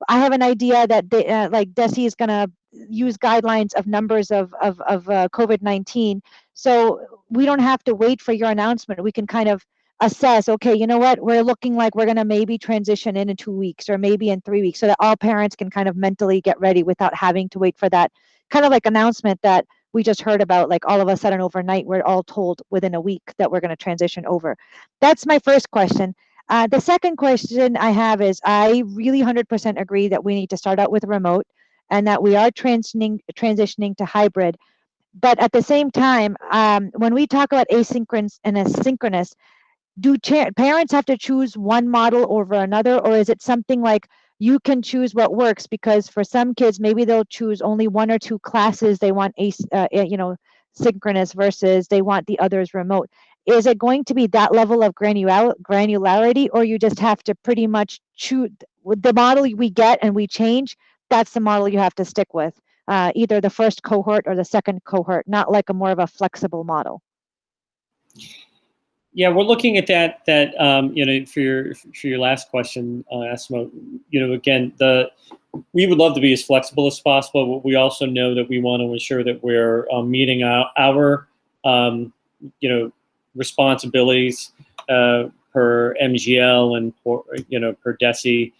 I have an idea that DESE is going to use guidelines of numbers of COVID-19, so we don't have to wait for your announcement. We can kind of assess, okay, you know what, we're looking like we're going to maybe transition in 2 weeks or maybe in 3 weeks, so that all parents can kind of mentally get ready without having to wait for that kind of like announcement that we just heard about, like all of a sudden overnight, we're all told within a week that we're going to transition over. That's my first question. The second question I have is, I really 100% agree that we need to start out with remote and that we are transitioning to hybrid. But at the same time, when we talk about asynchronous and asynchronous, do parents have to choose one model over another, or is it something like you can choose what works? Because for some kids, maybe they'll choose only 1 or 2 classes they want synchronous versus they want the others remote. Is it going to be that level of granularity, or you just have to pretty much choose the model we get and we change? That's the model you have to stick with, either the first cohort or the second cohort, not like a more of a flexible model. Yeah, we're looking at that. For your last question, Asma. Again, we would love to be as flexible as possible, but we also know that we want to ensure that we're meeting our responsibilities per MGL and per DESE.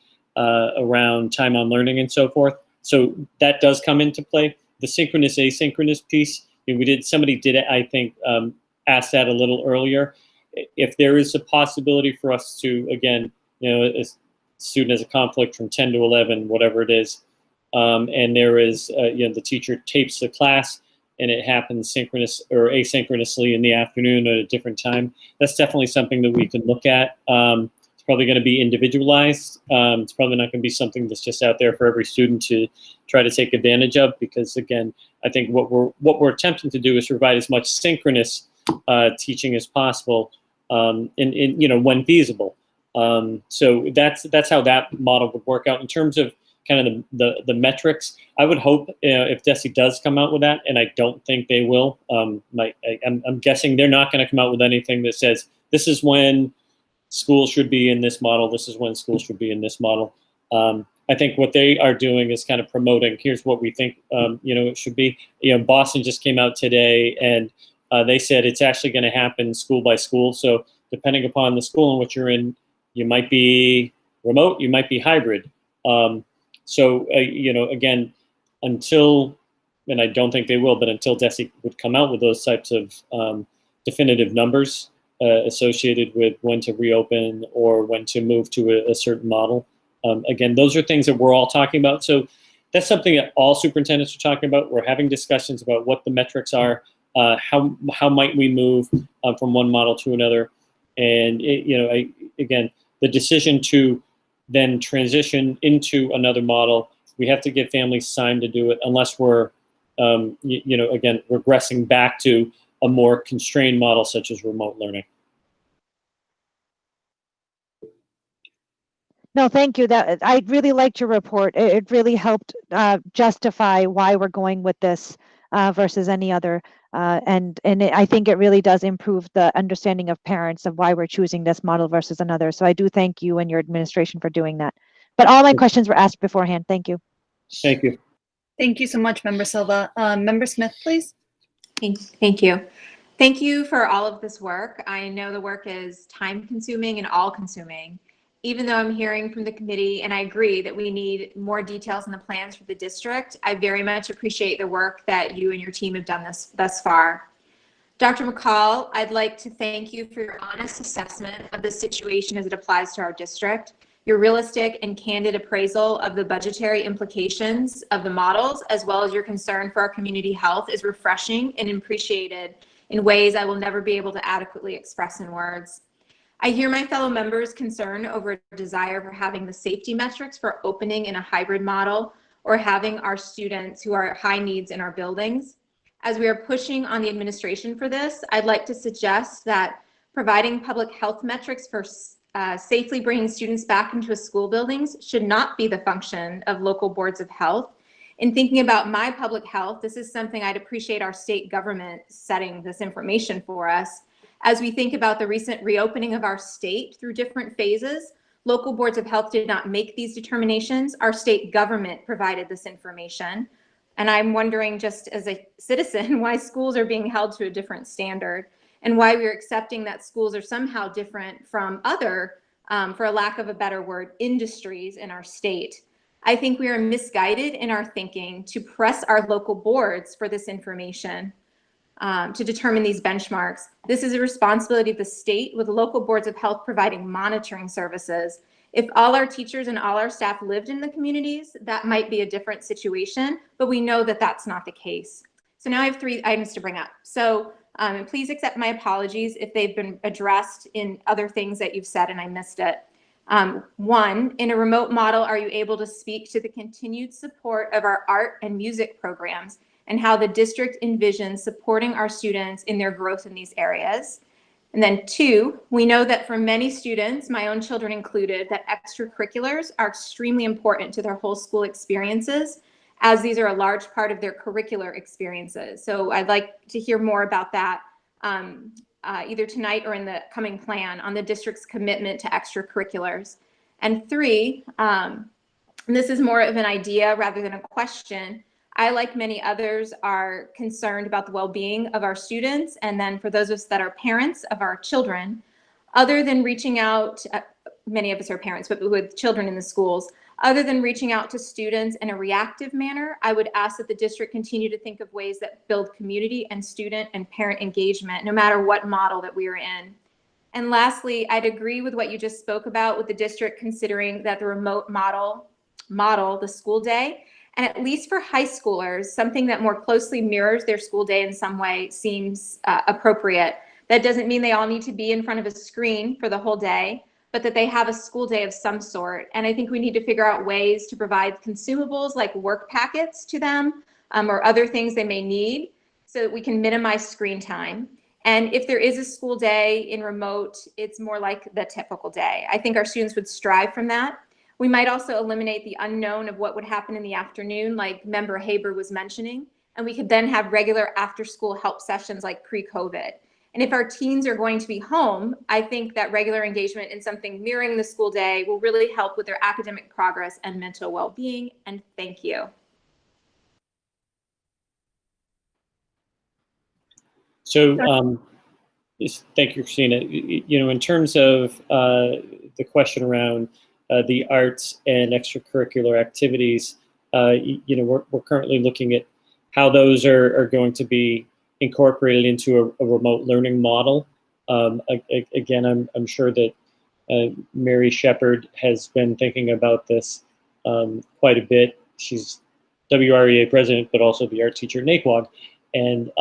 around time on learning and so forth. So that does come into play. The synchronous asynchronous piece, somebody did it, I think, ask that a little earlier. If there is a possibility for us to, again, a student has a conflict from 10 to 11, whatever it is, and there is, the teacher tapes the class and it happens synchronous or asynchronously in the afternoon at a different time, that's definitely something that we can look at. It's probably going to be individualized. It's probably not going to be something that's just out there for every student to try to take advantage of, because again, I think what we're attempting to do is provide as much synchronous teaching as possible, when feasible. So that's how that model would work out in terms of kind of the metrics. I would hope if DESE does come out with that, and I don't think they will. I'm guessing they're not going to come out with anything that says this is when schools should be in this model. This is when schools should be in this model. I think what they are doing is kind of promoting, here's what we think, it should be. Boston just came out today and they said it's actually going to happen school by school. So depending upon the school in which you're in, you might be remote, you might be hybrid. Again, until, and I don't think they will, but until DESE would come out with those types of definitive numbers associated with when to reopen or when to move to a certain model. Again, those are things that we're all talking about. So that's something that all superintendents are talking about. We're having discussions about what the metrics are, how might we move from one model to another. And, again, the decision to then transition into another model, we have to give families time to do it unless we're, again, regressing back to a more constrained model such as remote learning. No, thank you. I really liked your report. It really helped justify why we're going with this versus any other. I think it really does improve the understanding of parents of why we're choosing this model versus another. So I do thank you and your administration for doing that. But all my questions were asked beforehand. Thank you. Thank you. Thank you so much, Member Silva. Member Smith, please. Thank you. Thank you for all of this work. I know the work is time consuming and all consuming. Even though I'm hearing from the committee, and I agree that we need more details in the plans for the district, I very much appreciate the work that you and your team have done thus far. Dr. McCall, I'd like to thank you for your honest assessment of the situation as it applies to our district. Your realistic and candid appraisal of the budgetary implications of the models, as well as your concern for our community health, is refreshing and appreciated in ways I will never be able to adequately express in words. I hear my fellow members' concern over a desire for having the safety metrics for opening in a hybrid model or having our students who are high needs in our buildings. As we are pushing on the administration for this, I'd like to suggest that providing public health metrics for safely bringing students back into school buildings should not be the function of local boards of health. In thinking about my public health, this is something I'd appreciate our state government setting this information for us. As we think about the recent reopening of our state through different phases, local boards of health did not make these determinations. Our state government provided this information. And I'm wondering, just as a citizen, why schools are being held to a different standard and why we're accepting that schools are somehow different from other, for a lack of a better word, industries in our state. I think we are misguided in our thinking to press our local boards for this information. To determine these benchmarks. This is a responsibility of the state, with local boards of health providing monitoring services. If all our teachers and all our staff lived in the communities, that might be a different situation, but we know that that's not the case. So now I have 3 items to bring up. So please accept my apologies if they've been addressed in other things that you've said and I missed it. 1, in a remote model, are you able to speak to the continued support of our art and music programs and how the district envisions supporting our students in their growth in these areas? And then 2, we know that for many students, my own children included, that extracurriculars are extremely important to their whole school experiences, as these are a large part of their curricular experiences. So I'd like to hear more about that either tonight or in the coming plan on the district's commitment to extracurriculars. And 3, and this is more of an idea rather than a question, I, like many others, are concerned about the well-being of our students, and then for those of us that are parents of our children, other than reaching out, many of us are parents, but with children in the schools, Other than reaching out to students in a reactive manner, I would ask that the district continue to think of ways that build community and student and parent engagement, no matter what model that we are in. And lastly, I'd agree with what you just spoke about with the district considering that the remote model the school day, and at least for high schoolers, something that more closely mirrors their school day in some way seems appropriate. That doesn't mean they all need to be in front of a screen for the whole day, but that they have a school day of some sort. And I think we need to figure out ways to provide consumables like work packets to them or other things they may need so that we can minimize screen time. And if there is a school day in remote, it's more like the typical day. I think our students would strive from that. We might also eliminate the unknown of what would happen in the afternoon, like Member Haber was mentioning, and we could then have regular after-school help sessions like pre-COVID. And if our teens are going to be home, I think that regular engagement in something mirroring the school day will really help with their academic progress and mental well-being. And thank you. So thank you, Christina. You know, in terms of the question around the arts and extracurricular activities, you know, we're currently looking at how those are going to be incorporated into a remote learning model. Again, I'm sure that Mary Shepard has been thinking about this quite a bit. She's WREA president, but also the art teacher at NAQUAG. And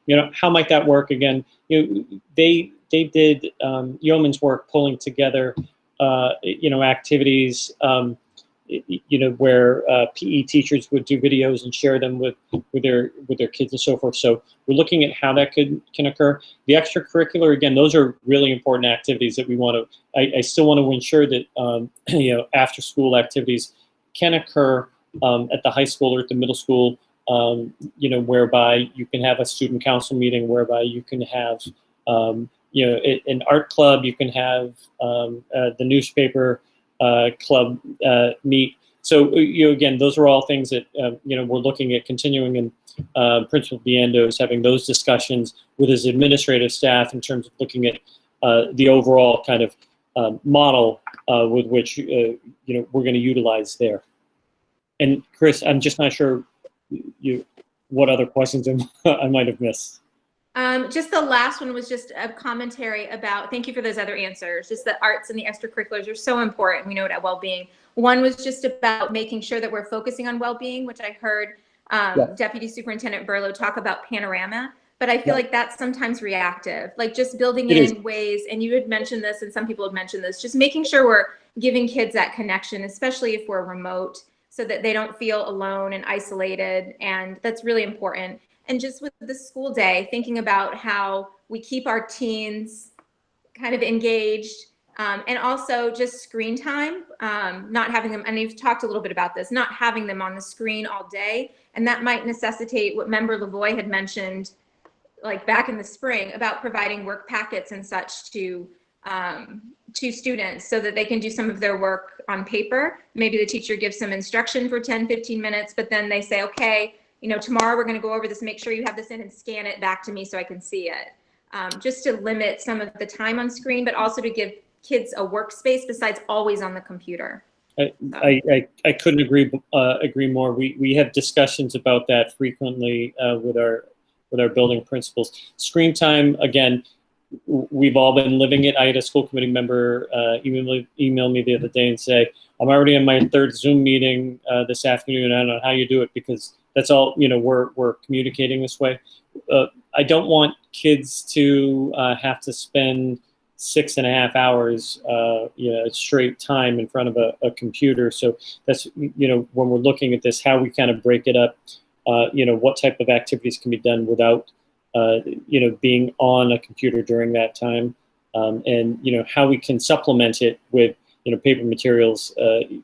you know, how might that work? Again, you know, they did yeoman's work pulling together you know, activities you know, where PE teachers would do videos and share them with their kids and so forth. So we're looking at how that can occur. The extracurricular, again, those are really important activities that we want to. I still want to ensure that you know, after school activities can occur at the high school or at the middle school. You know, whereby you can have a student council meeting, whereby you can have you know, an art club, you can have the newspaper club meet. So, you know, again, those are all things that, you know, we're looking at continuing, and Principal Biendo is having those discussions with his administrative staff in terms of looking at the overall kind of model with which, you know, we're going to utilize there. And Chris, I'm just not sure what other questions I might have missed. Just the last one was just a commentary about, thank you for those other answers, just the arts and the extracurriculars are so important. We know that well-being. One was just about making sure that we're focusing on well-being, which I heard Deputy Superintendent Berlow talk about panorama, but I feel like that's sometimes reactive, like just building in ways, and you had mentioned this and some people have mentioned this, just making sure we're giving kids that connection, especially if we're remote, so that they don't feel alone and isolated, and that's really important. And just with the school day, thinking about how we keep our teens kind of engaged, and also just screen time, not having them, and you've talked a little bit about this, not having them on the screen all day. And that might necessitate what Member Lavoie had mentioned, like back in the spring, about providing work packets and such to students so that they can do some of their work on paper. Maybe the teacher gives some instruction for 10, 15 minutes, but then they say, okay, you know, tomorrow we're going to go over this, make sure you have this in and scan it back to me so I can see it. Just to limit some of the time on screen, but also to give kids a workspace besides always on the computer. I couldn't agree more. We have discussions about that frequently with our building principals. Screen time, again, we've all been living it. I had a school committee member email me the other day and say, I'm already in my third Zoom meeting this afternoon. I don't know how you do it, because that's all, you know, we're communicating this way. I don't want kids to have to spend 6.5 hours, you know, straight time in front of a computer. So that's, you know, when we're looking at this, how we kind of break it up, you know, what type of activities can be done without, you know, being on a computer during that time, and, you know, how we can supplement it with, you know, paper materials,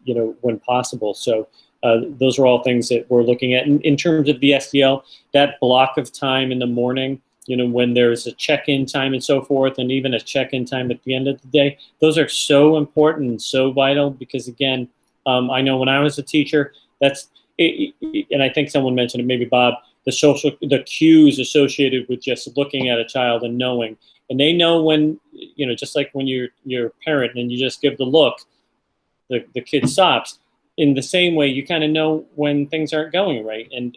you know, when possible. So those are all things that we're looking at. In terms of the SDL, that block of time in the morning, you know, when there's a check-in time and so forth, and even a check-in time at the end of the day, those are so important and so vital, because again, I know when I was a teacher, that's, and I think someone mentioned it, maybe Bob, the cues associated with just looking at a child and knowing, and they know when, you know, just like when you're a parent and you just give the look, the kid stops. in the same way, you kind of know when things aren't going right. And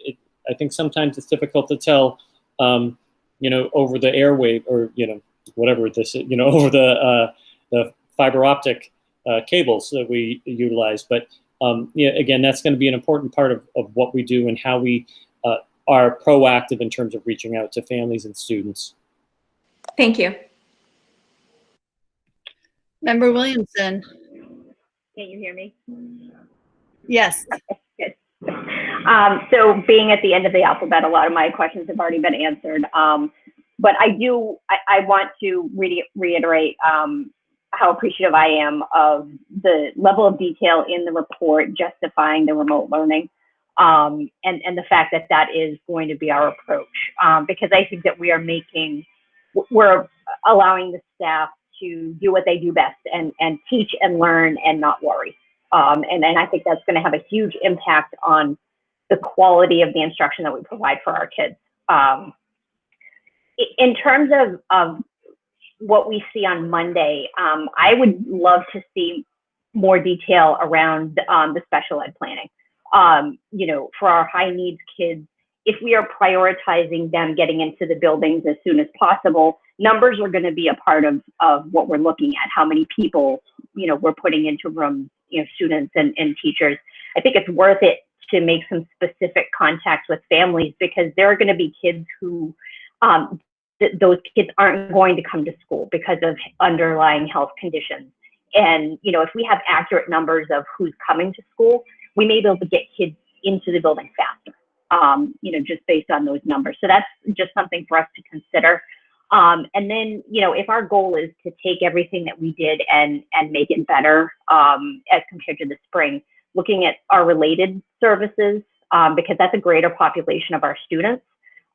I think sometimes it's difficult to tell, over the airwave or, whatever this, over the fiber optic cables that we utilize. But again, that's going to be an important part of what we do and how we are proactive in terms of reaching out to families and students. Thank you. Member Williamson. Can you hear me? Yes. Good. So being at the end of the alphabet, a lot of my questions have already been answered. But I want to reiterate how appreciative I am of the level of detail in the report justifying the remote learning, and the fact that that is going to be our approach, because I think that we're allowing the staff to do what they do best and teach and learn and not worry. And I think that's going to have a huge impact on the quality of the instruction that we provide for our kids. In terms of what we see on Monday, I would love to see more detail around the special ed planning. For our high needs kids, if we are prioritizing them getting into the buildings as soon as possible, numbers are going to be a part of what we're looking at, how many people, we're putting into rooms, students and teachers. I think it's worth it to make some specific contacts with families, because there are going to be kids who, those kids aren't going to come to school because of underlying health conditions. And, if we have accurate numbers of who's coming to school, we may be able to get kids into the building faster, just based on those numbers. So that's just something for us to consider. And then, if our goal is to take everything that we did and make it better as compared to the spring, looking at our related services, because that's a greater population of our students,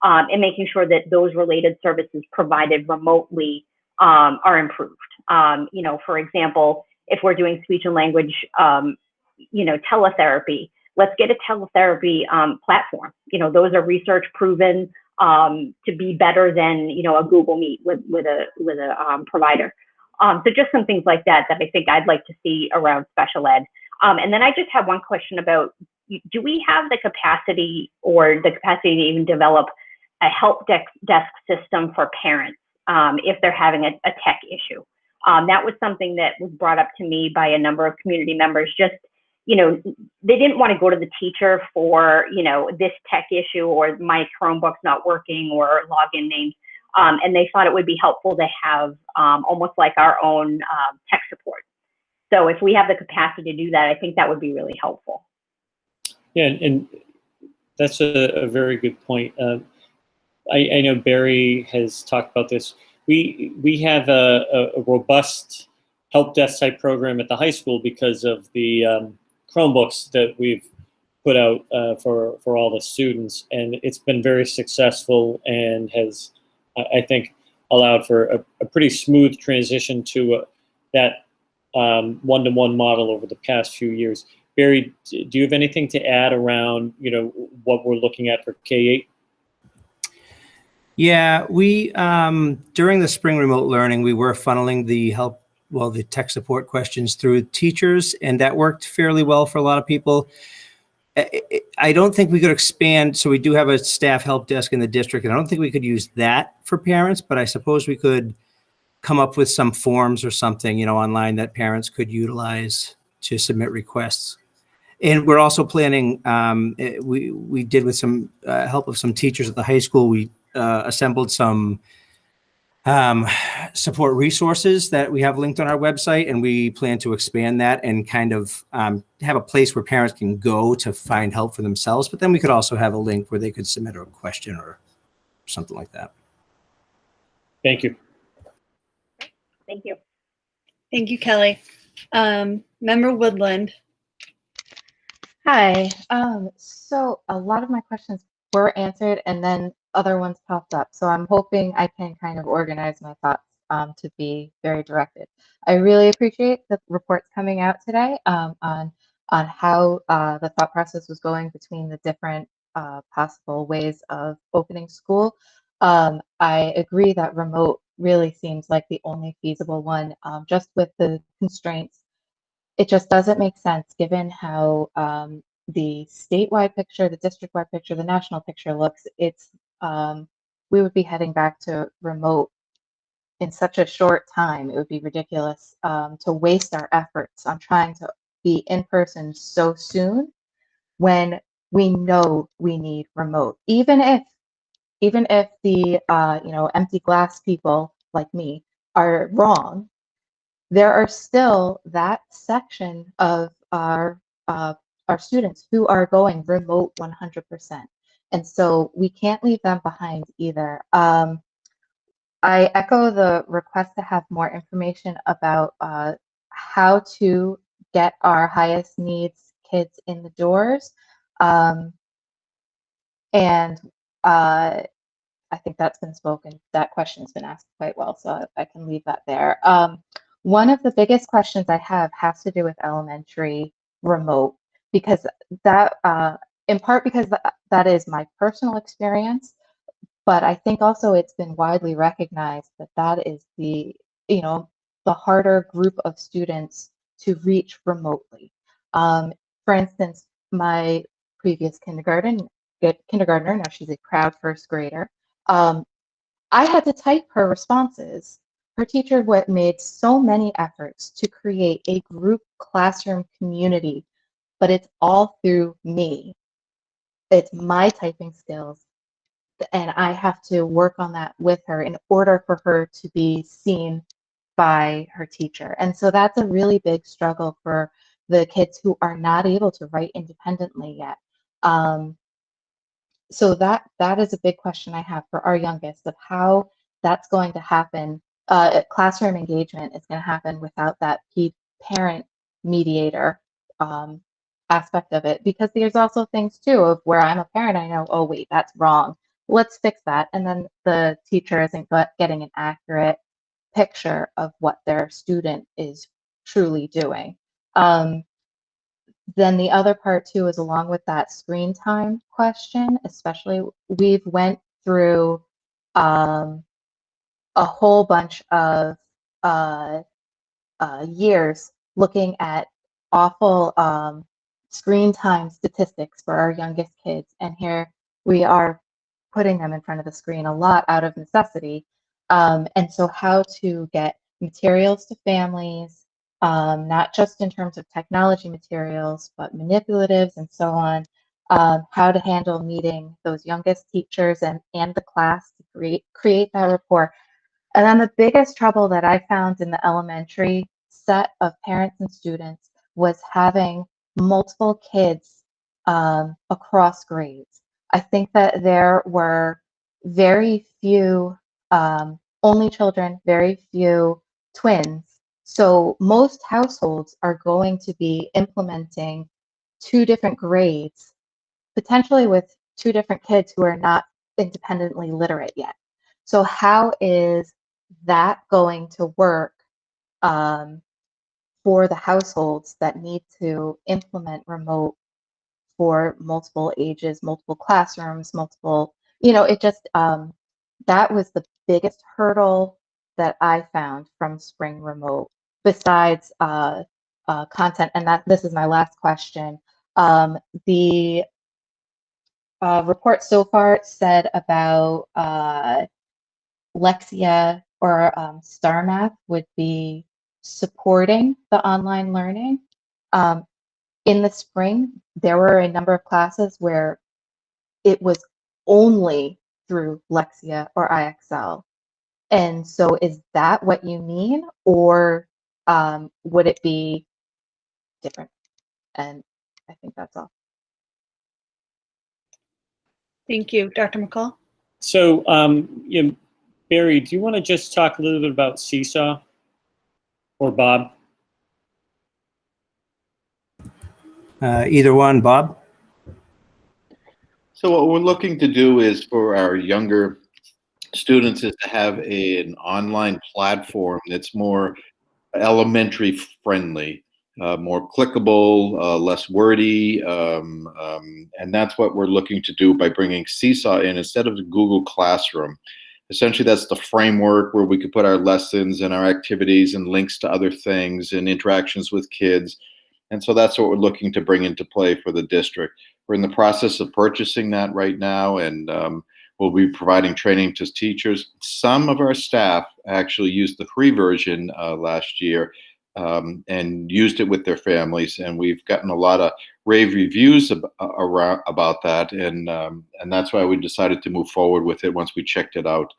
and making sure that those related services provided remotely are improved. For example, if we're doing speech and language, teletherapy, let's get a teletherapy platform. Those are research proven to be better than a Google Meet with a provider. So just some things like that I think I'd like to see around special ed. And then I just have one question about, do we have the capacity to even develop a help desk system for parents if they're having a tech issue? That was something that was brought up to me by a number of community members. Just, they didn't want to go to the teacher for, this tech issue or my Chromebook's not working or login names. And they thought it would be helpful to have almost like our own tech support. So if we have the capacity to do that, I think that would be really helpful. Yeah, and that's a very good point. I know Barry has talked about this. We have a robust help desk type program at the high school because of the Chromebooks that we've put out for all the students, and it's been very successful and has, I think, allowed for a pretty smooth transition to that one-to-one model over the past few years. Barry, do you have anything to add around what we're looking at for K-8? Yeah, we during the spring remote learning, we were funneling the tech support questions through teachers, and that worked fairly well for a lot of people. I don't think we could expand. So we do have a staff help desk in the district, and I don't think we could use that for parents, but I suppose we could come up with some forms or something, online that parents could utilize to submit requests. And we're also planning, we did with some help of some teachers at the high school, we assembled some support resources that we have linked on our website, and we plan to expand that and kind of have a place where parents can go to find help for themselves. But then we could also have a link where they could submit a question or something like that. Thank you. Thank you. Thank you, Kelly. Member Woodland. Hi. So a lot of my questions were answered, and then other ones popped up. So I'm hoping I can kind of organize my thoughts to be very directed. I really appreciate the reports coming out today on how the thought process was going between the different possible ways of opening school. I agree that remote really seems like the only feasible one, just with the constraints it just doesn't make sense given how the statewide picture, the district-wide picture, the national picture looks. It's we would be heading back to remote in such a short time. It would be ridiculous to waste our efforts on trying to be in person so soon when we know we need remote. Even if the empty glass people like me are wrong, there are still that section of our students who are going remote 100%, and so we can't leave them behind either. I echo the request to have more information about how to get our highest needs kids in the doors, and I think that's been spoken. That question's been asked quite well, so I can leave that there. One of the biggest questions I have has to do with elementary remote, because that, in part because that is my personal experience, but I think also it's been widely recognized that that is the harder group of students to reach remotely. For instance, my previous kindergartner, now she's a proud first grader, I had to type her responses. Her teacher made so many efforts to create a group classroom community, but it's all through me. It's my typing skills, and I have to work on that with her in order for her to be seen by her teacher. And so that's a really big struggle for the kids who are not able to write independently yet. So that is a big question I have for our youngest, of how that's going to happen. Classroom engagement is going to happen without that parent mediator aspect of it, because there's also things too of where I'm a parent, I know, oh wait, that's wrong, let's fix that, and then the teacher isn't getting an accurate picture of what their student is truly doing. Then the other part too is, along with that screen time question, especially, we've went through a whole bunch of years looking at awful screen time statistics for our youngest kids, and here we are putting them in front of the screen a lot out of necessity. And so how to get materials to families, not just in terms of technology materials, but manipulatives and so on, how to handle meeting those youngest teachers and the class to create that rapport. And then the biggest trouble that I found in the elementary set of parents and students was having multiple kids across grades. I think that there were very few only children, very few twins. So most households are going to be implementing 2 different grades, potentially with 2 different kids who are not independently literate yet. So how is that going to work for the households that need to implement remote for multiple ages, multiple classrooms, multiple, it just, that was the biggest hurdle that I found from Spring Remote, besides content. And this is my last question. The report so far said about Lexia or Star Math would be supporting the online learning. In the spring, there were a number of classes where it was only through Lexia or IXL. And so is that what you mean, or would it be different? And I think that's all. Thank you. Dr. McCall? So, Barry, do you want to just talk a little bit about Seesaw, or Bob? Either one, Bob? So what we're looking to do is, for our younger students, is to have an online platform that's more elementary friendly, more clickable, less wordy, and that's what we're looking to do by bringing Seesaw in instead of the Google Classroom. essentially that's the framework where we could put our lessons and our activities and links to other things and interactions with kids. And so that's what we're looking to bring into play for the district. We're in the process of purchasing that right now, and we'll be providing training to teachers. Some of our staff actually used the free version last year and used it with their families, and we've gotten a lot of rave reviews about that, and that's why we decided to move forward with it once we checked it out.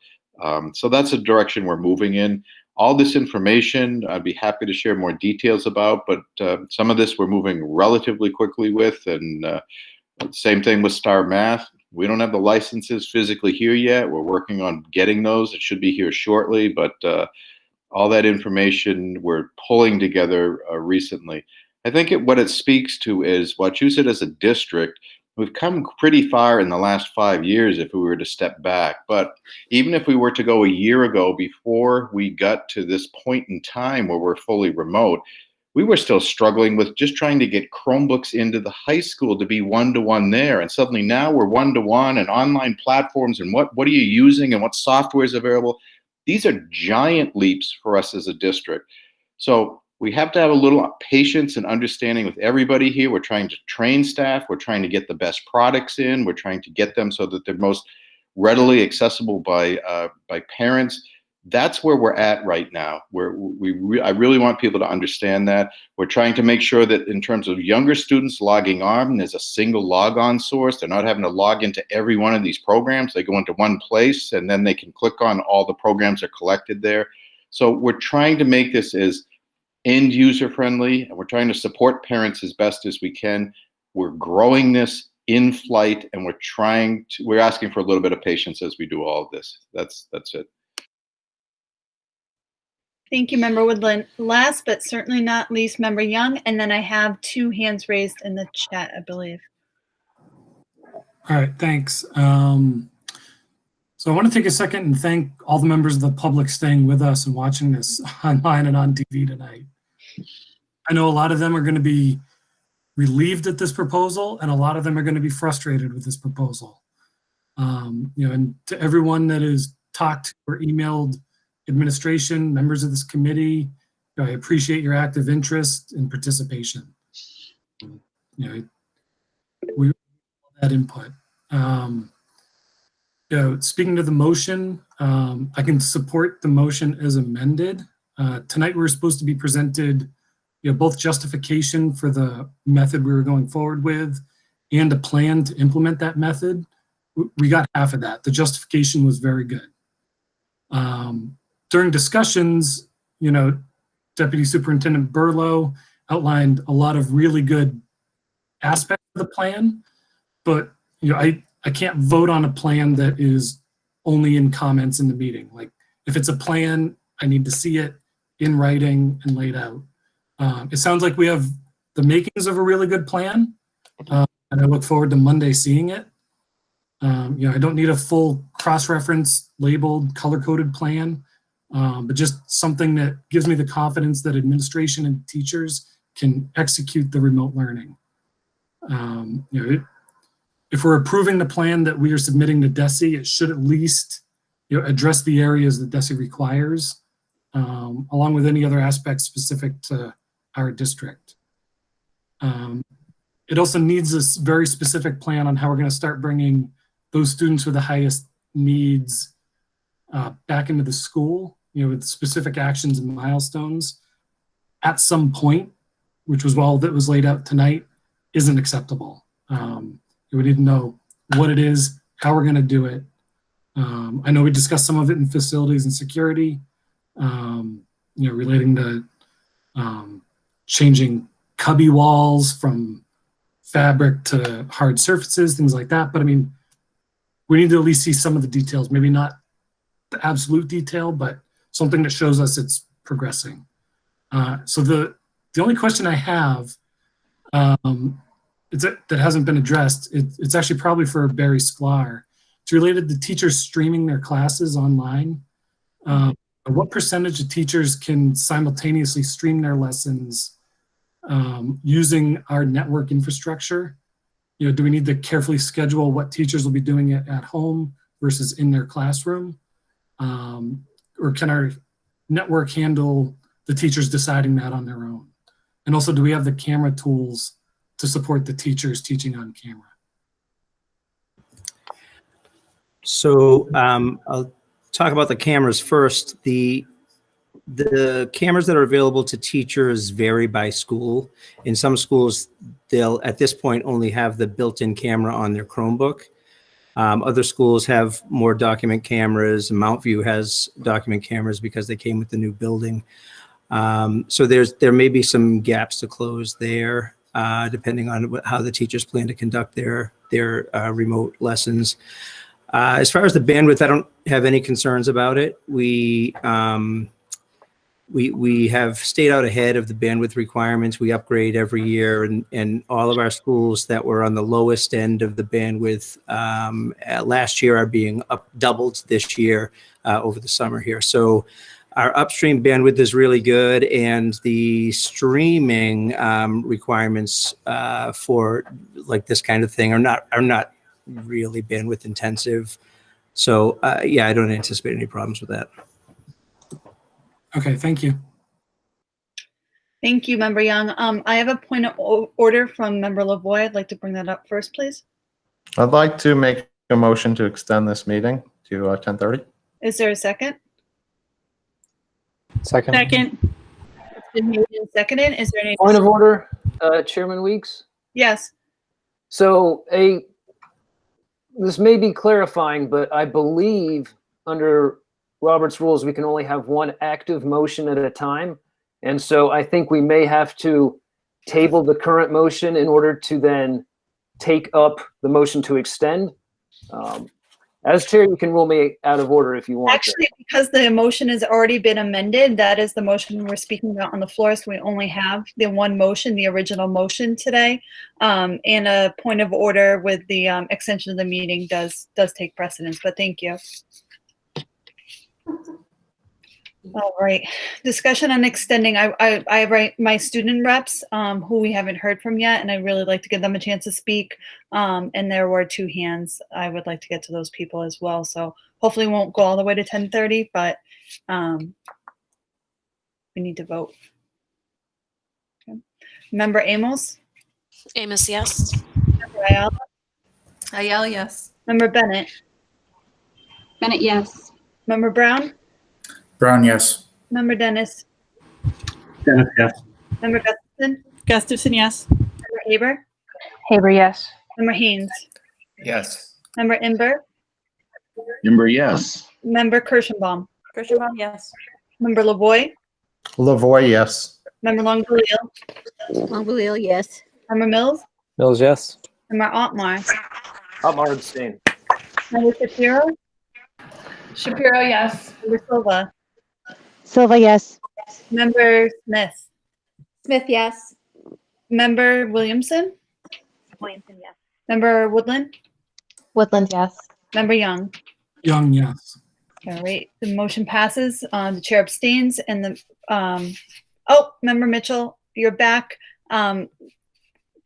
So that's the direction we're moving in. All this information, I'd be happy to share more details about, but some of this we're moving relatively quickly with, and same thing with Star Math. We don't have the licenses physically here yet. We're working on getting those. It should be here shortly, but all that information we're pulling together recently. I think what it speaks to is Wachusett as a district, we've come pretty far in the last 5 years if we were to step back. But even if we were to go a year ago before we got to this point in time where we're fully remote, we were still struggling with just trying to get Chromebooks into the high school to be one-to-one there. And suddenly now we're one-to-one and online platforms and what are you using and what software is available. These are giant leaps for us as a district. So we have to have a little patience and understanding with everybody here. We're trying to train staff. We're trying to get the best products in. We're trying to get them so that they're most readily accessible by parents. That's where we're at right now. I really want people to understand that. We're trying to make sure that in terms of younger students logging on, there's a single log-on source. They're not having to log into every one of these programs. They go into one place and then they can click on all the programs that are collected there. So we're trying to make this as end user friendly, and we're trying to support parents as best as we can. We're growing this in flight, and we're asking for a little bit of patience as we do all of this. That's it. Thank you, Member Woodland. Last but certainly not least, Member Young, and then I have 2 hands raised in the chat, I believe. All right, thanks. So I want to take a second and thank all the members of the public staying with us and watching this online and on TV tonight. I know a lot of them are going to be relieved at this proposal, and a lot of them are going to be frustrated with this proposal. And to everyone that has talked or emailed administration, members of this committee, I appreciate your active interest and participation. We want that input. Speaking to the motion, I can support the motion as amended. Tonight we were supposed to be presented both justification for the method we were going forward with and a plan to implement that method. We got half of that. The justification was very good. During discussions, Deputy Superintendent Burlow outlined a lot of really good aspects of the plan, but I can't vote on a plan that is only in comments in the meeting. Like, if it's a plan, I need to see it in writing and laid out. It sounds like we have the makings of a really good plan, and I look forward to Monday seeing it. I don't need a full cross-reference, labeled, color-coded plan, but just something that gives me the confidence that administration and teachers can execute the remote learning. If we're approving the plan that we are submitting to DESE, it should at least address the areas that DESE requires, along with any other aspects specific to our district. It also needs this very specific plan on how we're going to start bringing those students with the highest needs back into the school, with specific actions and milestones at some point, which was all that was laid out tonight, isn't acceptable. We need to know what it is, how we're going to do it. I know we discussed some of it in facilities and security, relating to changing cubby walls from fabric to hard surfaces, things like that. But I mean, we need to at least see some of the details, maybe not the absolute detail, but something that shows us it's progressing. So the only question I have that hasn't been addressed, it's actually probably for Barry Sklar. It's related to teachers streaming their classes online. What percentage of teachers can simultaneously stream their lessons using our network infrastructure? Do we need to carefully schedule what teachers will be doing it at home versus in their classroom? Or can our network handle the teachers deciding that on their own? And also, do we have the camera tools to support the teachers teaching on camera? So I'll talk about the cameras first. The cameras that are available to teachers vary by school. In some schools, they'll at this point only have the built-in camera on their Chromebook. Other schools have more document cameras. Mount View has document cameras because they came with the new building. So there may be some gaps to close there, depending on how the teachers plan to conduct their remote lessons. As far as the bandwidth, I don't have any concerns about it. We have stayed out ahead of the bandwidth requirements. We upgrade every year, and all of our schools that were on the lowest end of the bandwidth last year are being doubled this year over the summer here. So our upstream bandwidth is really good, and the streaming requirements for like this kind of thing are not really bandwidth intensive. So yeah, I don't anticipate any problems with that. Okay, thank you. Thank you, Member Young. I have a point of order from Member Lavoie. I'd like to bring that up first, please. I'd like to make a motion to extend this meeting to 10:30. Is there a second? Second. Second. It's been moved and seconded. Is there any Point of order, Chairman Weeks. Yes. So this may be clarifying, but I believe under Robert's rules, we can only have one active motion at a time. And so I think we may have to table the current motion in order to then take up the motion to extend. As chair, you can rule me out of order if you want. Actually, because the motion has already been amended, that is the motion we're speaking about on the floor. So we only have the one motion, the original motion today. And a point of order with the extension of the meeting does take precedence, but thank you. All right, discussion on extending. I write my student reps who we haven't heard from yet, and I'd really like to give them a chance to speak. And there were 2 hands. I would like to get to those people as well. So hopefully we won't go all the way to 10:30, but we need to vote. Okay. Member Amos? Amos, yes. Member Ayala? Ayala, yes. Member Bennett? Bennett, yes. Member Brown? Brown, yes. Member Dennis? Dennis, yes. Member Gustafson? Gustafson, yes. Member Haber? Haber, yes. Member Haynes? Yes. Member Imber? Member, yes. Member Kirschenbaum? Kirschenbaum, yes. Member Lavoie? Lavoie, yes. Member Longbeliel? Longbeliel, yes. Member Mills? Mills, yes. Member Otmar? Otmar abstain. Member Shapiro? Shapiro, yes. Member Silva? Silva, yes. Member Smith? Smith, yes. Member Williamson? Williamson, yes. Member Woodland? Woodland, yes. Member Young? Young, yes. All right, the motion passes. The chair abstains, and the Member Mitchell, you're back. Do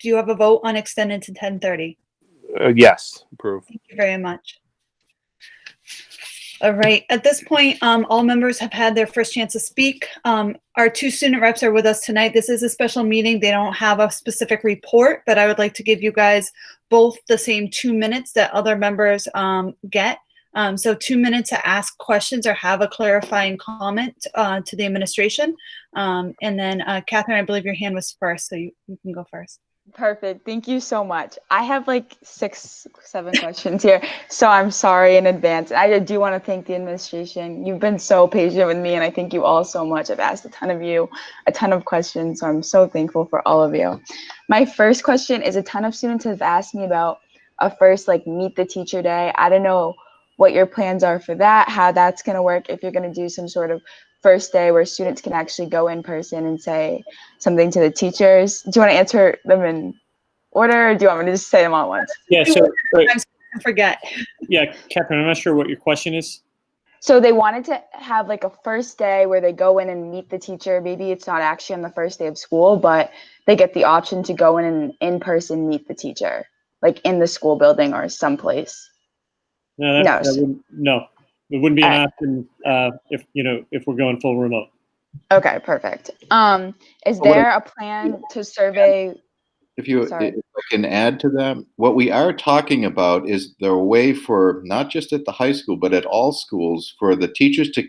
you have a vote on extended to 10:30? Yes, approve. Thank you very much. All right, at this point, all members have had their first chance to speak. Our 2 student reps are with us tonight. This is a special meeting. They don't have a specific report, but I would like to give you guys both the same 2 minutes that other members get. So 2 minutes to ask questions or have a clarifying comment to the administration. And then Catherine, I believe your hand was first, so you can go first. Perfect. Thank you so much. I have like 6, 7 questions here, so I'm sorry in advance. I do want to thank the administration. You've been so patient with me, and I thank you all so much. I've asked a ton of questions, so I'm so thankful for all of you. My first question is, a ton of students have asked me about a first meet the teacher day. I don't know what your plans are for that, how that's going to work, if you're going to do some sort of first day where students can actually go in person and say something to the teachers. Do you want to answer them in order, or do you want me to just say them all at once? Yeah, so I forget. Yeah, Catherine, I'm not sure what your question is. So they wanted to have a first day where they go in and meet the teacher. Maybe it's not actually on the first day of school, but they get the option to go in and in person meet the teacher, in the school building or someplace. No. It wouldn't be an Alright. option if we're going full remote. Okay, perfect. Is What I- there a plan to survey? If Sorry. I can add to that, what we are talking about is the way for, not just at the high school, but at all schools, for the teachers to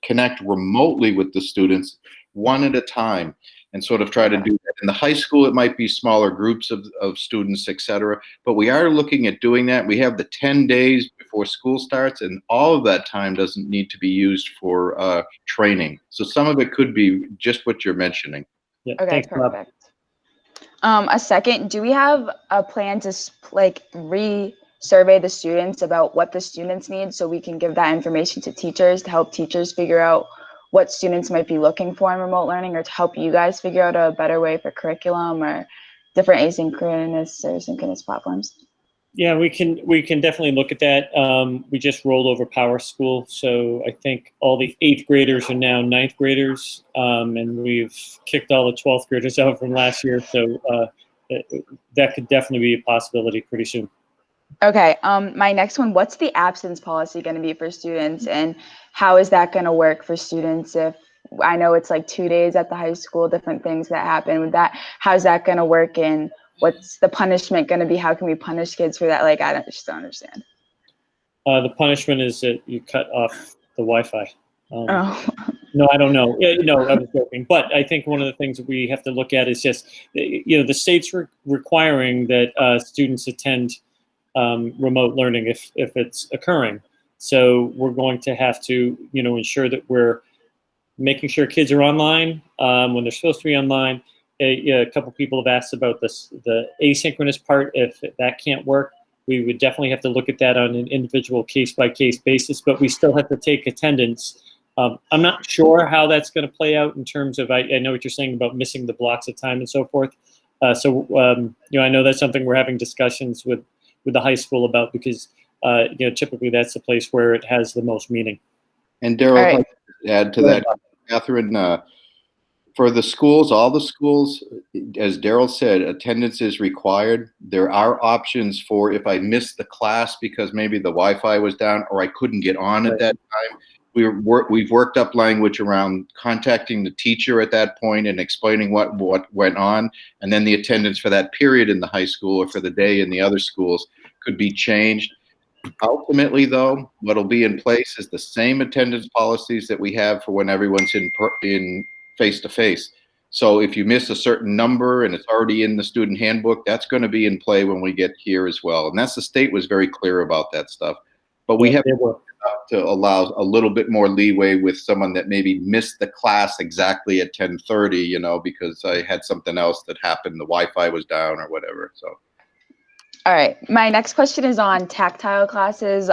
connect remotely with the students one at a time and sort of try to do that. In the high school, it might be smaller groups of students, et cetera, but we are looking at doing that. We have the 10 days before school starts, and all of that time doesn't need to be used for training. So some of it could be just what you're mentioning. Yeah, Okay, thanks, Bob. perfect. A second, do we have a plan to re-survey the students about what the students need so we can give that information to teachers to help teachers figure out what students might be looking for in remote learning, or to help you guys figure out a better way for curriculum or different asynchronous or synchronous platforms? Yeah, we can definitely look at that. We just rolled over Power School, so I think all the 8th graders are now 9th graders, and we've kicked all the 12th graders out from last year. So that could definitely be a possibility pretty soon. Okay, my next one, what's the absence policy going to be for students, and how is that going to work for students if, I know it's like 2 days at the high school, different things that happen with that, how's that going to work, and what's the punishment going to be? How can we punish kids for that? Like, just don't understand. The punishment is that you cut off the Wi-Fi. Oh. No, I don't know. Yeah, no, I was joking. But I think one of the things that we have to look at is just, the state's requiring that students attend remote learning if it's occurring. So we're going to have to, ensure that we're making sure kids are online when they're supposed to be online. A couple people have asked about the asynchronous part. If that can't work, we would definitely have to look at that on an individual case-by-case basis, but we still have to take attendance. I'm not sure how that's going to play out in terms of, I know what you're saying about missing the blocks of time and so forth. So I know that's something we're having discussions with the high school about, because typically that's the place where it has the most meaning. And Daryl, if I could add to that, Catherine, for the schools, all the schools, as Daryl said, attendance is required. There are options for if I missed the class because maybe the Wi-Fi was down or I couldn't get on at that time. We've worked up language around contacting the teacher at that point and explaining what went on, and then the attendance for that period in the high school or for the day in the other schools could be changed. Ultimately, though, what'll be in place is the same attendance policies that we have for when everyone's in face-to-face. So if you miss a certain number and it's already in the student handbook, that's going to be in play when we get here as well. And that's, the state was very clear about that stuff. But we have to allow a little bit more leeway with someone that maybe missed the class exactly at 10:30, because I had something else that happened, the Wi-Fi was down or whatever. So. All right, my next question is on tactile classes,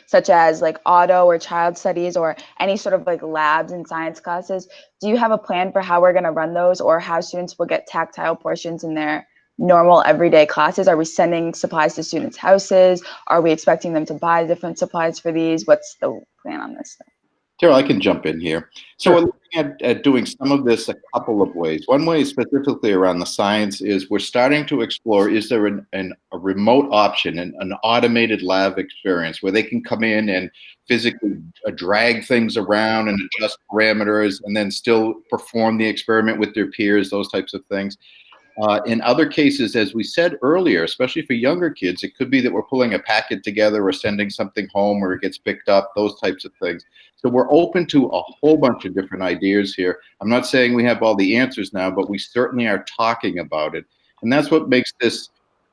such as like auto or child studies or any sort of like labs and science classes. Do you have a plan for how we're going to run those, or how students will get tactile portions in their normal everyday classes? Are we sending supplies to students' houses? Are we expecting them to buy different supplies for these? What's the plan on this? Daryl, I can jump in here. So we're looking at doing some of this a couple of ways. One way specifically around the science is we're starting to explore, is there a remote option, an automated lab experience where they can come in and physically drag things around and adjust parameters and then still perform the experiment with their peers, those types of things. In other cases, as we said earlier, especially for younger kids, it could be that we're pulling a packet together or sending something home or it gets picked up, those types of things. So we're open to a whole bunch of different ideas here. I'm not saying we have all the answers now, but we certainly are talking about it. And that's what makes this,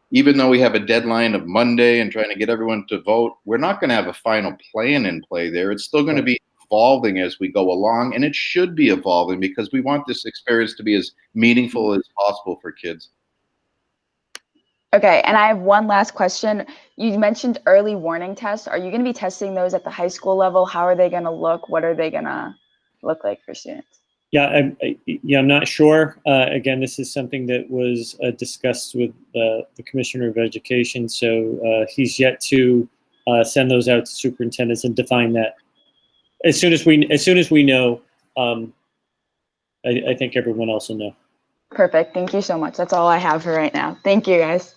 even though we have a deadline of Monday and trying to get everyone to vote, we're not going to have a final plan in play there. It's still going to be evolving as we go along, and it should be evolving because we want this experience to be as meaningful as possible for kids. Okay, and I have one last question. You mentioned early warning tests. Are you going to be testing those at the high school level? How are they going to look? What are they going to look like for students? Yeah, I'm not sure. Again, this is something that was discussed with the Commissioner of Education, so he's yet to send those out to superintendents and define that. As soon as we know, I think everyone else will know. Perfect. Thank you so much. That's all I have for right now. Thank you, guys.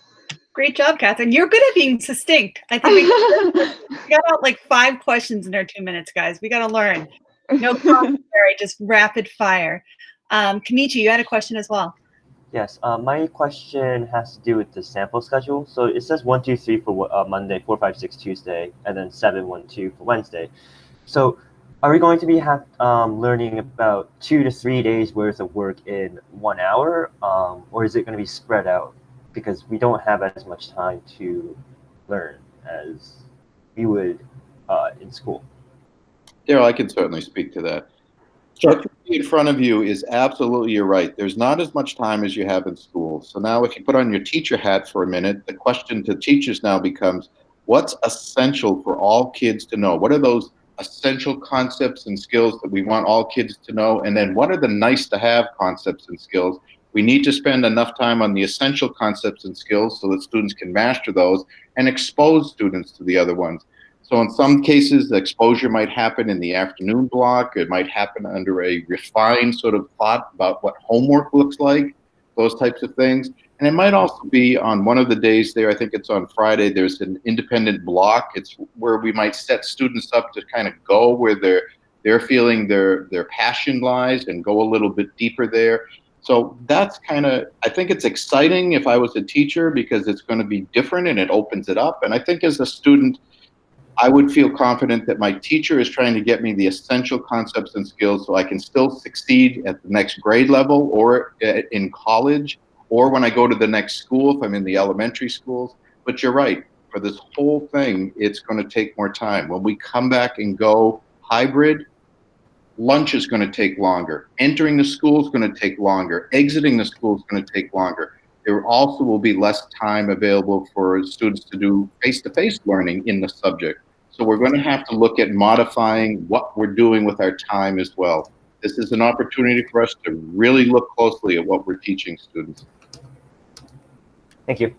Great job, Catherine. You're good at being succinct. I think we got out like 5 questions in our 2 minutes, guys. We got to learn. No commentary, just rapid fire. Kenichi, you had a question as well. Yes, my question has to do with the sample schedule. So it says 1, 2, 3 for Monday, 4, 5, 6 Tuesday, and then 7, 1, 2 for Wednesday. So are we going to be learning about 2 to 3 days worth of work in 1 hour, or is it going to be spread out? Because we don't have as much time to learn as we would in school. Daryl, I can certainly speak to that. What you see in front of you is absolutely, you're right. There's not as much time as you have in school. So now if you put on your teacher hat for a minute, the question to teachers now becomes, what's essential for all kids to know? What are those essential concepts and skills that we want all kids to know? And then what are the nice to have concepts and skills? We need to spend enough time on the essential concepts and skills so that students can master those and expose students to the other ones. So in some cases, the exposure might happen in the afternoon block. It might happen under a refined sort of thought about what homework looks like, those types of things. And it might also be on one of the days there, I think it's on Friday, there's an independent block. It's where we might set students up to kind of go where they're feeling their passion lies and go a little bit deeper there. So that's kind of, I think it's exciting if I was a teacher because it's going to be different and it opens it up. And I think as a student, I would feel confident that my teacher is trying to get me the essential concepts and skills so I can still succeed at the next grade level or in college or when I go to the next school if I'm in the elementary schools. But you're right, for this whole thing, it's going to take more time. When we come back and go hybrid, lunch is going to take longer. Entering the school is going to take longer. Exiting the school is going to take longer. There also will be less time available for students to do face-to-face learning in the subject. So we're going to have to look at modifying what we're doing with our time as well. This is an opportunity for us to really look closely at what we're teaching students. Thank you.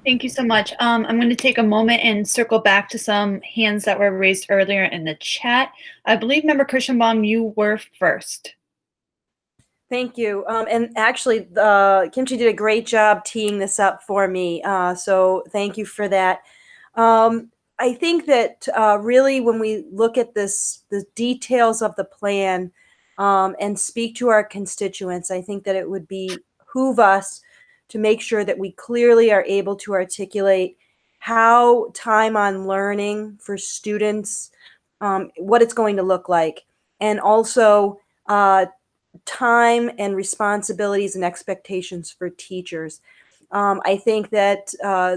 Thank you so much. I'm going to take a moment and circle back to some hands that were raised earlier in the chat. I believe Member Kirschenbaum, you were first. Thank you. And actually, Kimchi did a great job teeing this up for me. So thank you for that. I think that really when we look at the details of the plan and speak to our constituents, I think that it would behoove us to make sure that we clearly are able to articulate how time on learning for students, what it's going to look like, and also time and responsibilities and expectations for teachers. I think that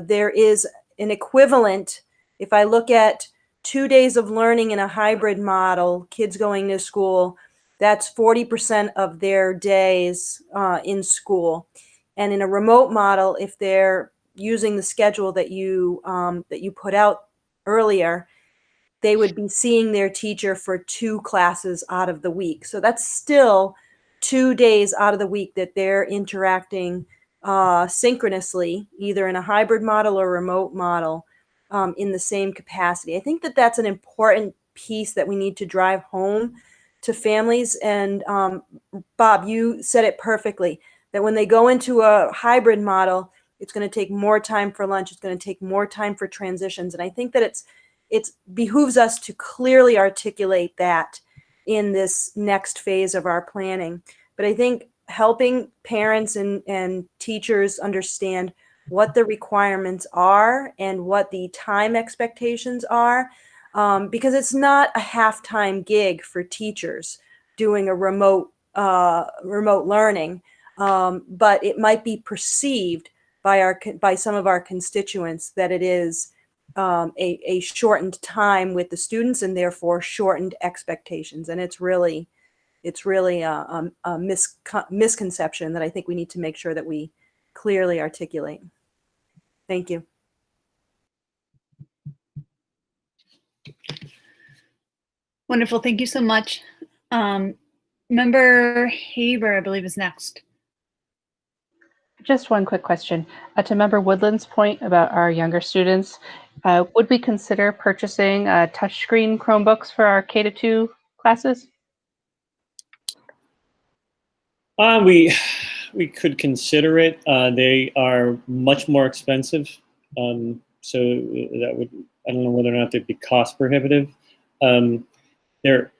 there is an equivalent. If I look at 2 days of learning in a hybrid model, kids going to school, that's 40% of their days in school. And in a remote model, if they're using the schedule that you put out earlier, they would be seeing their teacher for 2 classes out of the week. So that's still 2 days out of the week that they're interacting synchronously, either in a hybrid model or remote model, in the same capacity. I think that that's an important piece that we need to drive home to families. And Bob, you said it perfectly, that when they go into a hybrid model, it's going to take more time for lunch. It's going to take more time for transitions. And I think that it behooves us to clearly articulate that in this next phase of our planning. But I think helping parents and teachers understand what the requirements are and what the time expectations are, because it's not a half-time gig for teachers doing a remote learning, but it might be perceived by some of our constituents that it is a shortened time with the students and therefore shortened expectations. And it's really a misconception that I think we need to make sure that we clearly articulate. Thank you. Wonderful. Thank you so much. Member Haber, I believe, is next. Just one quick question. To Member Woodland's point about our younger students, would we consider purchasing touchscreen Chromebooks for our K-2 classes? We we could consider it. They are much more expensive. So that would, I don't know whether or not they'd be cost prohibitive. There,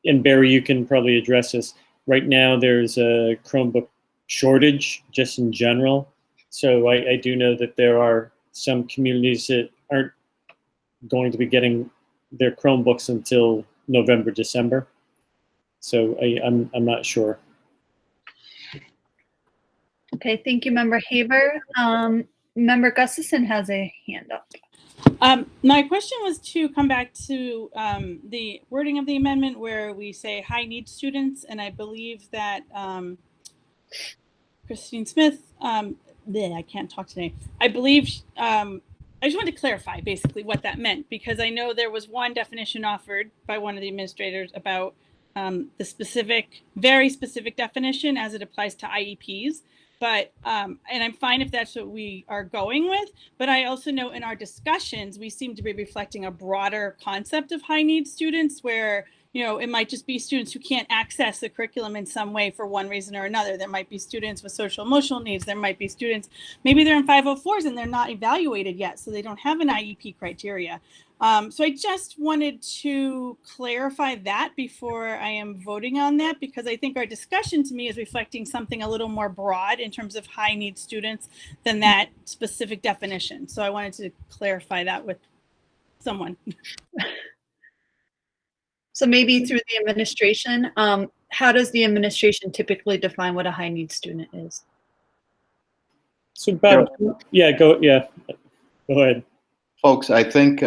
and Barry, you can probably address this. Right now, there's a Chromebook shortage just in general. So I do know that there are some communities that aren't going to be getting their Chromebooks until November, December. So I'm not sure. Okay, thank you, Member Haver. Member Gustafson has a hand up. My question was to come back to the wording of the amendment where we say high need students, and I believe that Christine Smith, I can't talk today. I believe, I just wanted to clarify basically what that meant, because I know there was one definition offered by one of the administrators about the specific, very specific definition as it applies to IEPs. But, and I'm fine if that's what we are going with, but I also know in our discussions, we seem to be reflecting a broader concept of high need students where, you know, it might just be students who can't access the curriculum in some way for one reason or another. There might be students with social emotional needs. There might be students, maybe they're in 504s and they're not evaluated yet, so they don't have an IEP criteria. So I just wanted to clarify that before I am voting on that, because I think our discussion to me is reflecting something a little more broad in terms of high need students than that specific definition. So I wanted to clarify that with someone. So maybe through the administration, how does the administration typically define what a high need student is? So Bob, go ahead. Folks, I think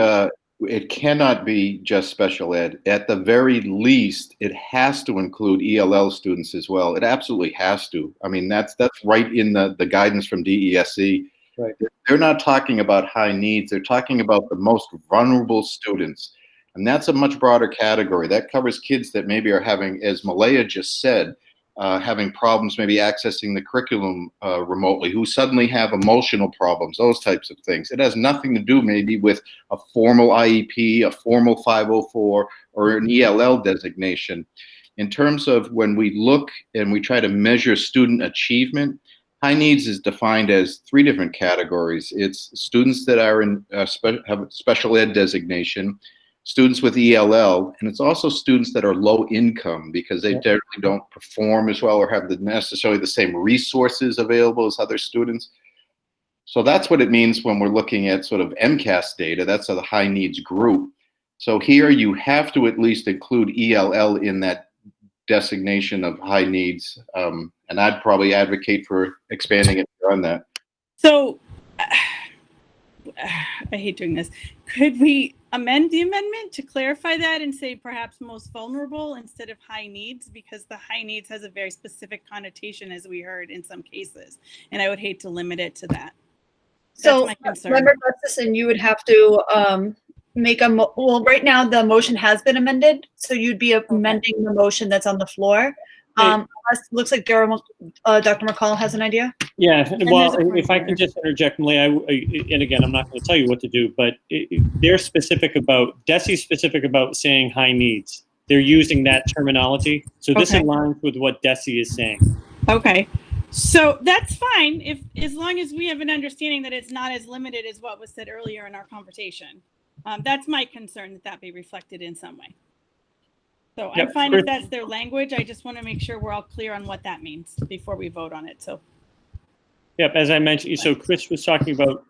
it cannot be just special ed. At the very least, it has to include ELL students as well. It absolutely has to. I mean, that's right in the guidance from DESE. Right. They're not talking about high needs. They're talking about the most vulnerable students. And that's a much broader category. That covers kids that maybe are having, as Malaya just said, having problems maybe accessing the curriculum remotely, who suddenly have emotional problems, those types of things. It has nothing to do maybe with a formal IEP, a formal 504, or an ELL designation. In terms of when we look and we try to measure student achievement, high needs is defined as 3 different categories. It's students that are in have special ed designation, students with ELL, and it's also students that are low income because they generally don't perform as well or have necessarily the same resources available as other students. So that's what it means when we're looking at sort of MCAS data. That's a high needs group. So here you have to at least include ELL in that designation of high needs. And I'd probably advocate for expanding it beyond that. So I hate doing this. Could we amend the amendment to clarify that and say perhaps most vulnerable instead of high needs? Because the high needs has a very specific connotation, as we heard in some cases, and I would hate to limit it to that. So, That's my concern. Member Gustafson, you would have to make a, well, right now the motion has been amended, so you'd be amending the motion that's on the floor. Looks like Dr. McCall has an idea. Yeah, well, if I could just interject, Malay, and again, I'm not going to tell you what to do, but they're specific about, DESE's specific about saying high needs. They're using that terminology. So this aligns with what DESE is saying. Okay. So that's fine if, as long as we have an understanding that it's not as limited as what was said earlier in our conversation. That's my concern, that that be reflected in some way. So I'm fine if that's their language. I just want to make sure we're all clear on what that means before we vote on it. So. Yep, as I mentioned, so Chris was talking about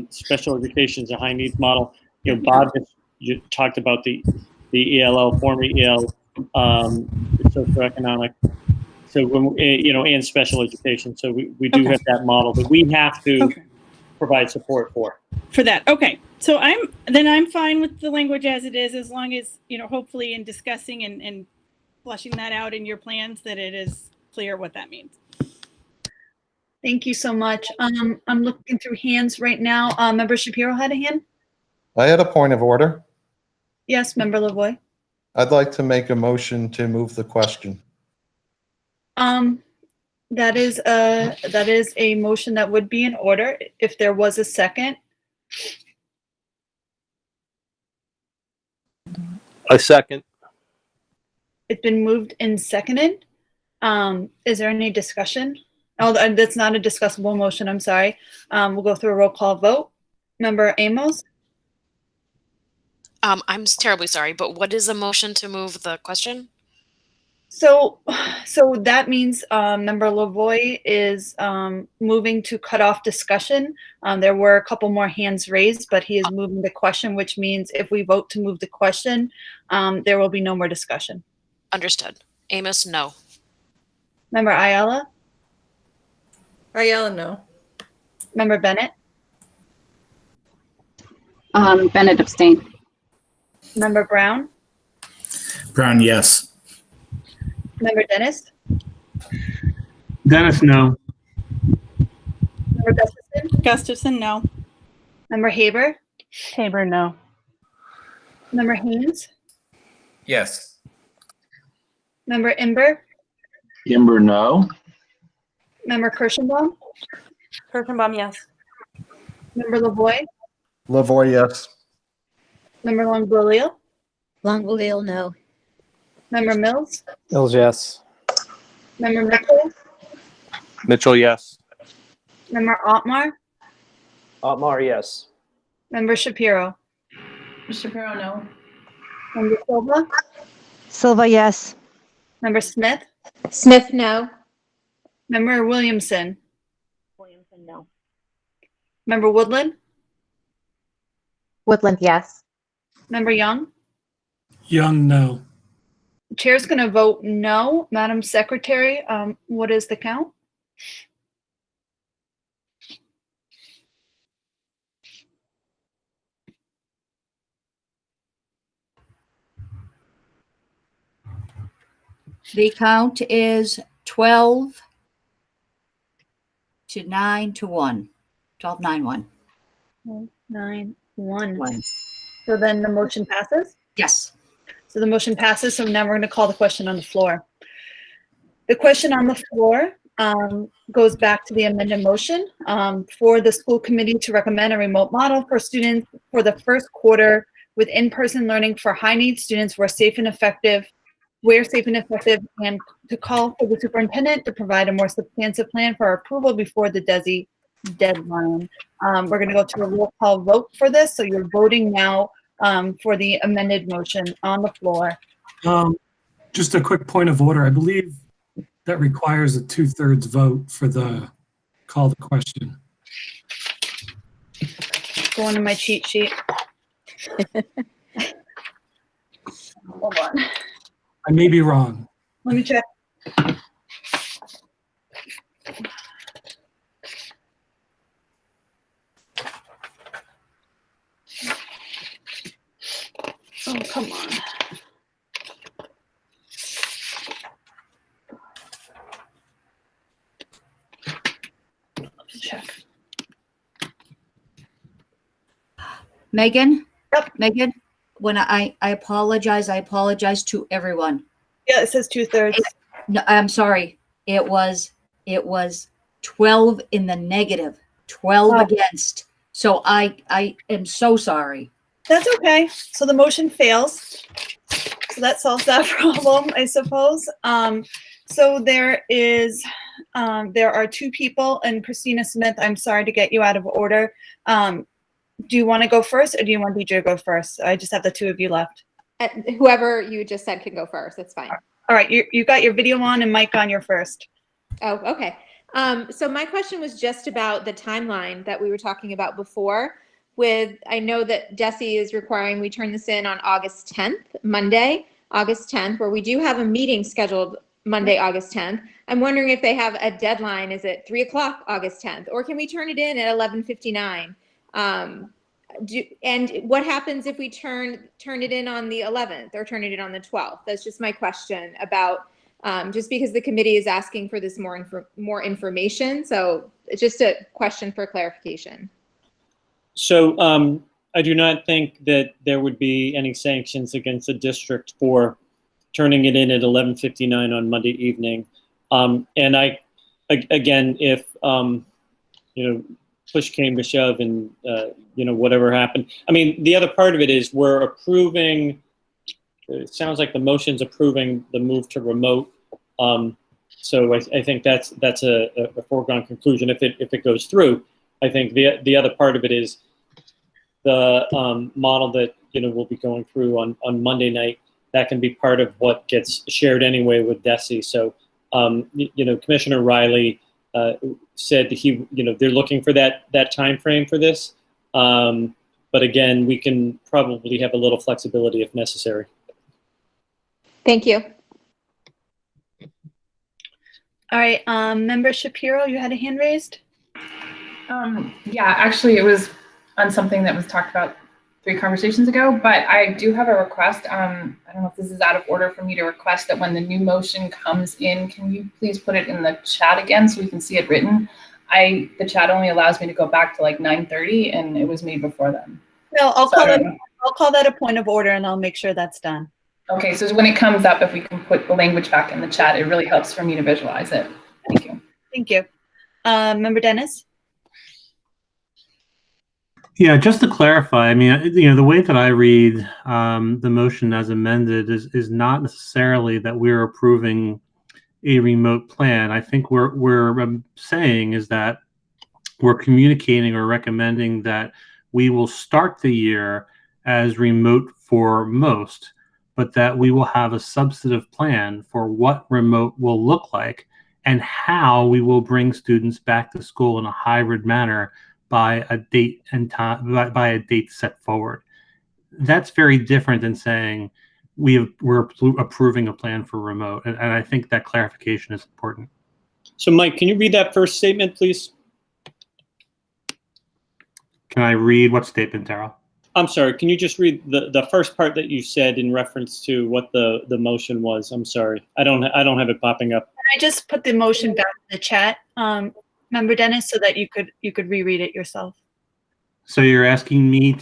special education as a high needs model. You know, Bob just talked about the ELL, former EL, socioeconomic. So when you know, and special education. So we do have that model that we have to provide support for. For that, okay. So I'm fine with the language as it is, as long as, you know, hopefully in discussing and fleshing that out in your plans, that it is clear what that means. Thank you so much. I'm looking through hands right now. Member Shapiro had a hand. I had a point of order. Yes, Member Lavoie. I'd like to make a motion to move the question. That is a motion that would be in order if there was a second. A second. It's been moved and seconded. Is there any discussion Oh, that's not a discussable motion. I'm sorry. We'll go through a roll call vote. Member Amos? I'm terribly sorry, but what is a motion to move the question? So that means Member Lavoy is moving to cut off discussion. There were a couple more hands raised, but he is moving the question, which means if we vote to move the question, there will be no more discussion. Understood. Amos, no. Member Ayala? Ayala, no. Member Bennett? Bennett abstain. Member Brown? Brown, yes. Member Dennis? Dennis, no. Member Gustafson? Gustafson, no. Member Haber? Haber, no. Member Haynes? Yes. Member Imber? Imber, no. Member Kirschenbaum? Kirschenbaum, yes. Member Lavoy? Lavoy, yes. Member Longbrilio? Longbrilio, no. Member Mills? Mills, yes. Member Mitchell? Mitchell, yes. Member Otmar? Otmar, yes. Member Shapiro? Shapiro, no. Member Silva? Silva, yes. Member Smith? Smith, no. Member Williamson? Williamson, no. Member Woodland? Woodland, yes. Member Young? Young, no. The chair's going to vote no. Madam Secretary, what is the count? The count is 12 to 9 to 1. 12, 9, 1. 9, 1. 1. So then the motion passes? Yes. So the motion passes. So now we're going to call the question on the floor. The question on the floor goes back to the amended motion for the school committee to recommend a remote model for students for the first quarter with in-person learning for high-need students where safe and effective, and to call for the superintendent to provide a more substantive plan for approval before the DESI deadline. We're going to go to a roll call vote for this. So you're voting now for the amended motion on the floor. Just a quick point of order. I believe that requires a 2/3 vote for the call the question. Go into my cheat sheet. Hold on. I may be wrong. Let me check. Oh, come on. Let me check. Megan? Yep. Megan, when I apologize to everyone. Yeah, it says 2/3. No, I'm sorry. It was 12 in the negative, 12 Oh. against. So I am so sorry. That's okay. So the motion fails. So that solves that problem, I suppose. So there are two people, and Christina Smith, I'm sorry to get you out of order. Do you want to go first, or do you want DJ to go first? I just have the two of you left. Whoever you just said can go first. That's fine. All right, you got your video on and mic on. Your first. Oh, okay. So my question was just about the timeline that we were talking about before. I know that DESI is requiring we turn this in on August 10th, Monday, August 10th, where we do have a meeting scheduled Monday, August 10th. I'm wondering if they have a deadline. Is it 3 o'clock August 10th, or can we turn it in at 11:59? And what happens if we turn it in on the 11th or turn it in on the 12th? That's just my question about, just because the committee is asking for this more information. So it's just a question for clarification. So I do not think that there would be any sanctions against the district for turning it in at 11:59 on Monday evening. And again, if push came to shove and whatever happened. I mean, the other part of it is we're approving. It sounds like the motion's approving the move to remote. So I think that's a foregone conclusion if it goes through. I think the other part of it is the model that we'll be going through on Monday night. That can be part of what gets shared anyway with DESE. So Commissioner Riley said that they're looking for that time frame for this. But again, we can probably have a little flexibility if necessary. Thank you. All right, Member Shapiro, you had a hand raised? Yeah, actually it was on something that was talked about 3 conversations ago, but I do have a request. I don't know if this is out of order for me to request that when the new motion comes in, can you please put it in the chat again so we can see it written? The chat only allows me to go back to like 9:30 and it was made before then. No, I'll call that a point of order and I'll make sure that's done. Okay, so when it comes up, if we can put the language back in the chat, it really helps for me to visualize it. Thank you. Thank you. Member Dennis? Yeah, just to clarify, I mean, the way that I read the motion as amended is not necessarily that we're approving a remote plan. I think we're saying is that we're communicating or recommending that we will start the year as remote for most, but that we will have a substantive plan for what remote will look like and how we will bring students back to school in a hybrid manner by a date and time, by a date set forward. That's very different than saying we're approving a plan for remote, and I think that clarification is important. So Mike, can you read that first statement, please? Can I read what statement, Darrell? I'm sorry, can you just read the first part that you said in reference to what the motion was? I'm sorry, I don't have it popping up. I just put the motion back in the chat, Member Dennis, so that you could reread it yourself. So you're asking me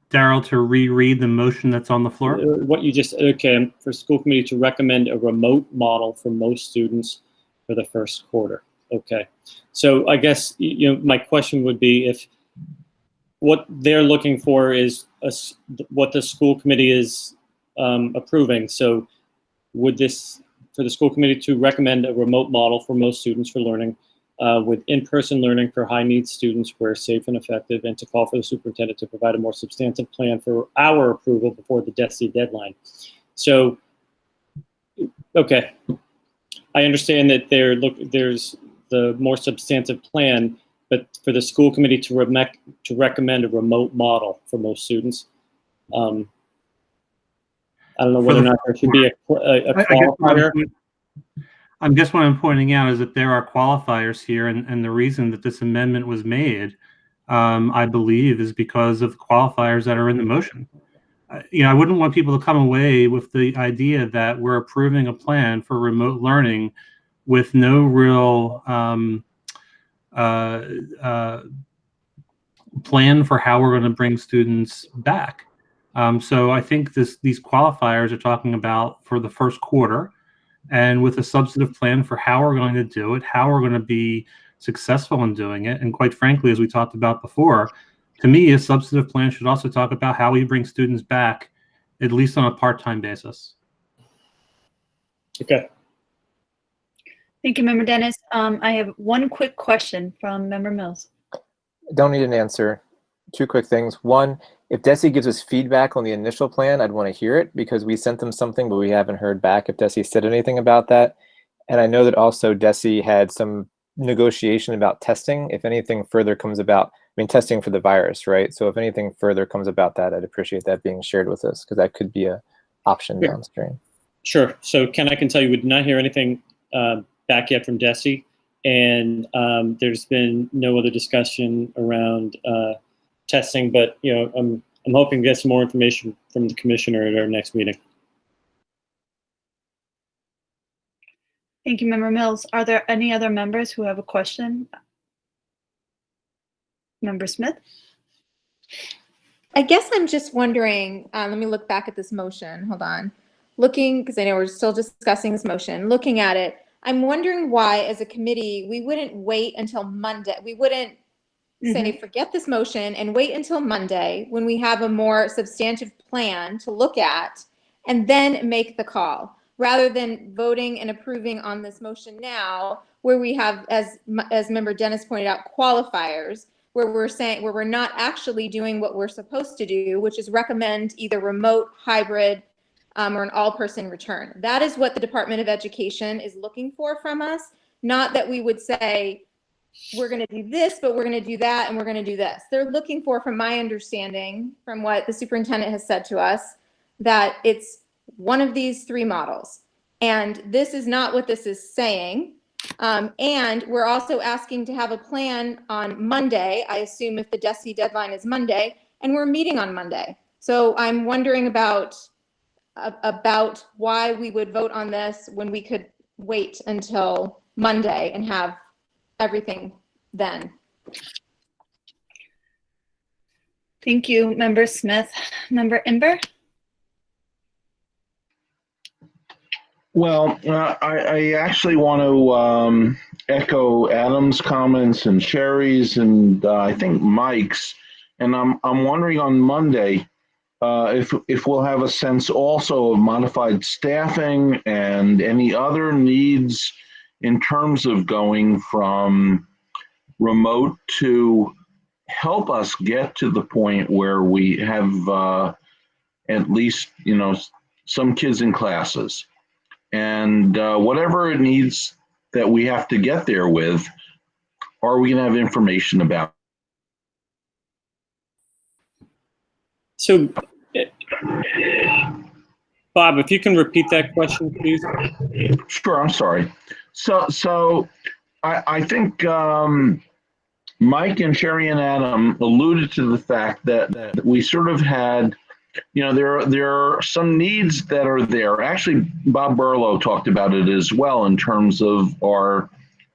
Darrell, to reread the motion that's on the floor? What you just, okay, for school committee to recommend a remote model for most students for the first quarter. Okay, so I guess my question would be if what they're looking for is what the school committee is approving. So would this, for the school committee to recommend a remote model for most students for learning with in-person learning for high-needs students where safe and effective, and to call for the superintendent to provide a more substantive plan for our approval before the DESE deadline. So, okay, I understand that there's the more substantive plan, but for the school committee to recommend a remote model for most students, I don't know whether or not there should be a qualifier. I guess what I'm pointing out is that there are qualifiers here, and the reason that this amendment was made, I believe, is because of the qualifiers that are in the motion. I wouldn't want people to come away with the idea that we're approving a plan for remote learning with no real plan for how we're going to bring students back. So I think these qualifiers are talking about for the first quarter, and with a substantive plan for how we're going to do it, how we're going to be successful in doing it. And quite frankly, as we talked about before, to me, a substantive plan should also talk about how we bring students back, at least on a part-time basis. Okay. Thank you, Member Dennis. I have one quick question from Member Mills. Don't need an answer. 2 quick things. One, if DESE gives us feedback on the initial plan, I'd want to hear it because we sent them something, but we haven't heard back if DESE said anything about that. And I know that also DESE had some negotiation about testing. If anything further comes about, I mean, testing for the virus, right? So if anything further comes about that, I'd appreciate that being shared with us because that could be an option downstream. Sure. So Ken, I can tell you we did not hear anything back yet from DESE, and there's been no other discussion around testing, but I'm hoping to get some more information from the commissioner at our next meeting. Thank you, Member Mills. Are there any other members who have a question? Member Smith? I guess I'm just wondering, let me look back at this motion. Hold on. Looking, because I know we're still discussing this motion, looking at it, I'm wondering why, as a committee, we wouldn't wait until Monday. We wouldn't say, forget this motion and wait until Monday when we have a more substantive plan to look at and then make the call. rather than voting and approving on this motion now, where we have, as Member Dennis pointed out, qualifiers, where we're not actually doing what we're supposed to do, which is recommend either remote, hybrid, or an all-person return. That is what the Department of Education is looking for from us, not that we would say, we're going to do this, but we're going to do that, and we're going to do this. They're looking for, from my understanding, from what the superintendent has said to us, that it's one of these three models. And this is not what this is saying. And we're also asking to have a plan on Monday, I assume if the DESE deadline is Monday, and we're meeting on Monday. So I'm wondering about why we would vote on this when we could wait until Monday and have everything then. Thank you, Member Smith. Member Imber? Well, I actually want to echo Adam's comments and Sherry's and I think Mike's, and I'm wondering on Monday if we'll have a sense also of modified staffing and any other needs in terms of going from remote to help us get to the point where we have at least, you know, some kids in classes. And whatever it needs that we have to get there with, are we going to have information about? So, Bob, if you can repeat that question, please. Sure, I'm sorry. So I think Mike and Sherry and Adam alluded to the fact that we sort of had, you know, there are some needs that are there. Actually, Bob Burlow talked about it as well in terms of our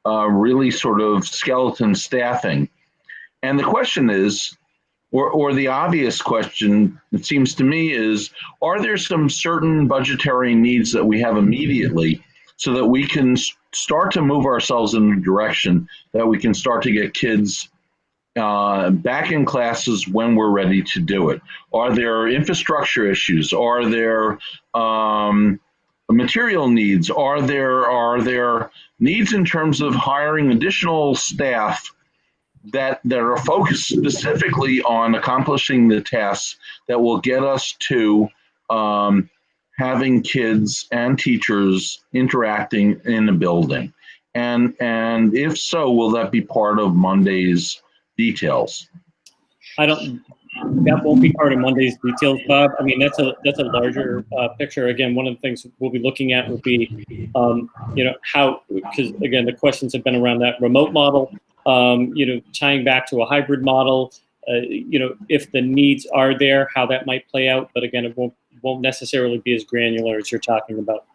really sort of skeleton staffing. And the question is, or the obvious question, it seems to me, is, are there some certain budgetary needs that we have immediately so that we can start to move ourselves in a direction that we can start to get kids back in classes when we're ready to do it? Are there infrastructure issues? Are there material needs? Are there needs in terms of hiring additional staff that are focused specifically on accomplishing the tasks that will get us to having kids and teachers interacting in a building? And if so, will that be part of Monday's details? That won't be part of Monday's details, Bob. I mean, that's a larger picture. Again, one of the things we'll be looking at would be, you know, how, because again, the questions have been around that remote model, you know, tying back to a hybrid model, you know, if the needs are there, how that might play out. But again, it won't necessarily be as granular as you're talking about.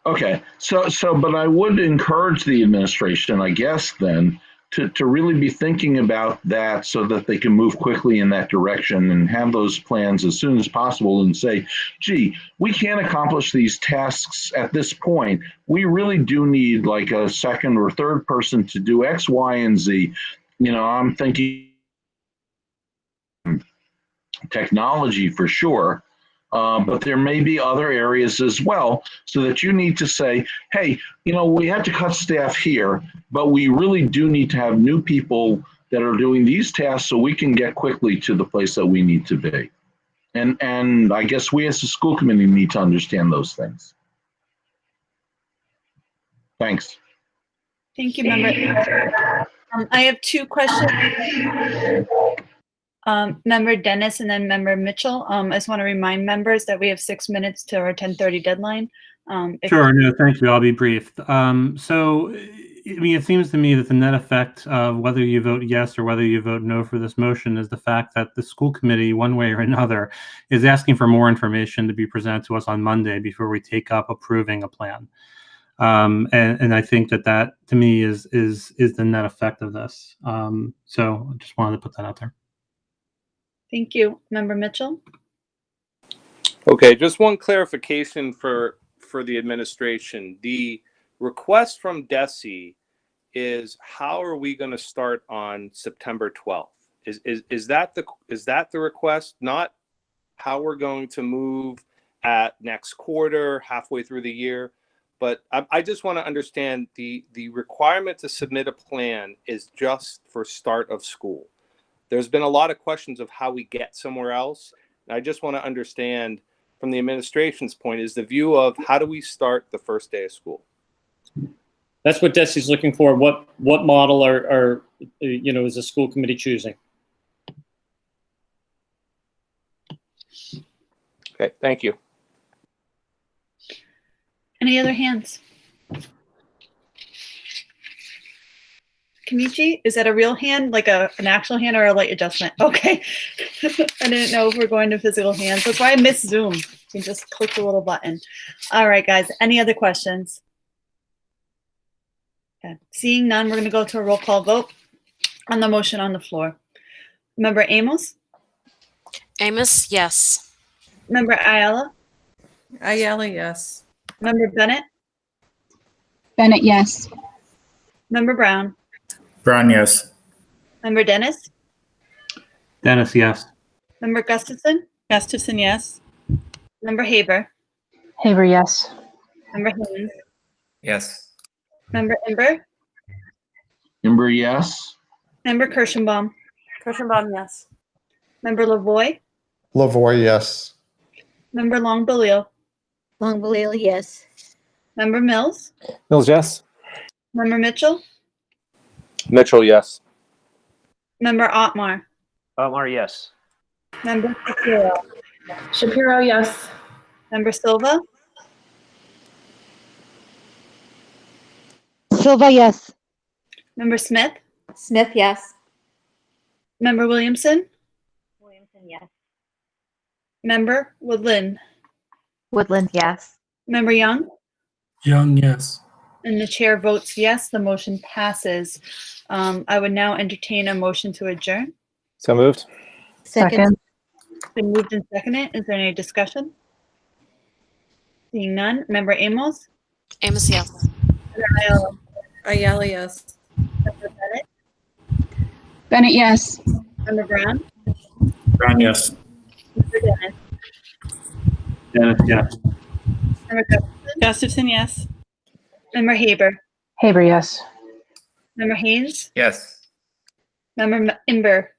Okay, so but I would encourage the administration, I guess, then to really be thinking about that so that they can move quickly in that direction and have those plans as soon as possible and say, gee, we can't accomplish these tasks at this point. We really do need like a second or third person to do X, Y, and Z. You know, I'm thinking technology for sure. But there may be other areas as well, so that you need to say, hey, you know, we had to cut staff here, but we really do need to have new people that are doing these tasks so we can get quickly to the place that we need to be. And I guess we as a school committee need to understand those things. Thanks. Thank you, Member. I have two questions. Member Dennis and then Member Mitchell. I just want to remind members that we have 6 minutes to our 10:30 deadline. Sure, no, thank you. I'll be brief. So, I mean, it seems to me that the net effect of whether you vote yes or whether you vote no for this motion is the fact that the school committee, one way or another, is asking for more information to be presented to us on Monday before we take up approving a plan. And I think that to me is the net effect of this. So I just wanted to put that out there. Thank you. Member Mitchell? Okay, just one clarification for the administration. The request from DESE is, how are we going to start on September 12th? Is that the request, not how we're going to move at next quarter, halfway through the year. But I just want to understand the requirement to submit a plan is just for start of school. There's been a lot of questions of how we get somewhere else. And I just want to understand from the administration's point is the view of how do we start the first day of school? That's what Desi's looking for. What model are is the school committee choosing? Okay, thank you. Any other hands? Kamichi, is that a real hand, like an actual hand, or a light adjustment? Okay. I didn't know if we're going to physical hands. That's why I miss Zoom. You can just click the little button. All right, guys. Any other questions? Okay. Seeing none, we're going to go to a roll call vote on the motion on the floor. Member Amos? Amos, yes. Member Ayala? Ayala, yes. Member Bennett? Bennett, yes. Member Brown? Brown, yes. Member Dennis? Dennis, yes. Member Gustafson? Gustafson, yes. Member Haber? Haber, yes. Member Haynes? Yes. Member Imber? Ember, yes. Member Kirschenbaum? Kirschenbaum, yes. Member Lavoy? Lavoy, yes. Member Longbelil? Longbelil, yes. Member Mills? Mills, yes. Member Mitchell? Mitchell, yes. Member Otmar? Otmar, yes. Member Shapiro? Shapiro, yes. Member Silva? Silva, yes. Member Smith? Smith, yes. Member Williamson? Williamson, yes. Member Woodland? Woodland, yes. Member Young? Young, yes. And the chair votes yes, the motion passes. I would now entertain a motion to adjourn. So moved. Second. Been moved and seconded. Is there any discussion? Seeing none. Member Amos? Amos, yes. Member Ayala? Ayala, yes. Member Bennett? Bennett, yes. Member Brown? Brown, yes. Member Dennis? Dennis, yes. Member Gustafson? Gustafson, yes. Member Haber? Haber, yes. Member Haynes? Yes. Member Imber?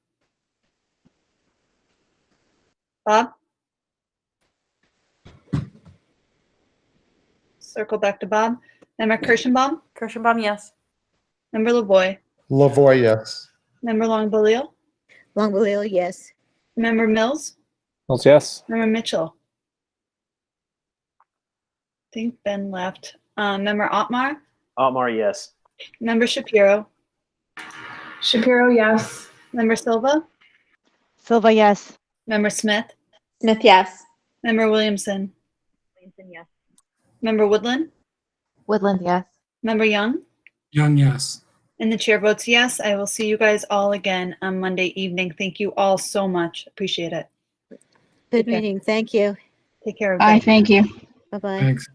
Bob? Circle back to Bob. Member Kirschenbaum? Kirschenbaum, yes. Member Lavoy? Lavoy, yes. Member Longbelil? Longbelil, yes. Member Mills? Mills, yes. Member Mitchell? I think Ben left. Member Otmar? Otmar, yes. Member Shapiro? Shapiro, yes. Member Silva? Silva, yes. Member Smith? Smith, yes. Member Williamson? Williamson, yes. Member Woodland? Woodland, yes. Member Young? Young, yes. And the chair votes yes. I will see you guys all again on Monday evening. Thank you all so much. Appreciate it. Good meeting. Thank you. Take care. Bye, Everybody. thank you. Bye-bye. Thanks.